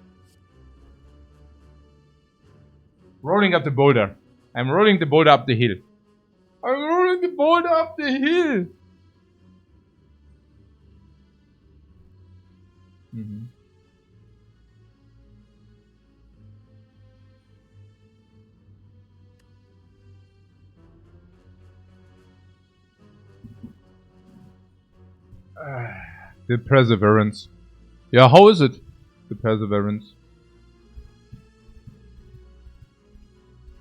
Rolling up the boulder. I'm rolling the boulder up the hill. I'm rolling rolling the boulder up the hill. Mm-hmm. The perseverance. Yeah, how is it? The perseverance.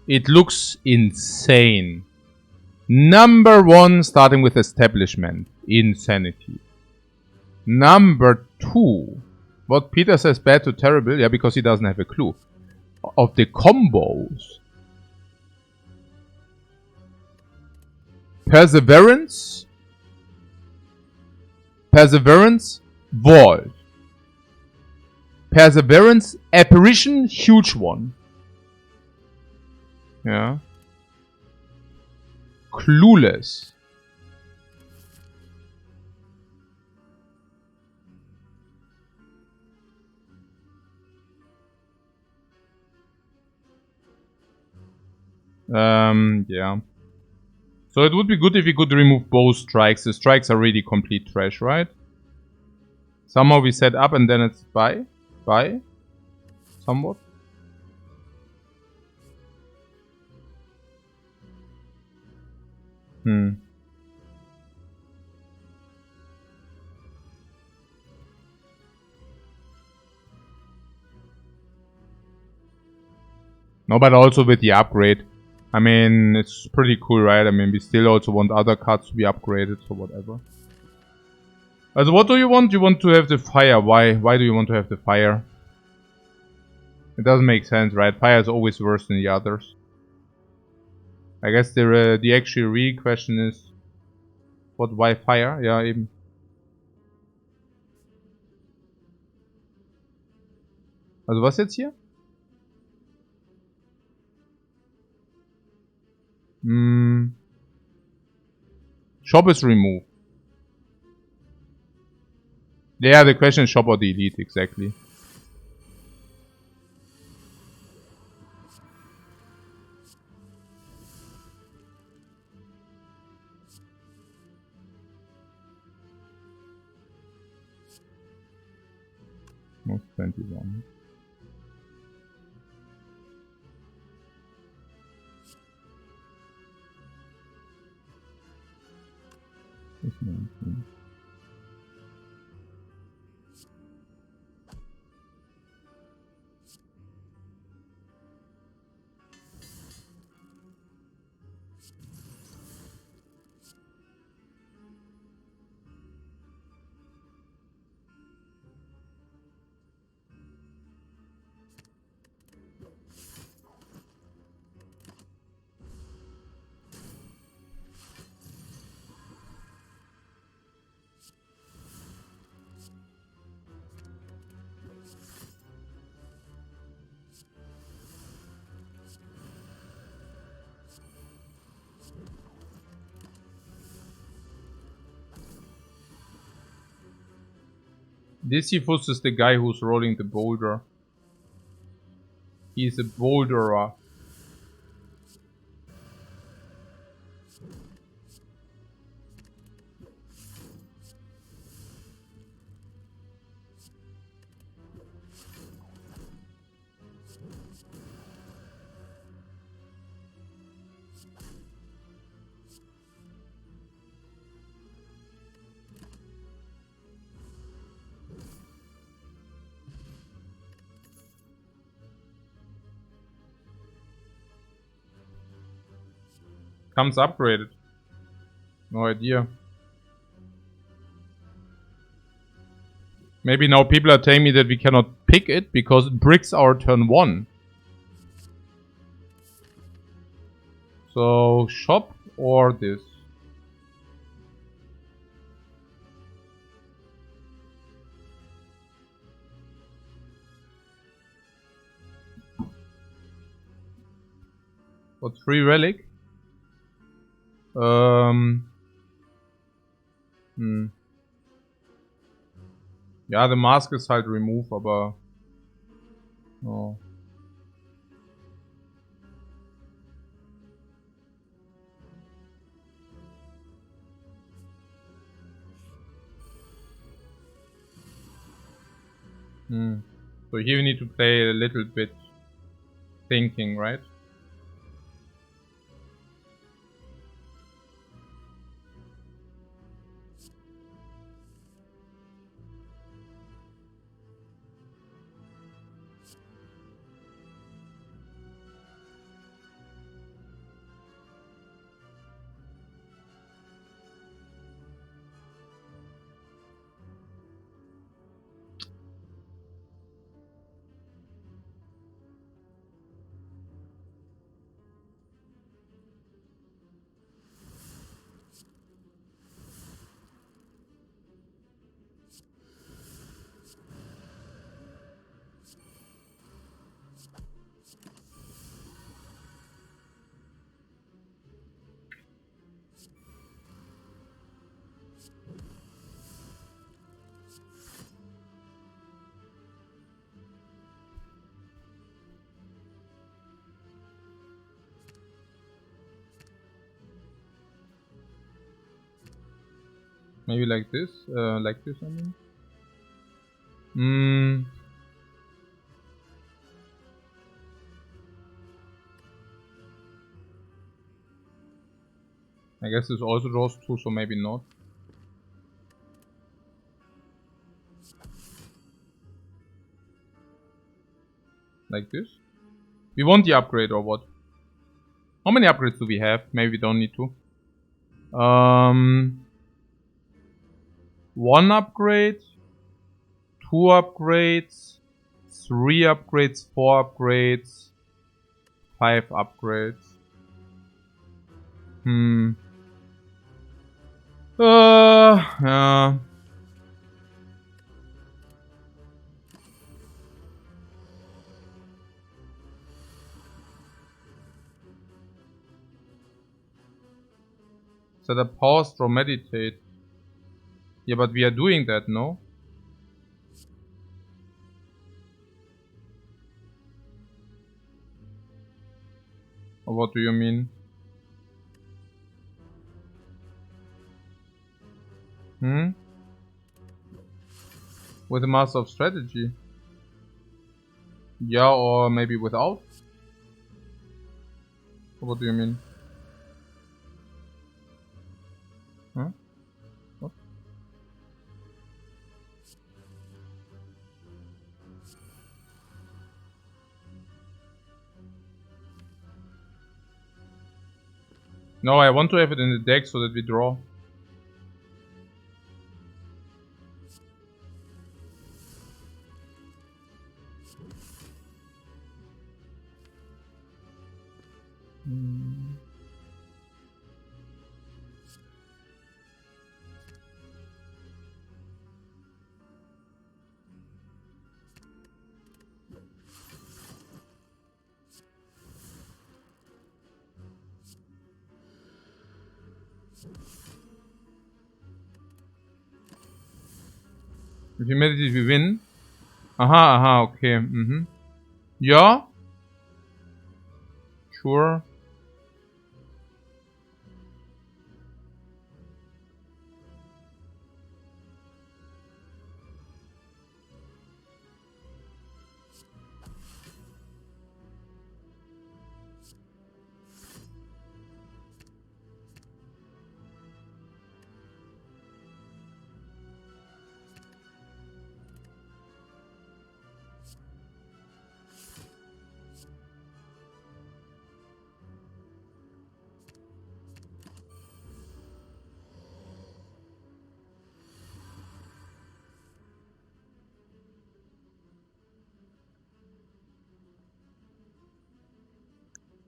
It looks insane. Number 1, starting with establishment. Insanity. Number 2. What Peter says bad to terrible. Yeah, because he doesn't have a clue. Of the combos. Perseverance. Perseverance. Vault. Perseverance. Apparition. Huge one. Yeah. Clueless. Yeah. So it would be good if we could remove both strikes. The strikes are really complete trash, right? Somehow we set up and then it's by. Somewhat. No, but also with the upgrade. I mean, it's pretty cool, right? I mean, we still also want other cards to be upgraded or whatever. Also, what do you want? You want to have the fire. Why? Why do you want to have the fire? It doesn't make sense, right? Fire is always worse than the others. I guess the actual real question is, what? Why fire? Ja, eben. Also was jetzt hier? Shop is removed. Yeah, the question is shop or delete, exactly. Most 21. That's 19. Sisyphus is the guy who's rolling the boulder. He's a boulderer. Comes upgraded. No idea. Maybe now people are telling me that we cannot pick it because it bricks our turn 1. So, shop or this? What, 3 relic? Ja, the mask ist halt remove, aber... Oh. So here we need to play a little bit thinking, right? Maybe like this, I mean. I guess this also draws 2, so maybe not. Like this. We want the upgrade or what? How many upgrades do we have? Maybe we don't need to. 1 upgrade, 2 upgrades, 3 upgrades, 4 upgrades, 5 upgrades. Yeah. Set up pause, draw, meditate. Yeah, but we are doing that, no? Or what do you mean? With a Master of Strategy? Yeah, or maybe without? Or what do you mean? Huh? What? No, I want to have it in the deck so that we draw. If you meditate, we win. Aha, okay. Yeah? Sure.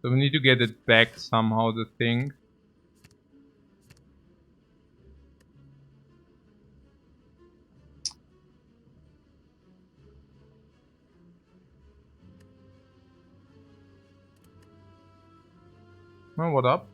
So we need to get it back somehow, the thing. Oh, what up?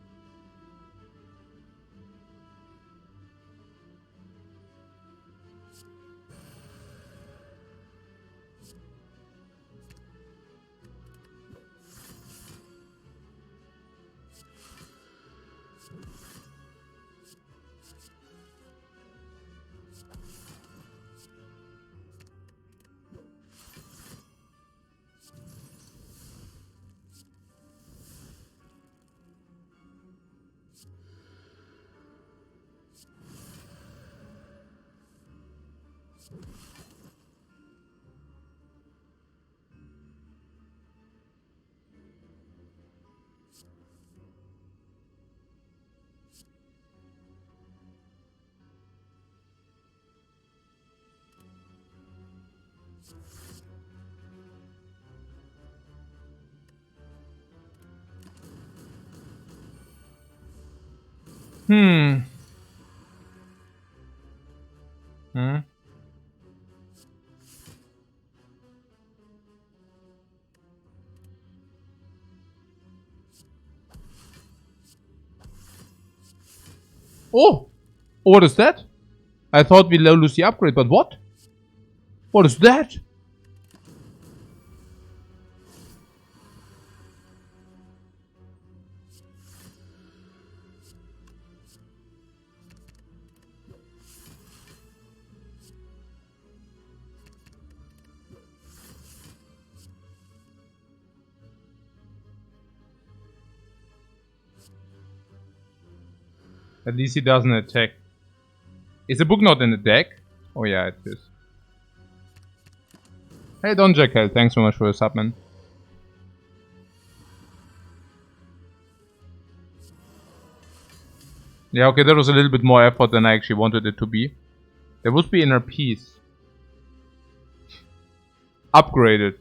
Hmm. Oh! What is that? I thought we lose the upgrade, but what? What is that? At least he doesn't attack. Is the book not in the deck? Oh yeah, it is. Hey Don Jackal, thanks so much for the sub, man. Yeah, okay, that was a little bit more effort than I actually wanted it to be. There would be inner peace. Upgraded.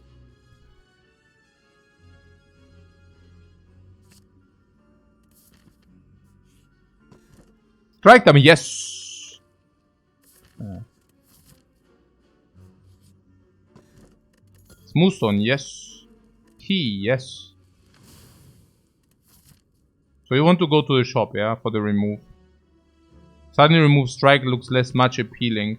Strike them, yes! Smoothstone, yes. Key, yes. So you want to go to the shop, yeah, for the remove. Suddenly remove strike looks less much appealing.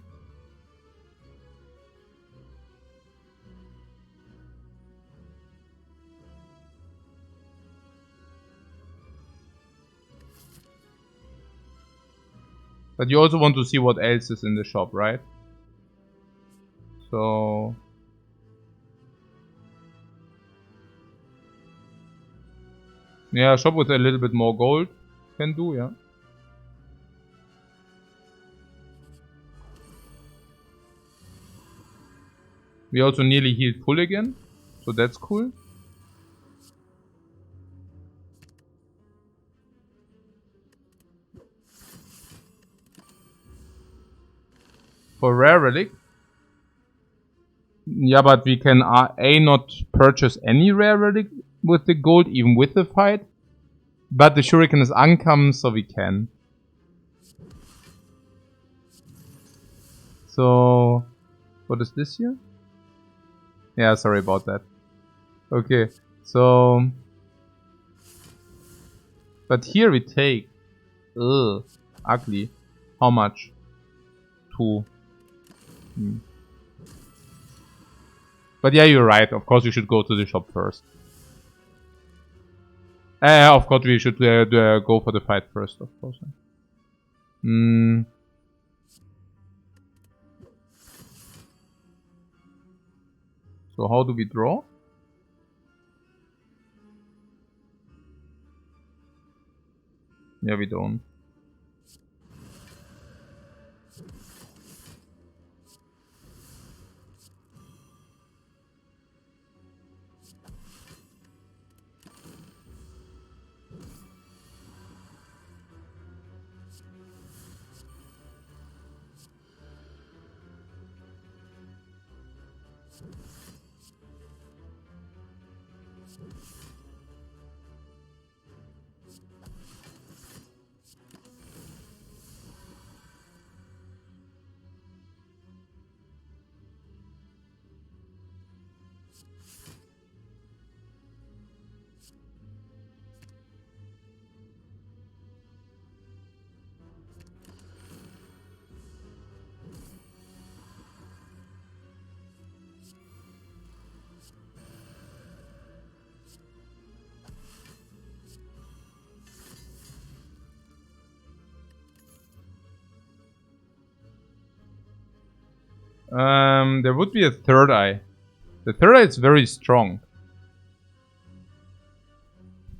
But you also want to see what else is in the shop, right? So... yeah, shop with a little bit more gold can do, yeah. We also nearly healed full again, so that's cool. For rare relic? Yeah, but we can A, not purchase any rare relic with the gold, even with the fight. But the shuriken is uncommon, so we can. So... what is this here? Yeah, sorry about that. Okay, so... but here we take... ugh, ugly. How much? 2. But yeah, you're right. Of course, you should go to the shop first. Of course, we should go for the fight first, of course. So how do we draw? Yeah, we don't. There would be a third eye. The third eye is very strong.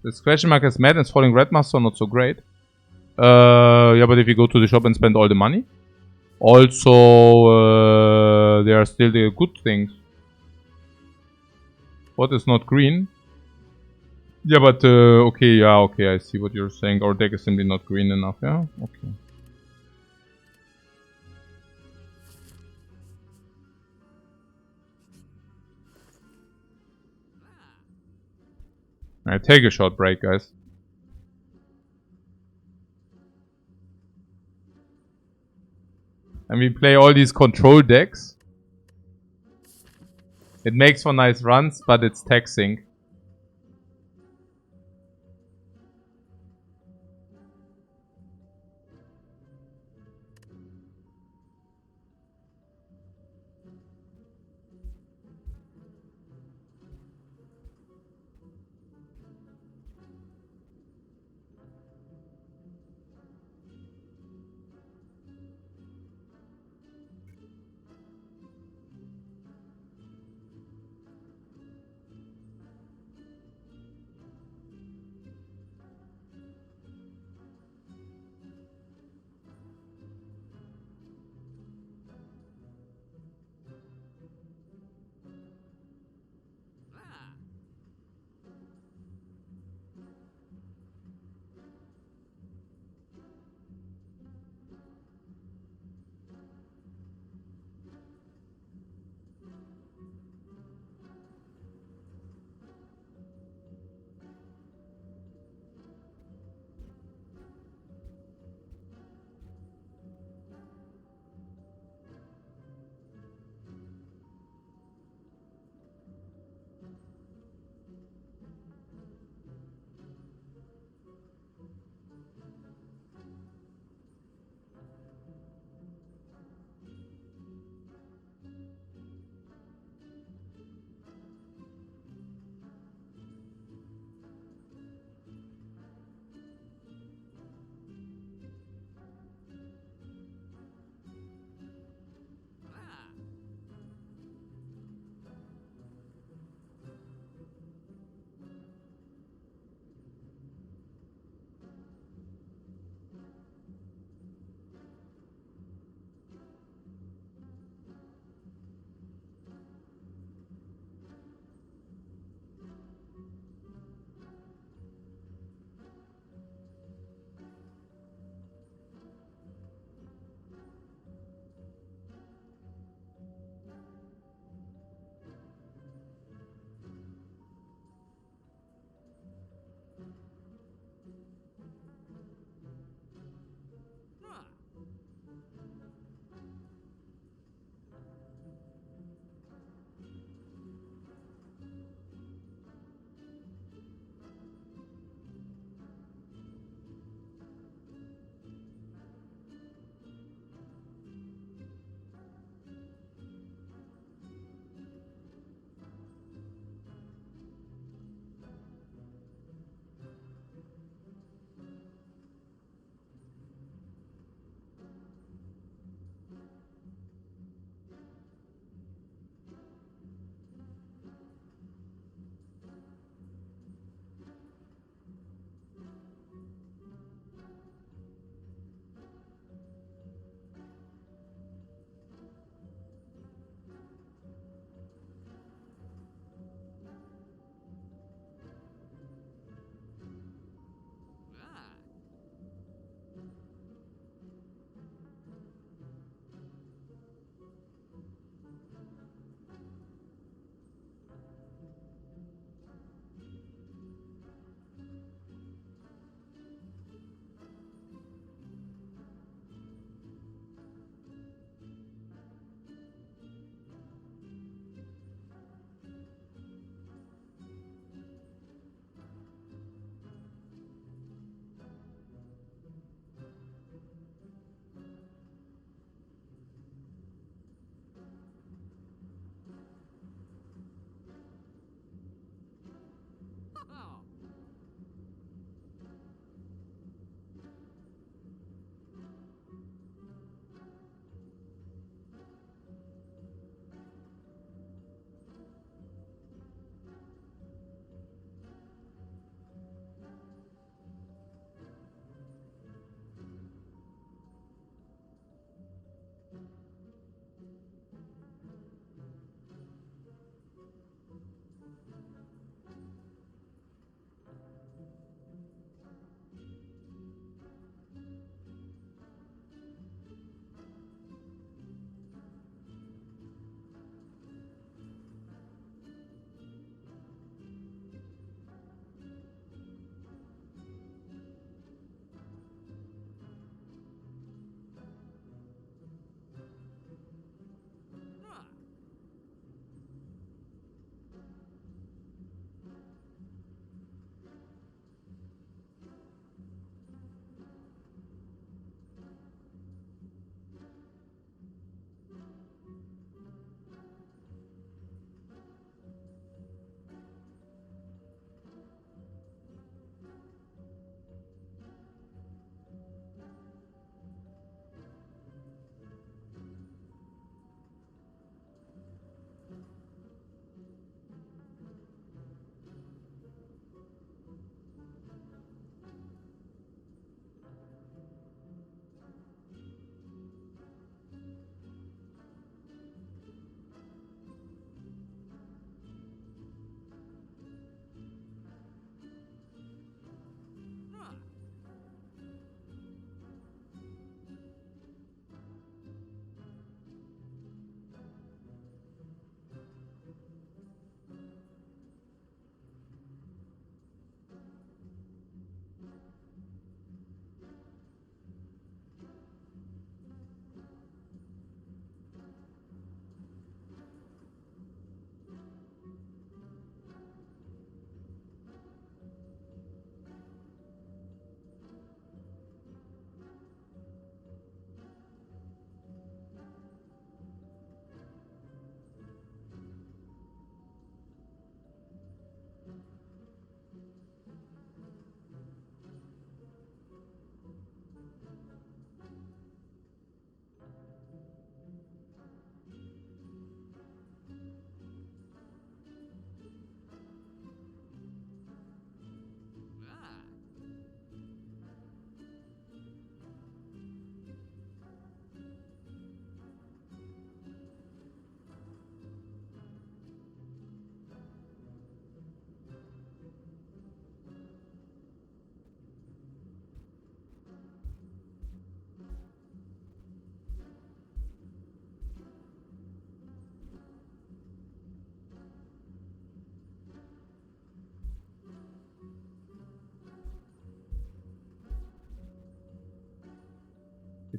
This question mark is mad and falling red master not so great. Yeah, but if you go to the shop and spend all the money. Also, they are still the good things. What is not green? Yeah, but okay, yeah, okay, I see what you're saying. Our deck is simply not green enough, yeah? Okay. Alright, take a short break, guys. And we play all these control decks. It makes for nice runs, but it's taxing.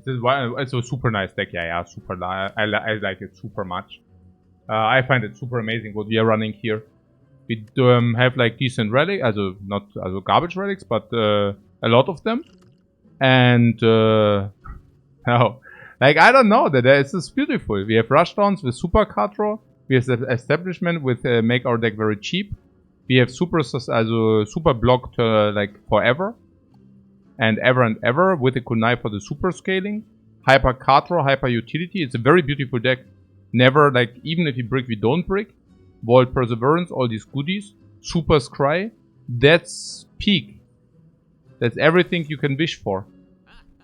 it's a super nice deck. Yeah, super. I like it super much. I find it super amazing what we are running here. We have like decent relics, also not also garbage relics, but a lot of them. And oh, like I don't know, that it's just beautiful. We have rushdowns with super card draw. We have the establishment with make our deck very cheap. We have super blocked like forever and ever with the kunai for the super scaling. Hyper card draw, hyper utility. It's a very beautiful deck. Never like, even if you brick, we don't brick. Vault Perseverance, all these goodies. Super Scry. That's peak. That's everything you can wish for.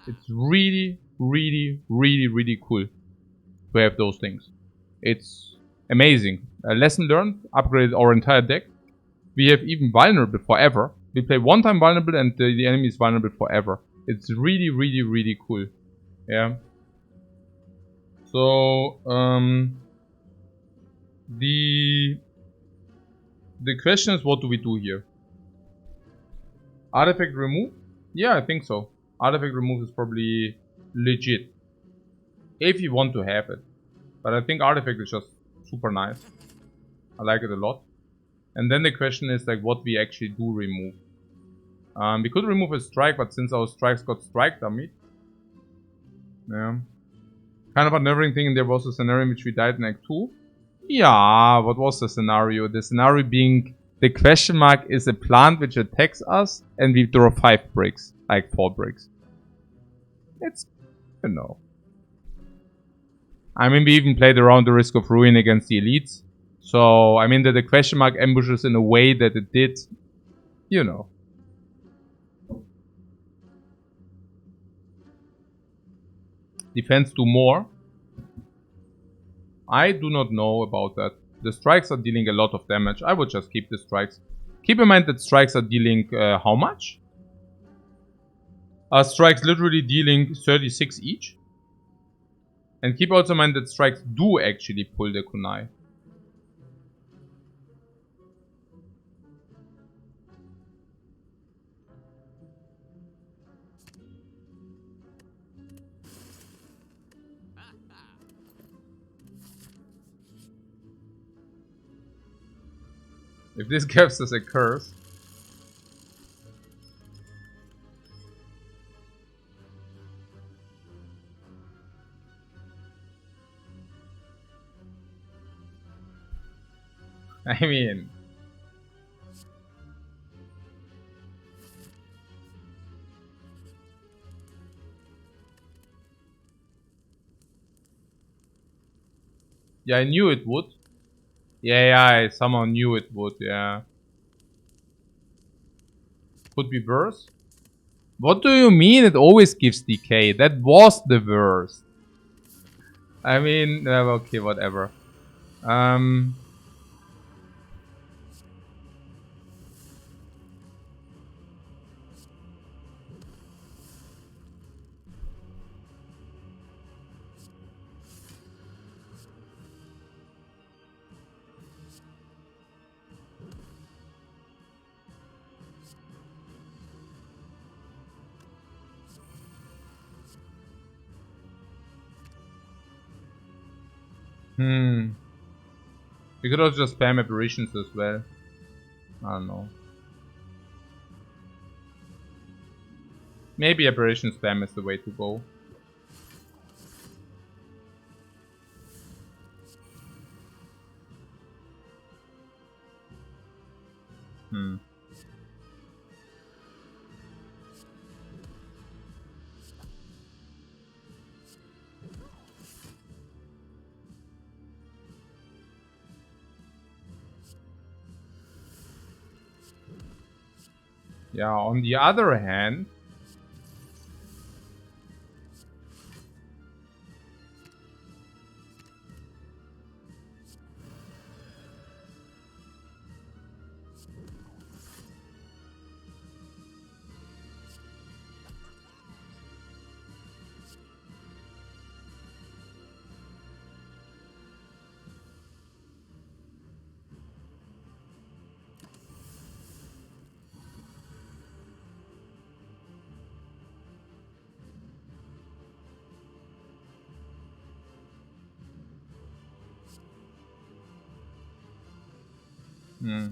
It's really, really, really, really cool to have those things. It's amazing. Lesson learned. Upgraded our entire deck. We have even vulnerable forever. We play one time vulnerable and the enemy is vulnerable forever. It's really, really, really cool. Yeah. So, the question is, what do we do here? Artifact remove? Yeah, I think so. Artifact remove is probably legit. If you want to have it. But I think artifact is just super nice. I like it a lot. And then the question is like what we actually do remove. We could remove a strike, but since our strikes got strike dummied. Yeah. Kind of unnerving thing, there was a scenario in which we died in Act 2. Yeah, what was the scenario? The scenario being the question mark is a plant which attacks us and we draw 5 bricks. Like 4 bricks. It's, you know. I mean, we even played around the risk of ruin against the elites. So, I mean that the question mark ambushes in a way that it did, you know. Defense do more. I do not know about that. The strikes are dealing a lot of damage. I would just keep the strikes. Keep in mind that strikes are dealing how much? Strikes literally dealing 36 each. And keep also in mind that strikes do actually pull the kunai. If this gives us a curse. I mean. Yeah, I knew it would. Yeah, I somehow knew it would, yeah. Could be worse. What do you mean it always gives decay? That was the worst. I mean, okay, whatever. We could also just spam apparitions as well. I don't know. Maybe apparition spam is the way to go. Yeah, on the other hand, Hmm.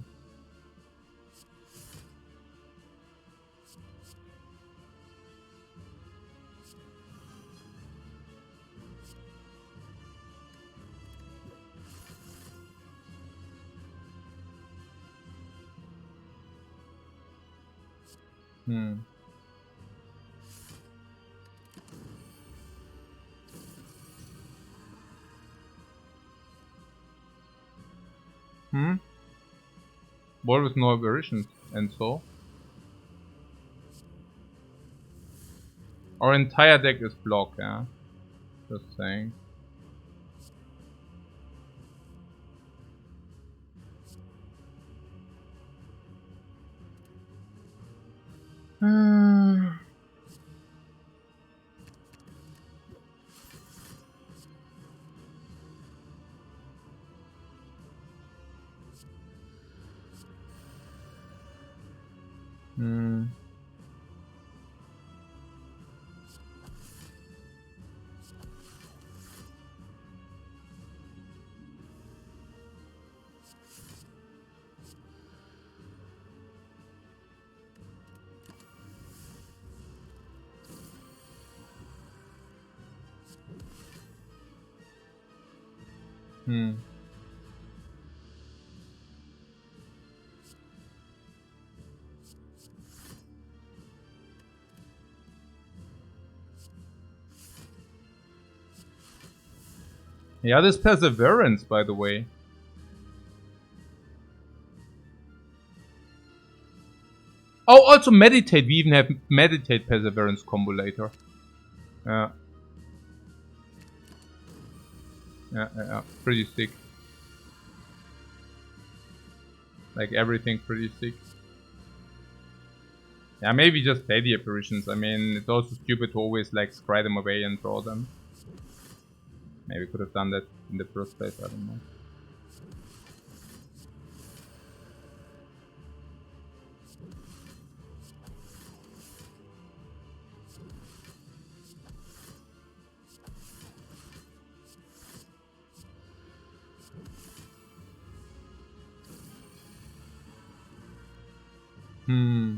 Hmm. Hmm? Ball with no aberrations, and so? Our entire deck is block, yeah? Just saying. Hmm. Hmm. Yeah, this Perseverance, by the way. Oh, also Meditate. We even have Meditate Perseverance combo later. Yeah. Yeah. Pretty sick. Like everything pretty sick. Yeah, maybe just play the apparitions. I mean, it's also stupid to always like scry them away and draw them. Maybe could have done that in the first place, I don't know. Hmm.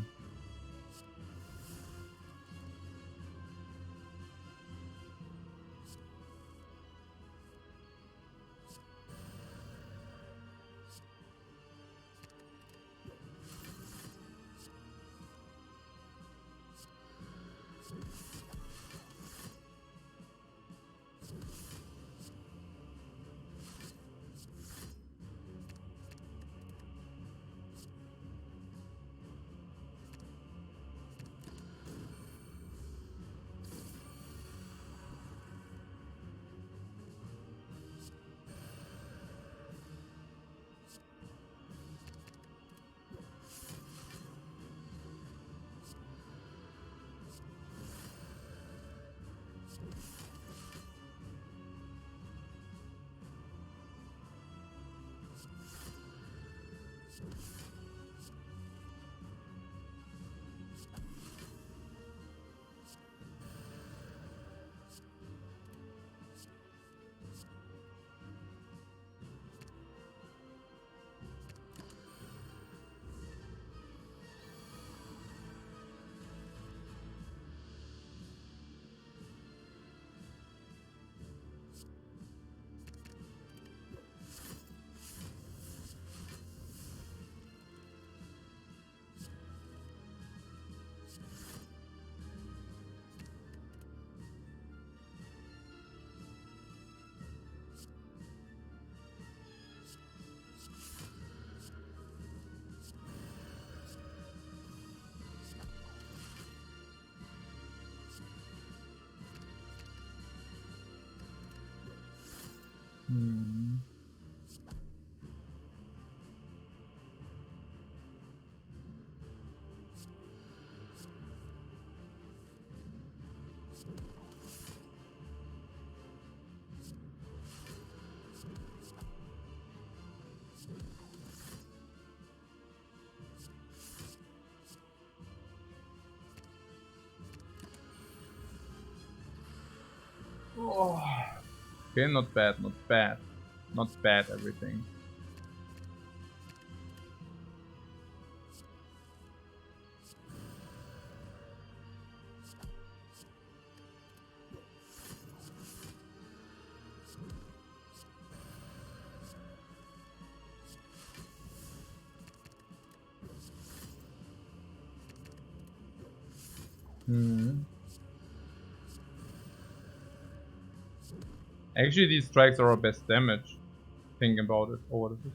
Hmm. Oh. Okay, not bad, not bad. Not bad, everything. Actually, these strikes are our best damage. Think about it. Oh, what is this?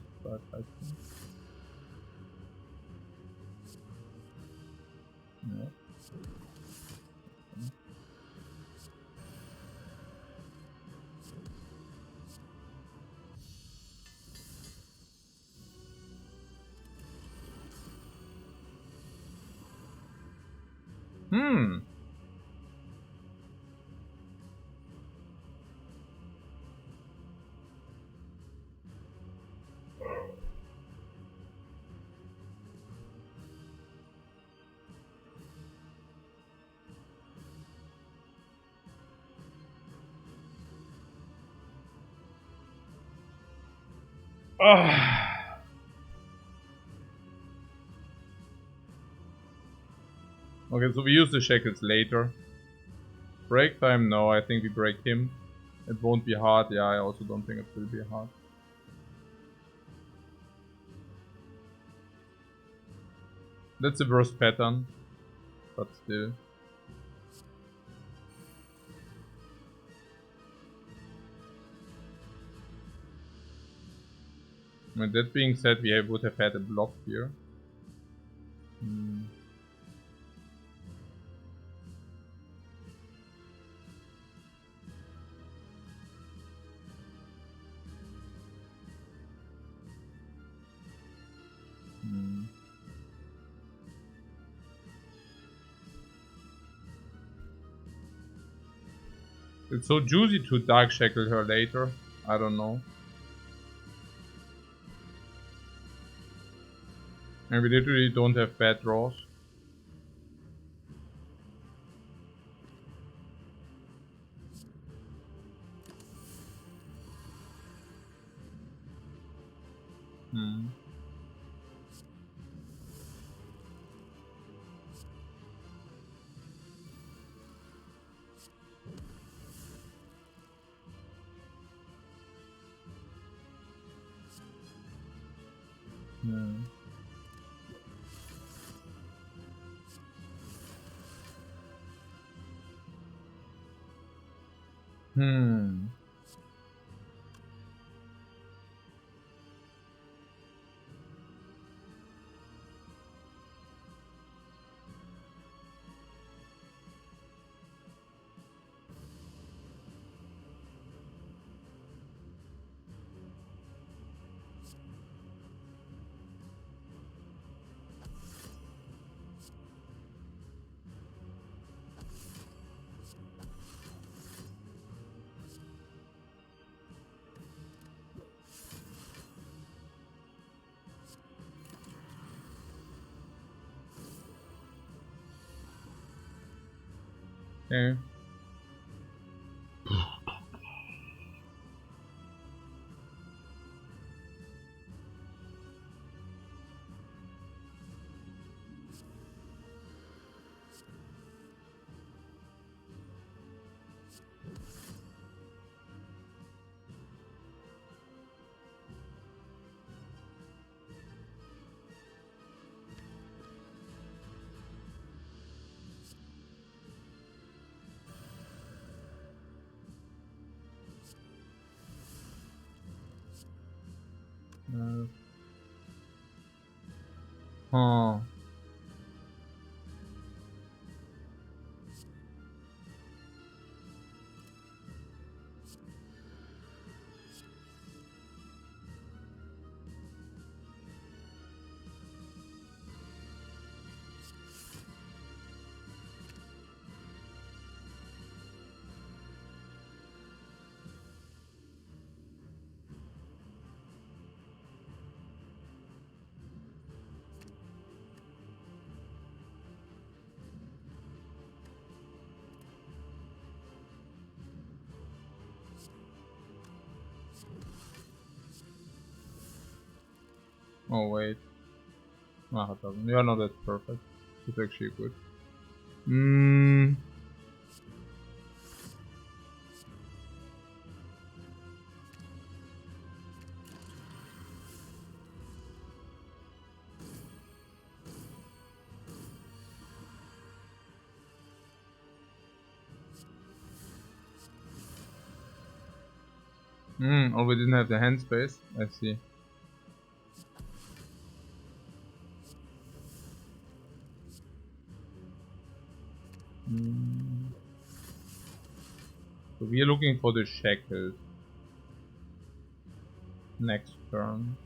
Yeah. Okay, so we use the shackles later. Break time? No, I think we break him. It won't be hard. Yeah, I also don't think it will be hard. That's the worst pattern, but still. With that being said, we would have had a block here. It's so juicy to dark shackle her later. I don't know. And we literally don't have bad draws. Okay. Huh. Oh wait. Ah, it doesn't. Yeah, no, that's perfect. It's actually good. Or we didn't have the hand space. I see. So we are looking for the shackles. Next turn.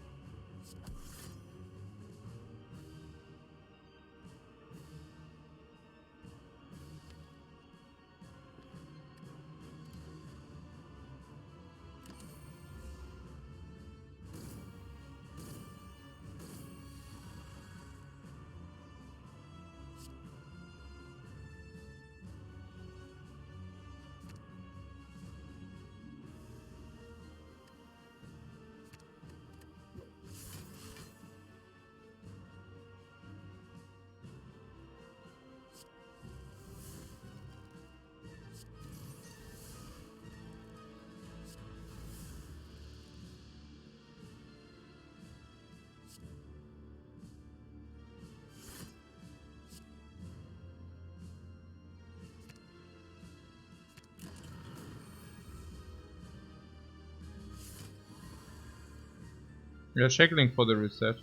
We are shackling for the reset.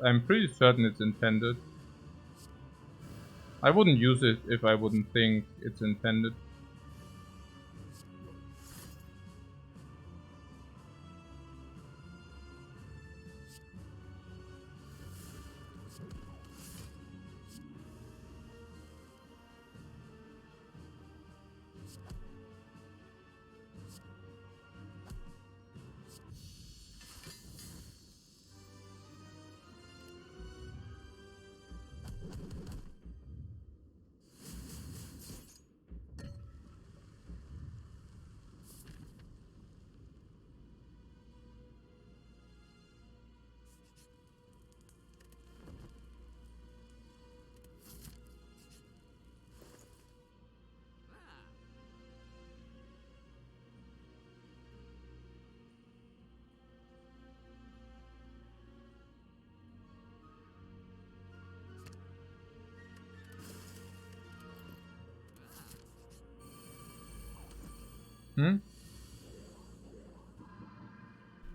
I'm pretty certain it's intended. I wouldn't use it if I wouldn't think it's intended.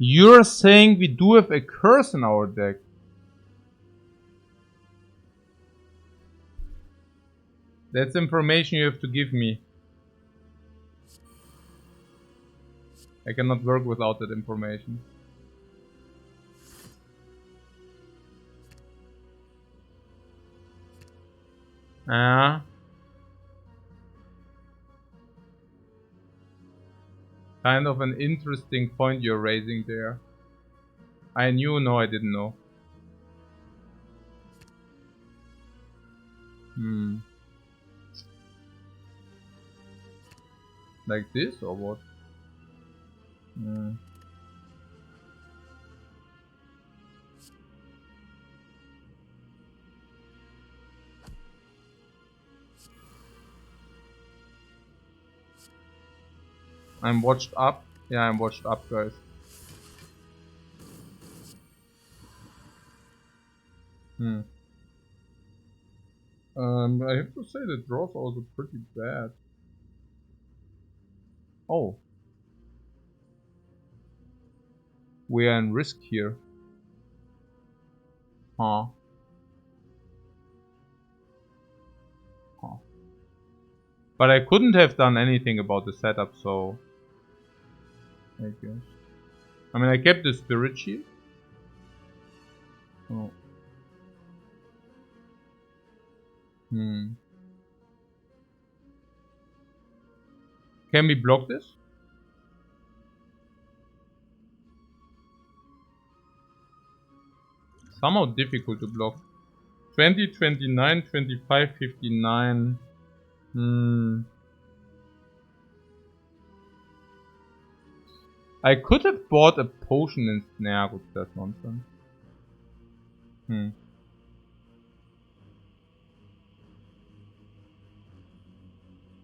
You're saying we do have a curse in our deck? That's information you have to give me. I cannot work without that information. Kind of an interesting point you're raising there. I knew, no, I didn't know. Like this or what? I'm watched up. Yeah, I'm watched up, guys. Hmm. I have to say the draw's also pretty bad. Oh. We are in risk here. Huh. Huh. But I couldn't have done anything about the setup, so... I guess. I mean, I kept the spirit shield. Oh. Hmm. Can we block this? Somehow difficult to block. 20, 29, 25, 59. Hmm. I could have bought a potion and... Nah, good, that's nonsense. Hmm.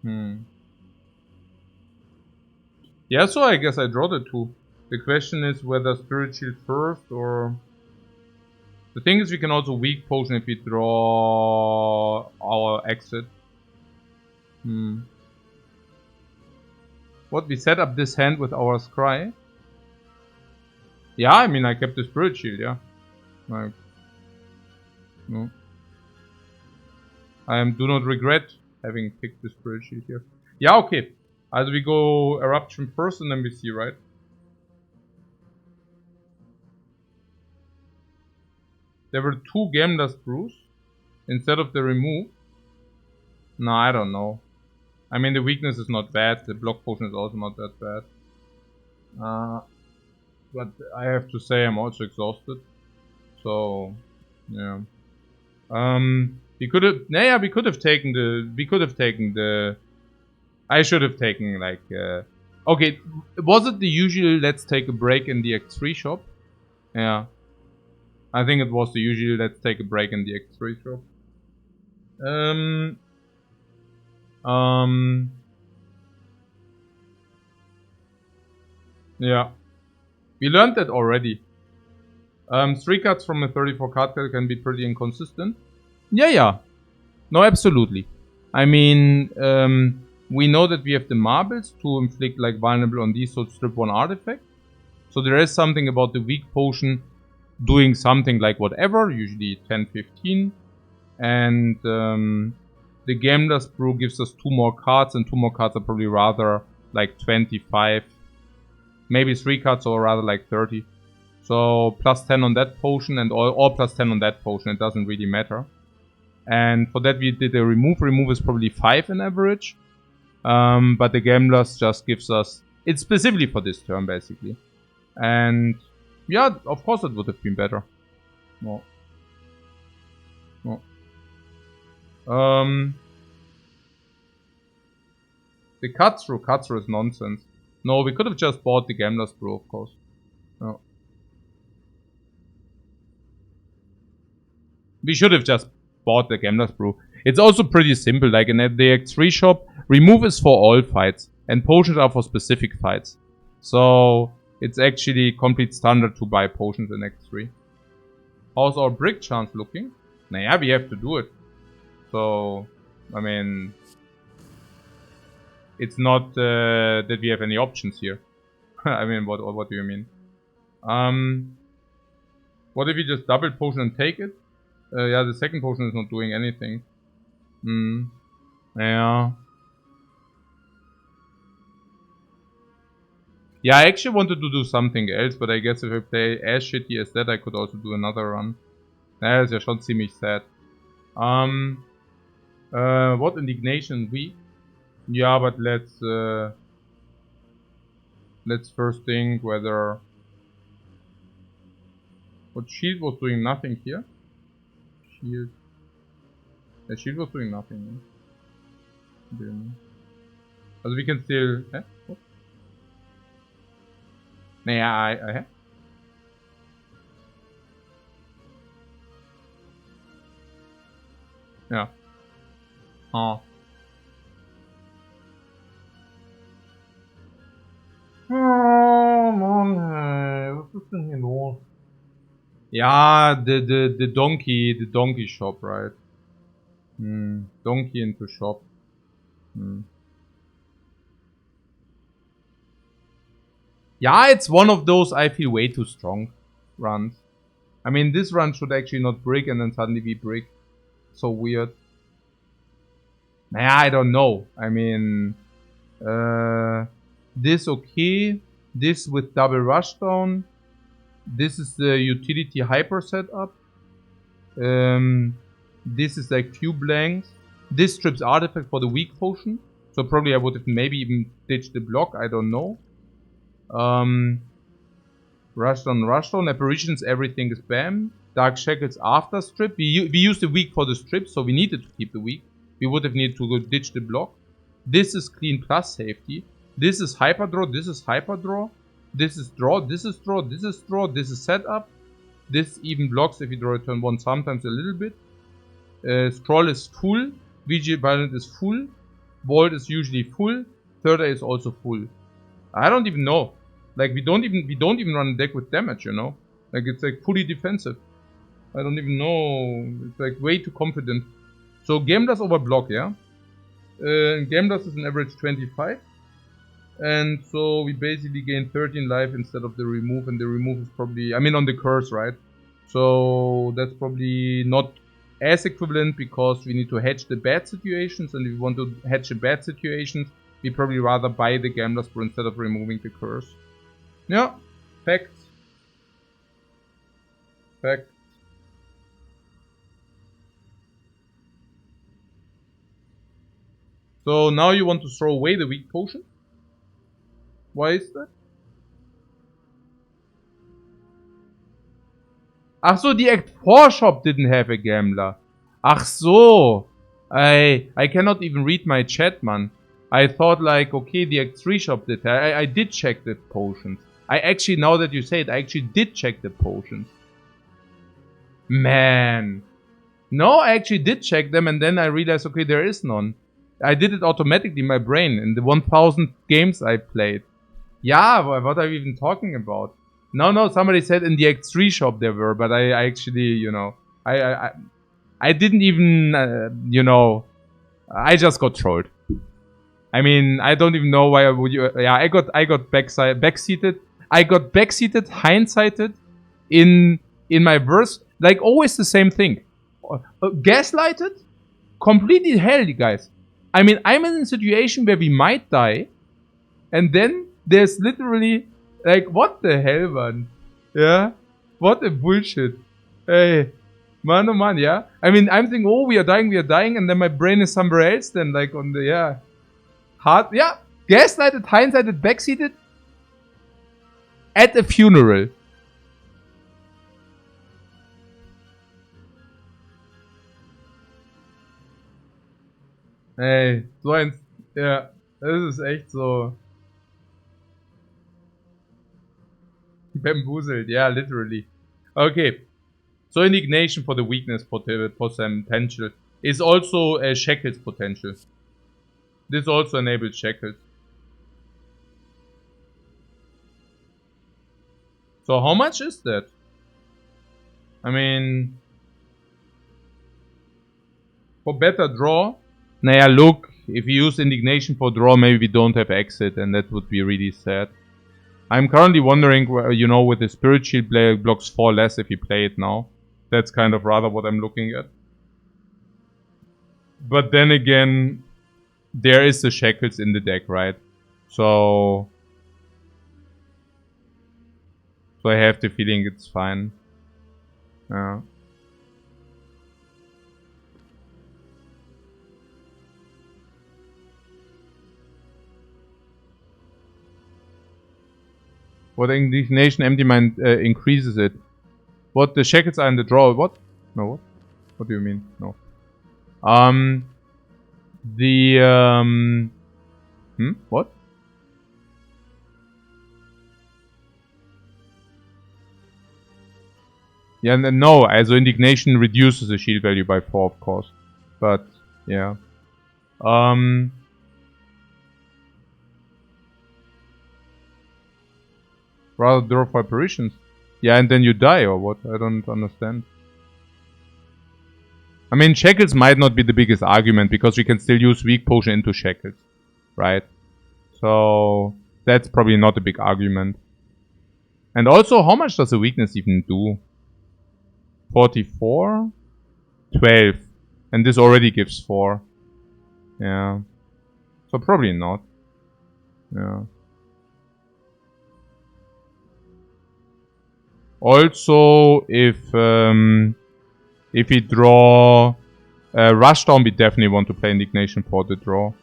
Hmm. Yeah, so I guess I draw the two. The question is whether Spirit Shield first or... The thing is we can also weak potion if we draw our exit. Hmm. What, we set up this hand with our scry? Yeah, I mean I kept the Spirit Shield, yeah. Like... No. I do not regret having picked the Spirit Shield here. Yeah, okay. Either we go Eruption first and then we see, right? There were 2 Gambler's Brews instead of the remove. No, I don't know. I mean, the weakness is not bad. The block potion is also not that bad. But I have to say I'm also exhausted. So, yeah. We could have... Yeah, we could have taken the... I should have taken, like... Okay, was it the usual let's take a break in the X3 shop? Yeah. I think it was the usual let's take a break in the X3 shop. Yeah. We learned that already. 3 cards from a 34 card deck can be pretty inconsistent. Yeah. No, absolutely. I mean, we know that we have the marbles to inflict like vulnerable on these, so strip 1 artifact. So there is something about the weak potion doing something like whatever, usually 10, 15. And the Gambler's Brew gives us 2 more cards, and 2 more cards are probably rather like 25. Maybe 3 cards, or rather like 30. So plus 10 on that potion and all plus 10 on that potion. It doesn't really matter. And for that we did a remove. Remove is probably 5 in average. But the Gamblers just gives us... It's specifically for this turn basically. And yeah, of course it would have been better. No. The cut through is nonsense. No, we could have just bought the Gambler's Brew, of course. No. We should have just bought the Gambler's Brew. It's also pretty simple. Like in the X3 shop, remove is for all fights, and potions are for specific fights. So it's actually complete standard to buy potions in X3. How's our brick chance looking? Nah, we have to do it. So, I mean, it's not that we have any options here. I mean, what do you mean? What if we just double potion and take it? Yeah, the second potion is not doing anything. Yeah. Yeah, I actually wanted to do something else, but I guess if I play as shitty as that, I could also do another run. Naja, ist ja schon ziemlich sad. What indignation we? Yeah, but let's first think whether... What shield was doing nothing here? Shield. The shield was doing nothing. Also we can still... What? Naja, Ja. Oh. Oh Mann, ey. Was ist denn hier los? Yeah, the donkey shop, right? Donkey into shop. Yeah, it's one of those I feel way too strong runs. I mean, this run should actually not brick and then suddenly be brick. So weird. Nah, I don't know. I mean, this okay. This with double rushdown. This is the utility hyper setup. This is like few blanks. This strips artifact for the weak potion. So probably I would have maybe even ditched the block. I don't know. Rushdown, apparitions, everything is bam. Dark shackles after strip. We used the weak for the strip, so we needed to keep the weak. We would have needed to go ditch the block. This is clean plus safety. This is hyper draw. This is hyper draw. This is draw. This is draw. This is draw. This is setup. This even blocks if you draw a turn 1 sometimes a little bit. Scroll is full. VG Violent is full. Vault is usually full. Third eye is also full. I don't even know. Like we don't even run a deck with damage, you know? Like it's like fully defensive. I don't even know. It's like way too confident. So Gamblers over block, yeah? Gamblers is an average 25. And so we basically gain 13 life instead of the remove, and the remove is probably, I mean on the curse, right? So that's probably not as equivalent because we need to hedge the bad situations, and if we want to hedge the bad situations, we probably rather buy the Gambler's Brew instead of removing the curse. Yeah, facts. Facts. So now you want to throw away the weak potion? Why is that? Ach so, the Act 4 shop didn't have a gambler. Ach so. I cannot even read my chat, man. I thought like, okay, the Act 3 shop did. I did check the potions. I actually, now that you say it, I actually did check the potions. Man. No, I actually did check them and then I realized, okay, there is none. I did it automatically in my brain in the 1000 games I played. Yeah, what are we even talking about? No, somebody said in the Act 3 shop there were, but I actually, you know, I didn't even, you know, I just got trolled. I mean, I don't even know why I would you, yeah, I got backseated. I got backseated, hindsighted in my verse, like always the same thing. Gaslighted? Completely hell, you guys. I mean, I'm in a situation where we might die, and then there's literally, like, what the hell, man? Yeah? What a bullshit. Hey, man, oh man, yeah? I mean, I'm thinking, oh, we are dying, and then my brain is somewhere else, then, like, on the, yeah. Hard, yeah. Gaslighted, hindsighted, backseated at a funeral. Ey, so eins, ja, das ist echt so bamboozled, yeah, literally. Okay, so indignation for the weakness potential is also a shackles potential. This also enables shackles. So how much is that? I mean, for better draw, naja, look, if you use indignation for draw, maybe we don't have exit, and that would be really sad. I'm currently wondering, you know, with the Spirit Shield blocks 4 less if you play it now. That's kind of rather what I'm looking at. But then again, there is the shackles in the deck, right? So I have the feeling it's fine. Yeah. What indignation empty mind increases it? What the shackles are in the draw? What? No, what? What do you mean? No. What? Yeah, no, also indignation reduces the shield value by 4, of course. But, yeah. Rather draw for apparitions. Yeah, and then you die or what? I don't understand. I mean, Shackles might not be the biggest argument because we can still use Weak Potion into Shackles, right? So that's probably not a big argument. And also, how much does a weakness even do? 44? 12. And this already gives 4. Yeah. So probably not. Yeah. Also, if we draw Rushdown, we definitely want to play Indignation for the draw.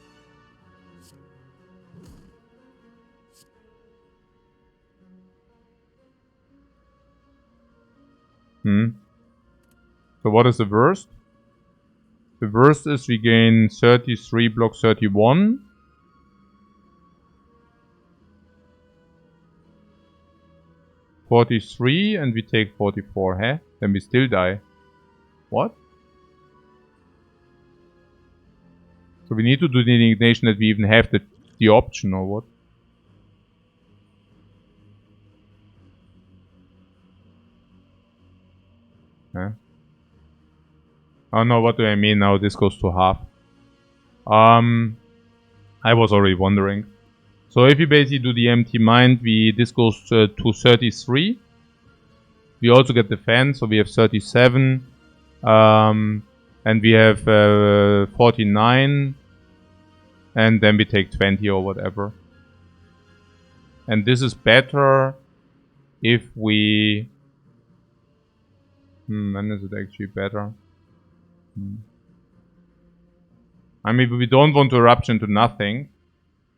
So what is the worst? The worst is we gain 33, block 31. $43 and we take 44, huh? Then we still die. What? So we need to do the indignation that we even have the option or what? Huh? Oh no, what do I mean now? This goes to half. I was already wondering. So if we basically do the empty mind, this goes to 33. We also get the fan, so we have 37. And we have 49. And then we take 20 or whatever. And this is better if we... when is it actually better? I mean, we don't want to eruption to nothing.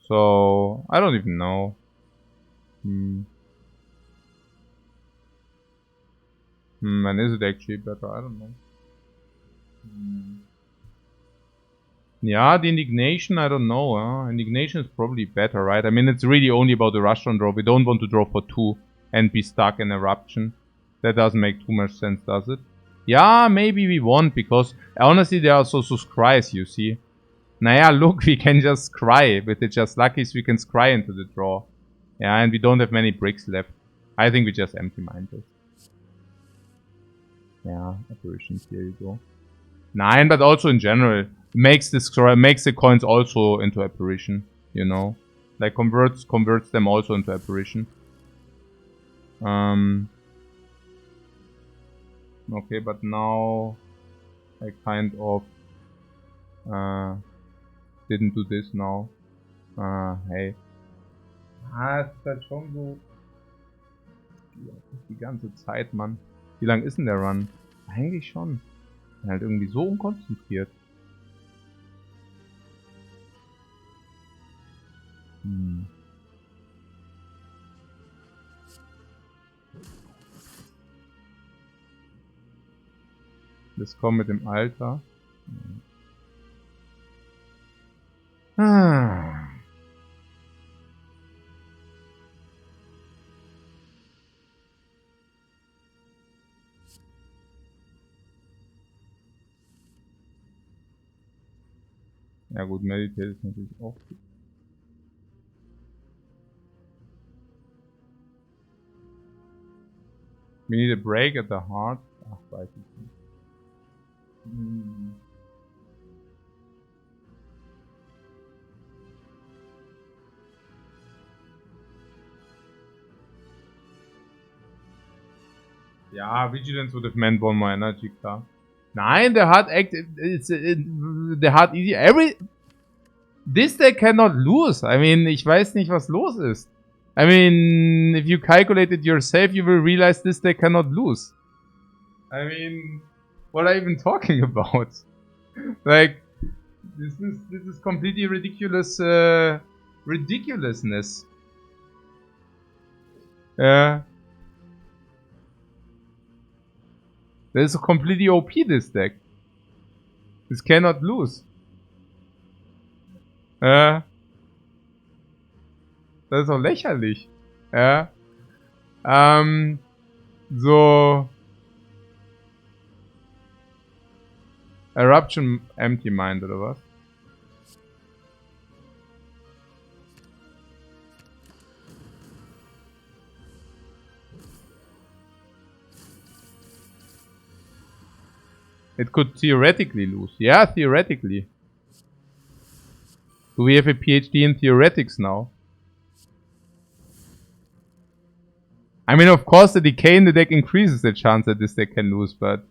So, I don't even know. And is it actually better? I don't know. Yeah, the indignation, I don't know. Indignation is probably better, right? I mean, it's really only about the Rushdown draw. We don't want to draw for 2 and be stuck in eruption. That doesn't make too much sense, does it? Yeah, maybe we won't, because honestly, there are also scries, you see. Naja, look, we can just scry. With the just luckies, we can scry into the draw. Yeah, and we don't have many bricks left. I think we just empty mind this. Yeah, apparitions, here you go. 9, but also in general, makes the coins also into apparition, you know? Like converts them also into apparition. Okay, but now I kind of didn't do this now. Hey. Ist halt schon so. Ja, die ganze Zeit, Mann. Wie lang ist denn der Run? Eigentlich schon. Bin halt irgendwie so unkonzentriert. Das kommt mit dem Alter. Ja gut, Meditate ist natürlich auch gut. We need a break at the heart. Ach, weiß ich nicht. Ja, Vigilance would have meant one more energy, klar. Nein, der hat der hat easy. This deck cannot lose. I mean, ich weiß nicht, was los ist. I mean, if you calculate it yourself, you will realize this deck cannot lose. I mean, what are you even talking about? Like, this is completely ridiculous, ridiculousness. Yeah. This is completely OP, this deck. This cannot lose. Das ist doch lächerlich. Ja. So. Eruption Empty Mind oder was? It could theoretically lose. Yeah, theoretically. Do we have a PhD in theoretics now? I mean, of course, the decay in the deck increases the chance that this deck can lose, but...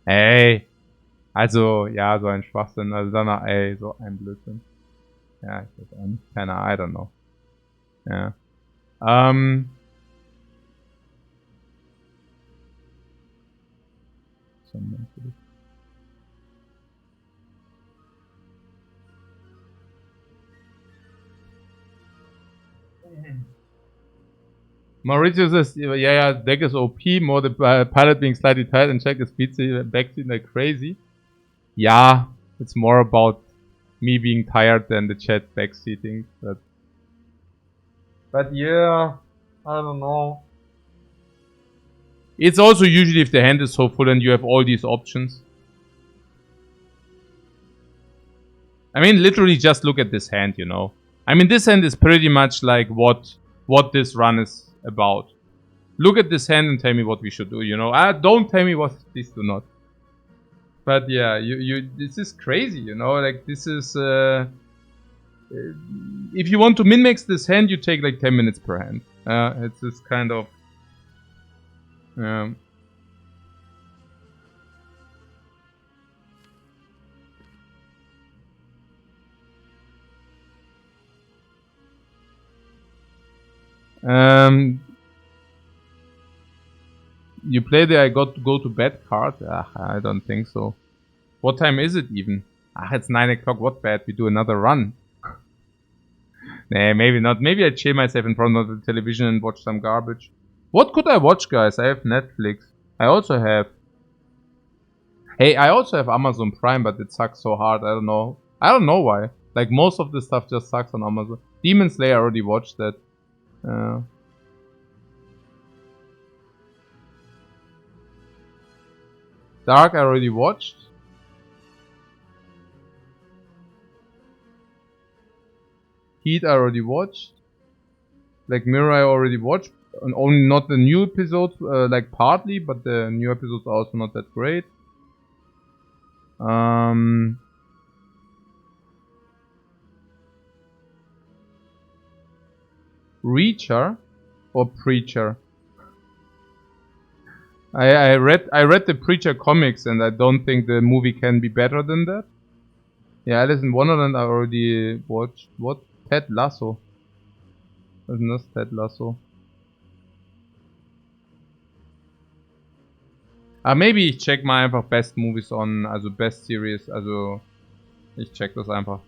Ey. Also, ja, so ein Schwachsinn. Also danach, ey, so ein Blödsinn. Ja, ich weiß auch nicht. Keine Ahnung, I don't know. Ja. Maurizio says, yeah, deck is OP, more the pilot being slightly tight and check his backseat like crazy. Yeah, it's more about me being tired than the chat backseating. But yeah, I don't know. It's also usually if the hand is so full and you have all these options. I mean, literally just look at this hand, you know. I mean, this hand is pretty much like what this run is about. Look at this hand and tell me what we should do, you know. Don't tell me what this do not. But yeah, this is crazy, you know. Like this is if you want to min-max this hand, you take like 10 minutes per hand. It's this kind of you play the I got to go to bed card? I don't think so. What time is it even? It's 9 o'clock. What bad? We do another run. Nah, maybe not. Maybe I chill myself in front of the television and watch some garbage. What could I watch, guys? I have Netflix. I also have... Hey, I also have Amazon Prime, but it sucks so hard. I don't know. I don't know why. Like, most of the stuff just sucks on Amazon. Demon Slayer, I already watched that. Dark, I already watched. Heat, I already watched. Black Mirror, I already watched. And only not the new episodes, like partly, but the new episodes are also not that great. Reacher or Preacher? I read the Preacher comics and I don't think the movie can be better than that. Yeah, Alice in Wonderland I already watched. What? Ted Lasso. Isn't this Ted Lasso? Maybe ich check mal einfach Best Movies on, also Best Series, also ich check das einfach.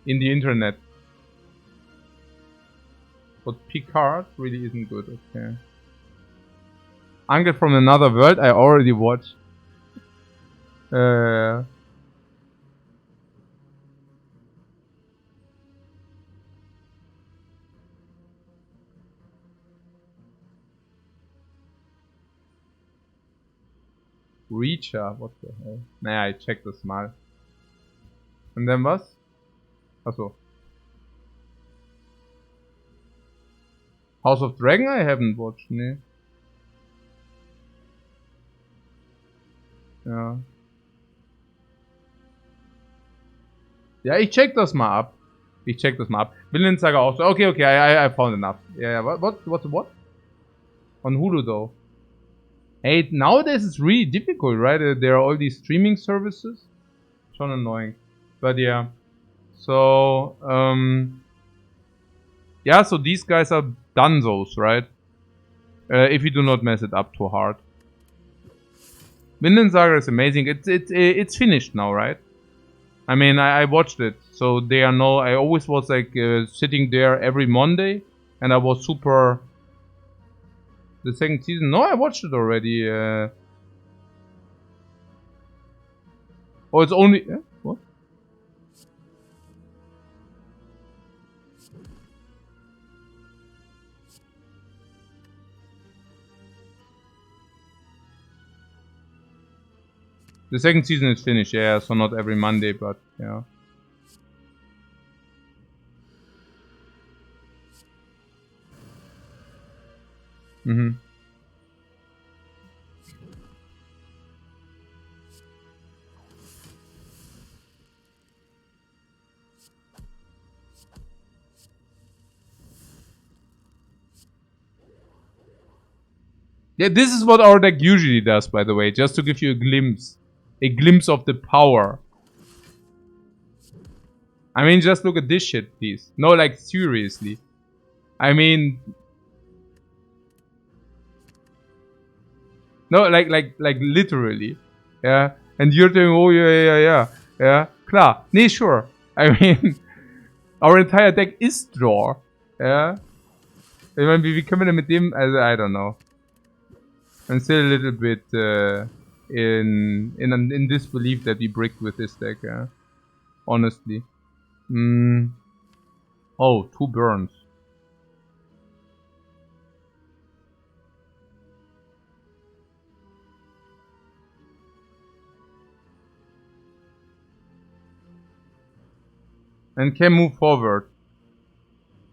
In the internet. But Picard really isn't good, okay. Uncle from Another World I already watched. Reacher, what the hell? Naja, ich check das mal. Und dann was? Achso. House of Dragon I haven't watched, nee. Ja. Ja, ich check das mal ab. Vinland Saga auch so. Okay, I found enough. Yeah, what? On Hulu though. Hey, nowadays it's really difficult, right? There are all these streaming services. Schon annoying. But yeah. So, yeah, so these guys are done those, right? If you do not mess it up too hard. Vinland Saga is amazing. It's finished now, right? I mean, I watched it, so they are no. I always was like sitting there every Monday, and I was super. The second season? No, I watched it already. Oh, it's only. What? The second season is finished, yeah, so not every Monday, but yeah. Mm-hmm. Yeah, this is what our deck usually does, by the way, just to give you a glimpse of the power. I mean, just look at this shit, please. No, like, seriously. I mean... No, like literally. Yeah. And you're doing, oh, yeah. Yeah, klar. Nee, sure. I mean, our entire deck is draw. Yeah. I mean, wie können wir denn mit dem, also, I don't know. I'm still a little bit in disbelief that we bricked with this deck, yeah. Honestly. Oh, 2 burns. And can move forward.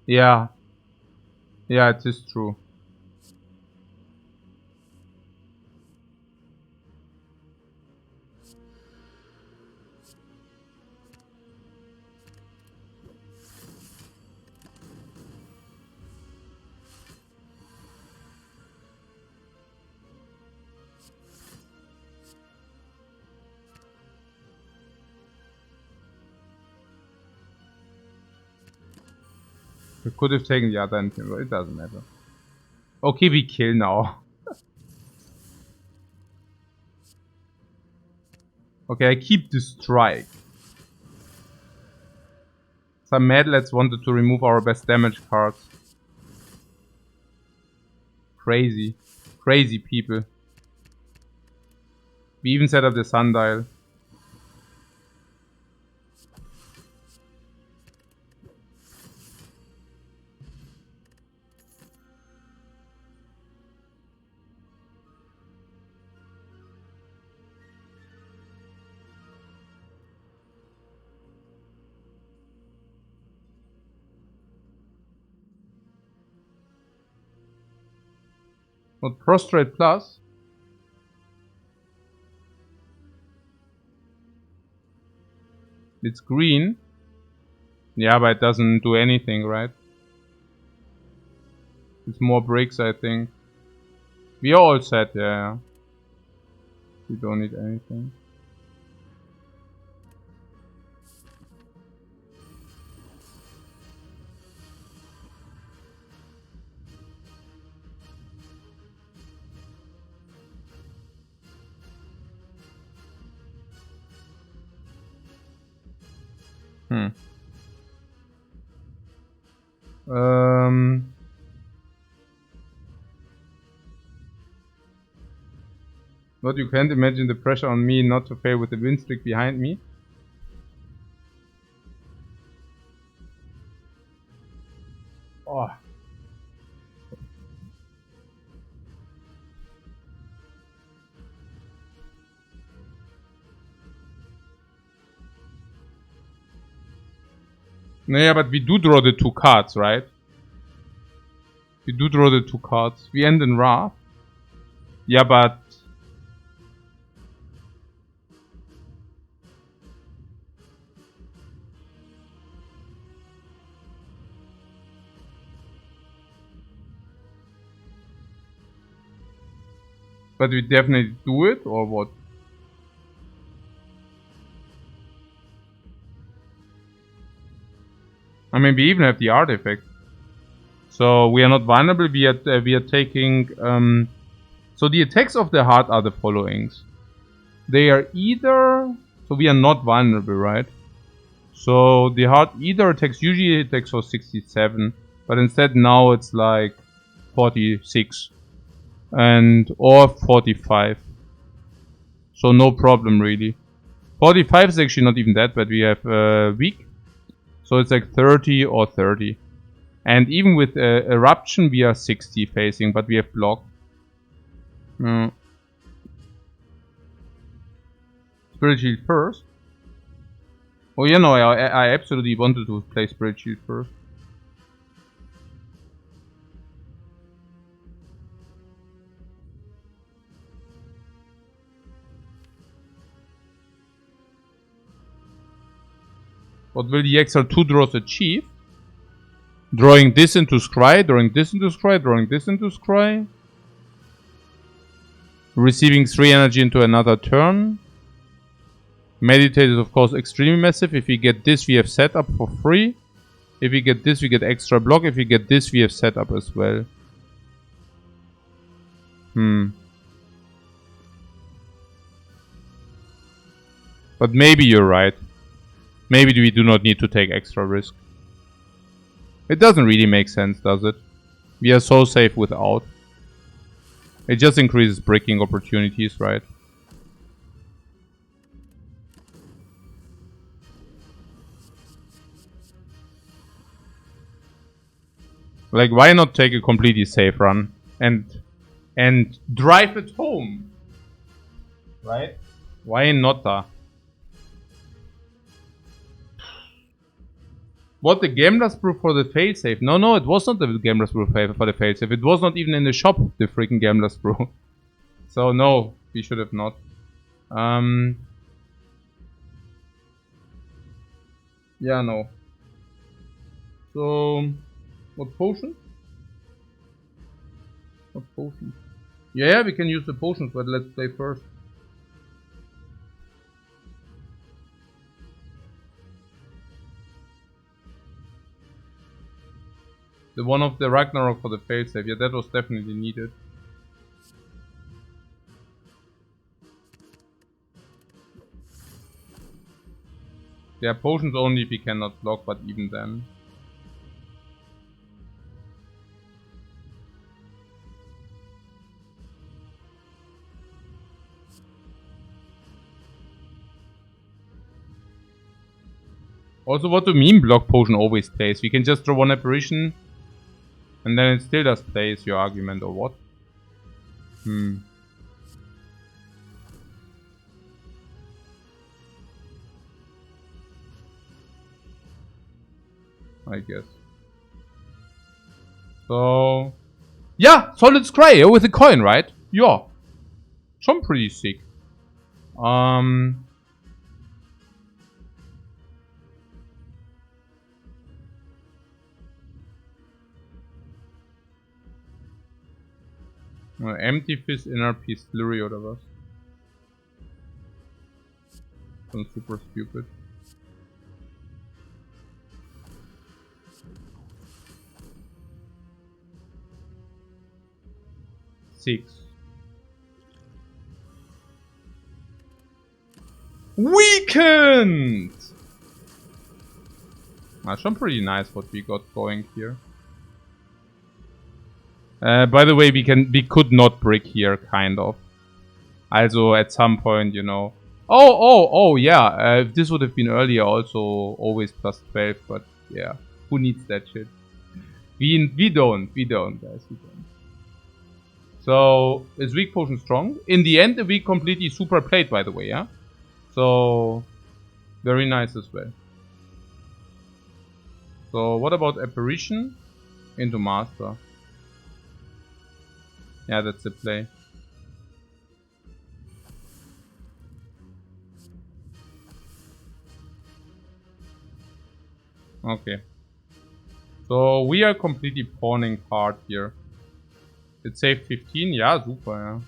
Yeah. Yeah, it is true. We could have taken the other engine, but it doesn't matter. Okay, we kill now. Okay, I keep the strike. Some mad lads wanted to remove our best damage cards. Crazy. Crazy people. We even set up the sundial. What, Prostrate Plus? It's green. Yeah, but it doesn't do anything, right? It's more bricks, I think. We are all set, yeah. We don't need anything. What, you can't imagine the pressure on me not to fail with the win streak behind me? Oh. Yeah, but we do draw the 2 cards, right? We do draw the 2 cards. We end in Wrath. Yeah, but... But we definitely do it, or what? I mean, we even have the artifact. So we are not vulnerable, we are taking... so the attacks of the heart are the followings. They are either... So we are not vulnerable, right? So the heart either attacks, usually it attacks for 67. But instead now it's like 46. Or 45. So no problem really. 45 is actually not even that bad. We have weak. So it's like 30 or 30. And even with eruption we are 60 facing, but we have block. Spirit Shield first. Oh yeah, no, I absolutely wanted to play Spirit Shield first. What will the extra 2 draws achieve? Drawing this into scry, drawing this into scry, drawing this into scry. Receiving 3 energy into another turn. Meditate is of course extremely massive. If we get this, we have setup for free. If we get this, we get extra block. If we get this, we have setup as well. But maybe you're right. Maybe we do not need to take extra risk. It doesn't really make sense, does it? We are so safe without. It just increases breaking opportunities, right? Like, why not take a completely safe run and drive it home, right? Why not? What, the Gambler's Brew for the failsafe? No, it was not the Gambler's Brew for the failsafe. It was not even in the shop, the freaking Gambler's Brew. So no, we should have not. Yeah, no. So, what potion? What potion? Yeah, we can use the potions, but let's play first. The one of the Ragnarok for the failsafe. Yeah, that was definitely needed. There are potions only if we cannot block, but even then. Also, what do you mean block potion always plays? We can just draw one apparition and then it still does play, is your argument, or what? I guess. So... yeah! Solid Scry with a coin, right? Yeah. Some pretty sick. Empty Fist, Inner Peace, Flurry oder was? Sounds super stupid. Six. Weakened! That's schon pretty nice what we got going here. By the way, we could not brick here, kind of. Also, at some point, you know. Oh, yeah. If this would have been earlier, also always plus 12, but yeah. Who needs that shit? We don't, guys, we don't. So, is Weak Potion strong? In the end, we completely super played, by the way, yeah? So, very nice as well. So, what about Apparition? Into Master. Yeah, that's the play. Okay. So we are completely pawning hard here. It saved 15? Yeah, super, yeah.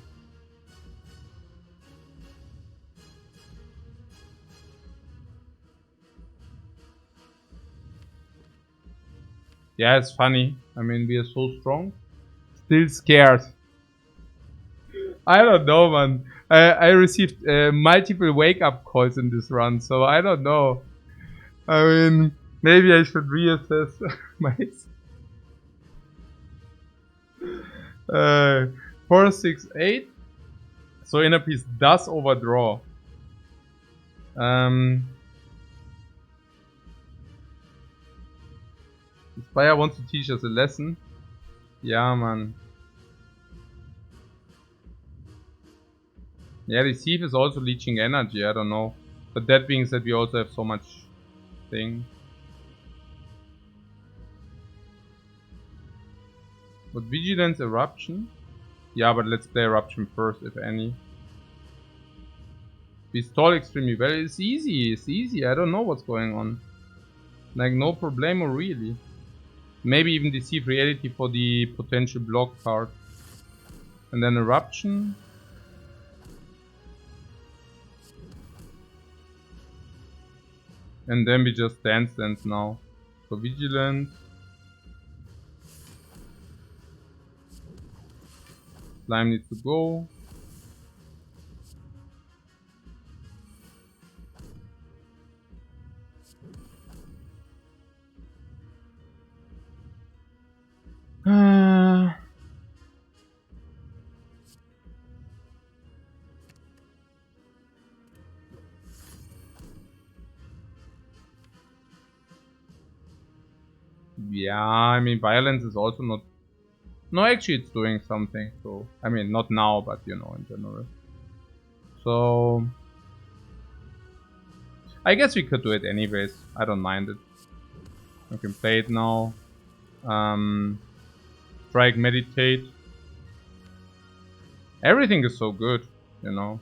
Yeah, it's funny. I mean, we are so strong. Still scared. I don't know, man. I received multiple wake-up calls in this run, so I don't know. I mean, maybe I should reassess my... 4, 6, 8. So Inner Peace does overdraw. Spire wants to teach us a lesson. Yeah, man. Yeah, the Thief is also leeching energy, I don't know. But that being said, we also have so much thing. But Vigilance Eruption? Yeah, but let's play Eruption first, if any. We stall extremely well. It's easy, I don't know what's going on. Like, no problemo really. Maybe even deceive reality for the potential block card. And then eruption. And then we just dance now. So vigilance. Slime needs to go. Yeah, I mean, violence is also not... No, actually it's doing something, so... I mean, not now, but you know, in general. So... I guess we could do it anyways. I don't mind it. I can play it now. Strike, meditate. Everything is so good, you know.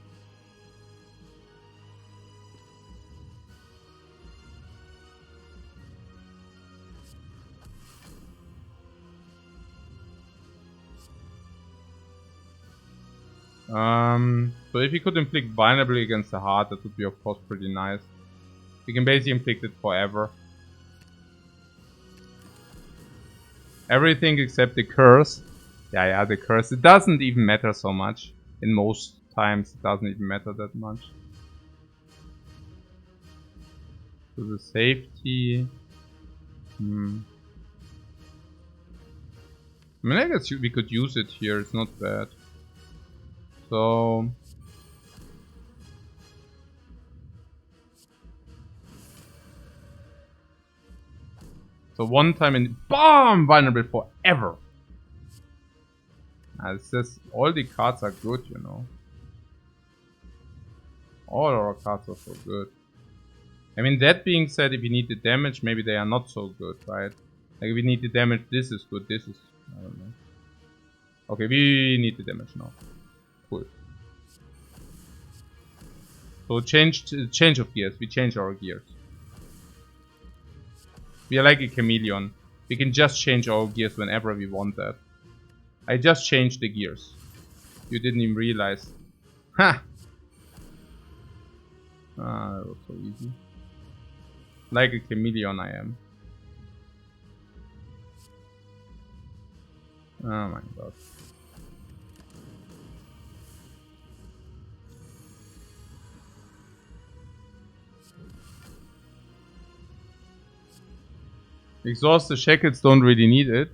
So if we could inflict vulnerability against the heart, that would be of course pretty nice. We can basically inflict it forever. Everything except the curse. Yeah, the curse. It doesn't even matter so much. In most times, it doesn't even matter that much. So the safety... I mean, I guess we could use it here. It's not bad. So... So one time in... BAM! Vulnerable forever! It's just... All the cards are good, you know. All our cards are so good. I mean, that being said, if we need the damage, maybe they are not so good, right? Like, if we need the damage, this is good, this is... I don't know. Okay, we need the damage now. Cool. So change of gears. We change our gears. We are like a chameleon. We can just change our gears whenever we want that. I just changed the gears. You didn't even realize. Ha! Ah, that was so easy. Like a chameleon I am. Oh my god. Exhaust the shackles, don't really need it.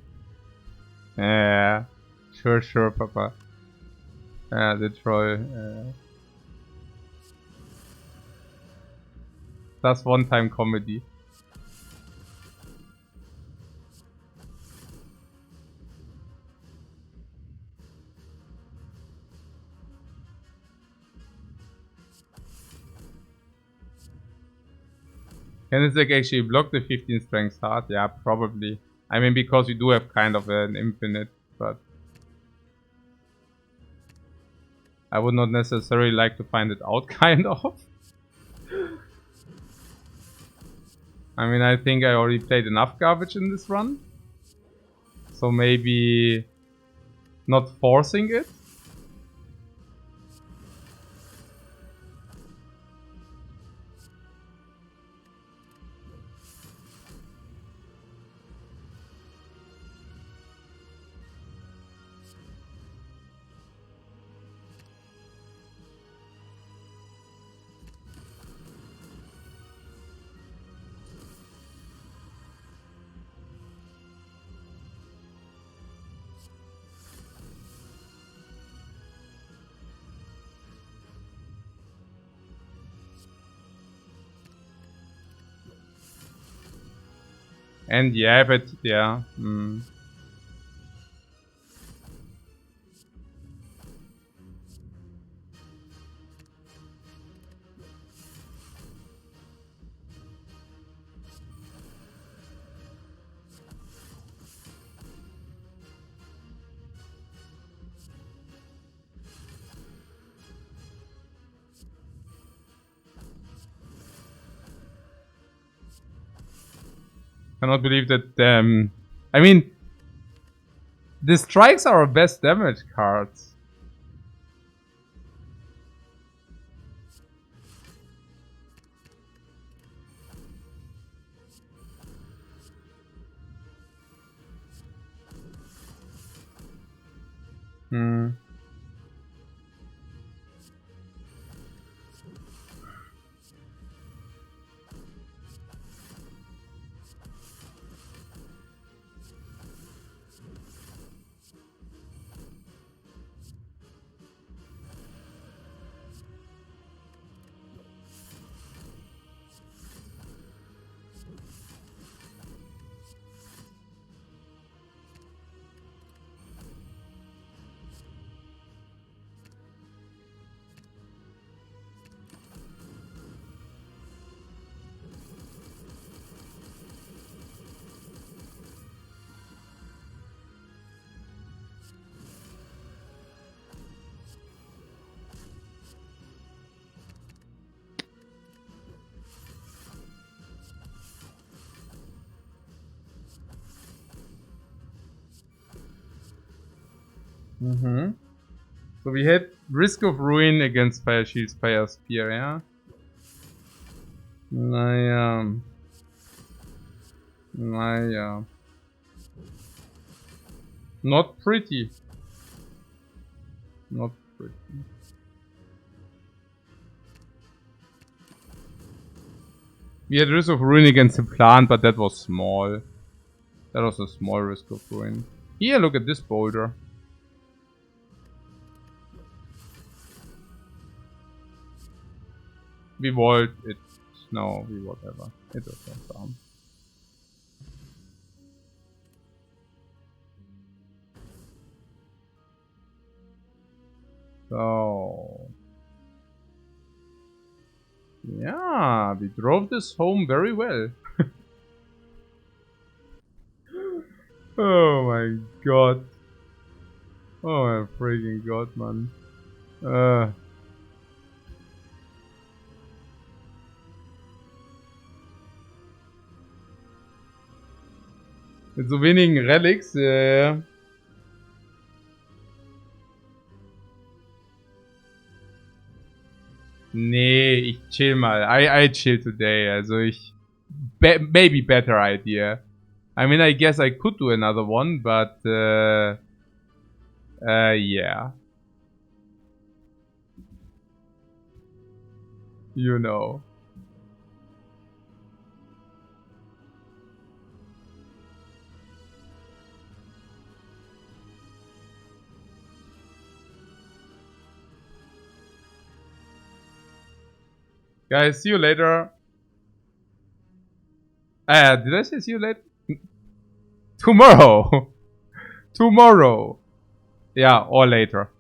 Yeah, sure, papa. The troll. That's one-time comedy. Can this deck actually block the 15 strength heart? Yeah, probably. I mean, because we do have kind of an infinite, but... I would not necessarily like to find it out, kind of. I mean, I think I already played enough garbage in this run. So maybe... not forcing it? And yeah, but yeah. Cannot believe that, I mean, the strikes are our best damage cards. Hmm. So we had Risk of Ruin against Fire Shield, Fire Spear, yeah? Naja. Naja. Not pretty. Not pretty. We had Risk of Ruin against the plant, but that was small. That was a small Risk of Ruin. Here, look at this boulder. We walled it. No, we whatever. It was not down. So... yeah, we drove this home very well. Oh my god. Oh my freaking god, man. Mit so wenigen Relics, Nee, ich chill mal. I chill today. Also maybe better idea. I mean, I guess I could do another one, but yeah. You know. Guys, see you later. Did I say see you later? Tomorrow. Tomorrow. Yeah, or later.